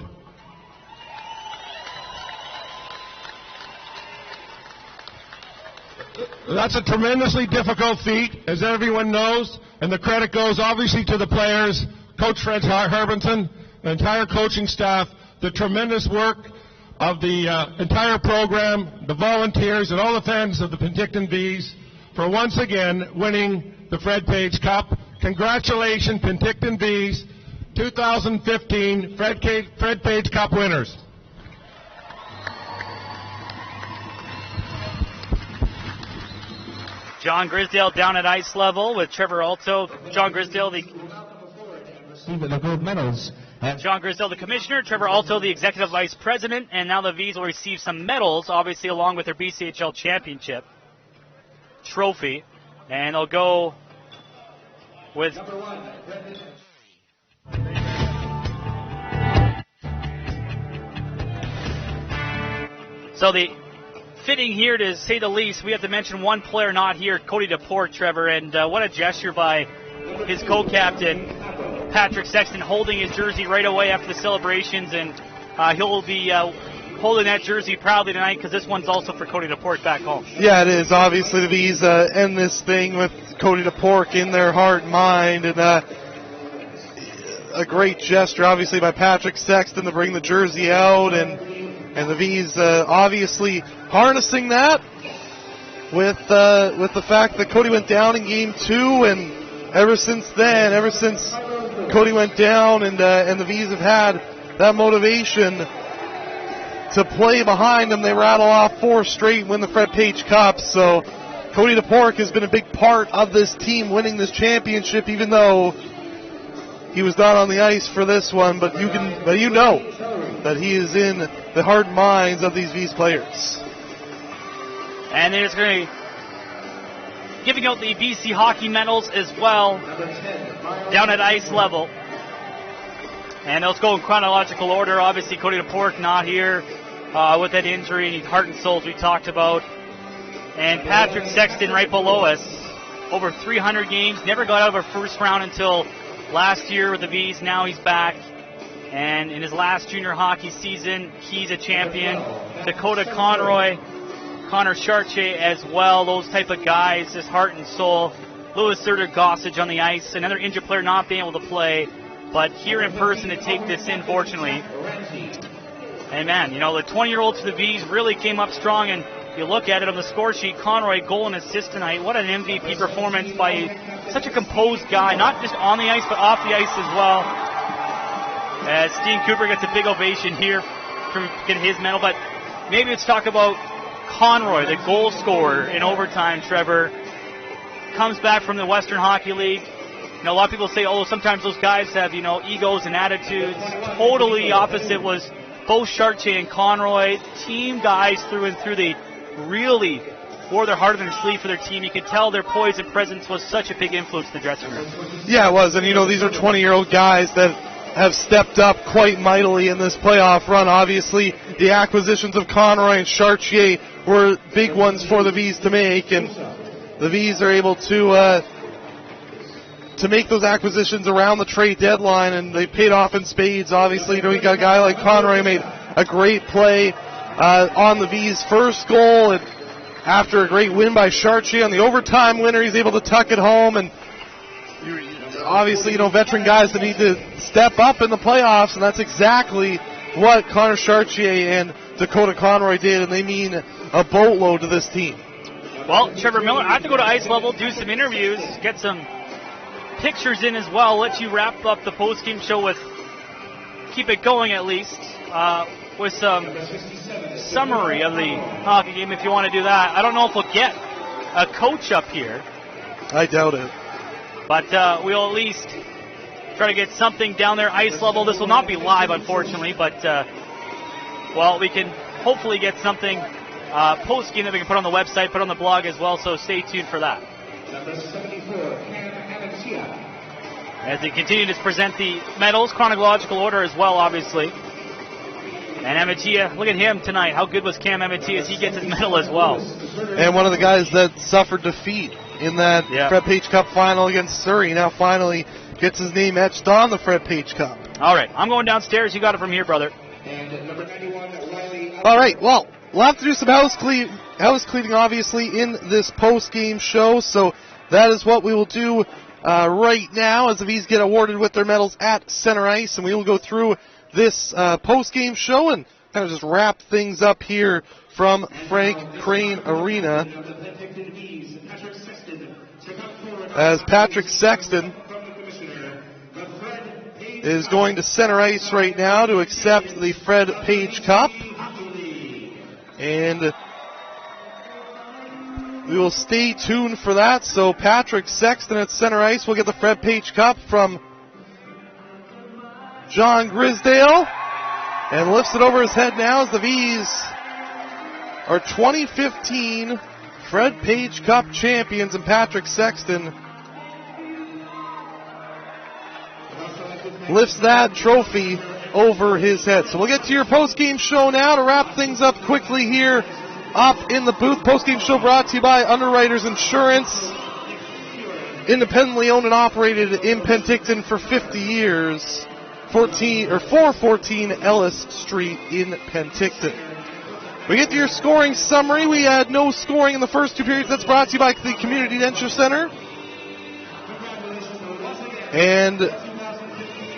S5: That's a tremendously difficult feat, as everyone knows, and the credit goes obviously to the players, Coach Fred Harbinson, the entire coaching staff, the tremendous work of the entire program, the volunteers, and all the fans of the Penticton Vees for once again winning the Fred Page Cup. Congratulations, Penticton Vees, 2015 Fred Page Cup winners.
S1: John Grisdale down at ice level with Trevor Alto. John Grisdale, the
S4: gold medals.
S1: John Grisdale, the commissioner. Trevor Alto, the executive vice president. And now the Vees will receive some medals, obviously along with their BCHL championship trophy. And they'll go with... So the fitting here, to say the least, we have to mention one player not here, Cody DePort, Trevor, and what a gesture by his co-captain, Patrick Sexton, holding his jersey right away after the celebrations, and he'll be holding that jersey proudly tonight because this one's also for Cody DePort back home.
S2: Yeah, it is. Obviously, the Vees end this thing with Cody DePort in their heart and mind, and a great gesture, obviously, by Patrick Sexton to bring the jersey out, and the Vees obviously harnessing that with the fact that Cody went down in Game 2, and ever since Cody went down, and the Vees have had that motivation to play behind them. They rattle off 4 straight and win the Fred Page Cup. So Cody DePort has been a big part of this team winning this championship, even though he was not on the ice for this one. But you know that he is in the heart and minds of these Vees players.
S1: And there's going to be giving out the BC hockey medals as well down at ice level. And let's go in chronological order. Obviously, Cody DePort not here with that injury, and heart and soul, as we talked about. And Patrick Sexton right below us, over 300 games, never got out of a first round until last year with the Vees. Now he's back. And in his last junior hockey season, he's a champion. Dakota Conroy, Connor Chartier as well, those type of guys, his heart and soul. Louis Surter-Gossage on the ice, another injured player not being able to play, but here in person to take this in, fortunately. And man, you know, the 20-year-olds for the Vees really came up strong, and you look at it on the score sheet, Conroy, goal and assist tonight. What an MVP performance by such a composed guy, not just on the ice, but off the ice as well. As Steen Cooper gets a big ovation here for getting his medal, but maybe let's talk about Conroy, the goal scorer in overtime, Trevor. Comes back from the Western Hockey League. You know, a lot of people say, oh, sometimes those guys have, you know, egos and attitudes. Totally opposite was both Chartier and Conroy, team guys through and through. They really wore their heart on their sleeve for their team. You could tell their poise and presence was such a big influence in the dressing room.
S2: Yeah, it was. And, you know, these are 20-year-old guys that have stepped up quite mightily in this playoff run. Obviously, the acquisitions of Conroy and Chartier were big ones for the Vees to make, and the Vees are able to to make those acquisitions around the trade deadline, and they paid off in spades. Obviously, you got a guy like Conroy made a great play on the Vees' first goal, and after a great win by Chartier on the overtime winner, he's able to tuck it home. And obviously, veteran guys that need to step up in the playoffs, and that's exactly what Connor Chartier and Dakota Conroy did, and they mean a boatload to this team.
S1: Well, Trevor Miller, I have to go to ice level, do some interviews, get some pictures in as well. Let you wrap up the post-game show with, keep it going at least, with some summary of the hockey game if you want to do that. I don't know if we'll get a coach up here.
S2: I doubt it.
S1: But we'll at least try to get something down there, ice level. This will not be live, unfortunately, but, we can hopefully get something post-game that we can put on the website, put on the blog as well, so stay tuned for that. As they continue to present the medals, chronological order as well, obviously. And Amatia, look at him tonight. How good was Cam Amatia as he gets his medal as well?
S2: And one of the guys that suffered defeat in that Fred Page Cup final against Surrey now finally gets his name etched on the Fred Page Cup.
S1: All right, I'm going downstairs. You got it from here, brother.
S2: All right, well, we'll have to do some house cleaning, obviously, in this post-game show, so that is what we will do right now as the Vees get awarded with their medals at center ice, and we will go through this post-game show and kind of just wrap things up here from Frank Crane Arena as Patrick Sexton is going to center ice right now to accept the Fred Page Cup. And we will stay tuned for that. So Patrick Sexton at center ice will get the Fred Page Cup from John Grisdale and lifts it over his head now as the Vees are 2015 Fred Page Cup champions, and Patrick Sexton lifts that trophy over his head. So we'll get to your post-game show now to wrap things up quickly here up in the booth. Post-game show brought to you by Underwriters Insurance, independently owned and operated in Penticton for 50 years. 414 Ellis Street in Penticton. We get to your scoring summary. We had no scoring in the first two periods. That's brought to you by the Community Denture Center. And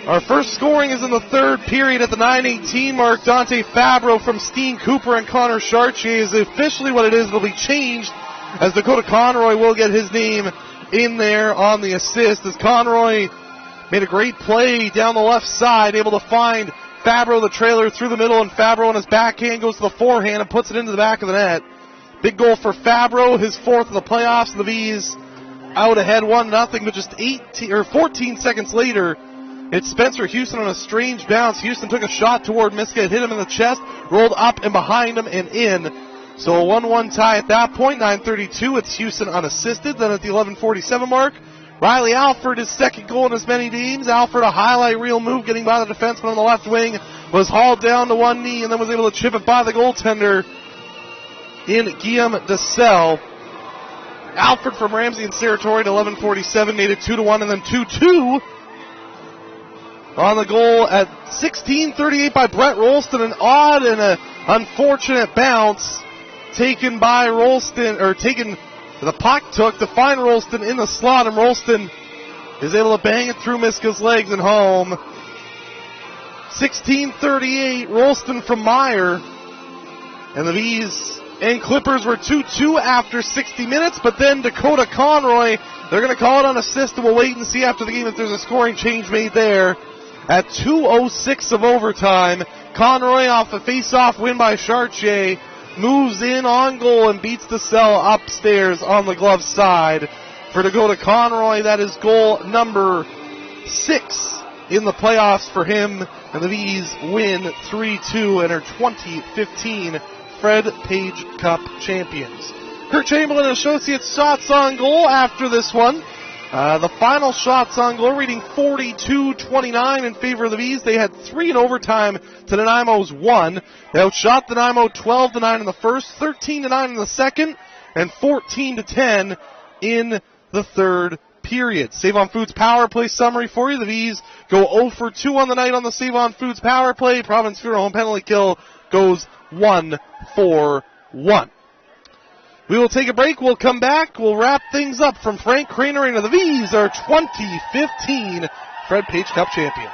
S2: our first scoring is in the third period at the 9:18 mark. Dante Fabro from Steen Cooper and Connor Chartier is officially what it is. It'll be changed as Dakota Conroy will get his name in there on the assist as Conroy made a great play down the left side, able to find Fabro, the trailer, through the middle, and Fabro on his backhand goes to the forehand and puts it into the back of the net. Big goal for Fabro, his fourth of the playoffs. The Vees out ahead 1-0, but just 14 seconds later, it's Spencer Houston on a strange bounce. Houston took a shot toward Miska, it hit him in the chest, rolled up and behind him and in. So a 1-1 tie at that point, 9:32. It's Houston unassisted. Then at the 11:47 mark, Riley Alford, his second goal in as many games. Alford, a highlight reel move, getting by the defenseman on the left wing, was hauled down to one knee and then was able to chip it by the goaltender in Guillaume Dessel. Alford from Ramsey and Saratory at 11:47 made it 2-1 and then 2-2 on the goal at 16:38 by Brett Rolston. An odd and an unfortunate bounce taken by Rolston, or taken. The puck took to find Rolston in the slot, and Rolston is able to bang it through Miska's legs and home. 16:38, Rolston from Meyer. And the Vees and Clippers were 2-2 after 60 minutes, but then Dakota Conroy, they're going to call it on assist, and we'll wait and see after the game if there's a scoring change made there. At 2:06 of overtime, Conroy off a face-off win by Chartier moves in on goal and beats the cell upstairs on the glove side. For Dakota Conroy, that is goal number 6 in the playoffs for him. And the Vees win 3-2 and are 2015 Fred Page Cup champions. Kurt Chamberlain and Associates shots on goal after this one. The final shots on goal reading 42-29 in favor of the Vees. They had 3 in overtime to Nanaimo's 1. They outshot Nanaimo 12-9 in the first, 13-9 in the second, and 14-10 in the third period. Save On Foods power play summary for you. The Vees go 0 for 2 on the night on the Save On Foods power play. Province Bureau home penalty kill goes 1 for 1. We will take a break. We'll come back. We'll wrap things up from Frank Craner. The Vees are 2015 Fred Page Cup champions.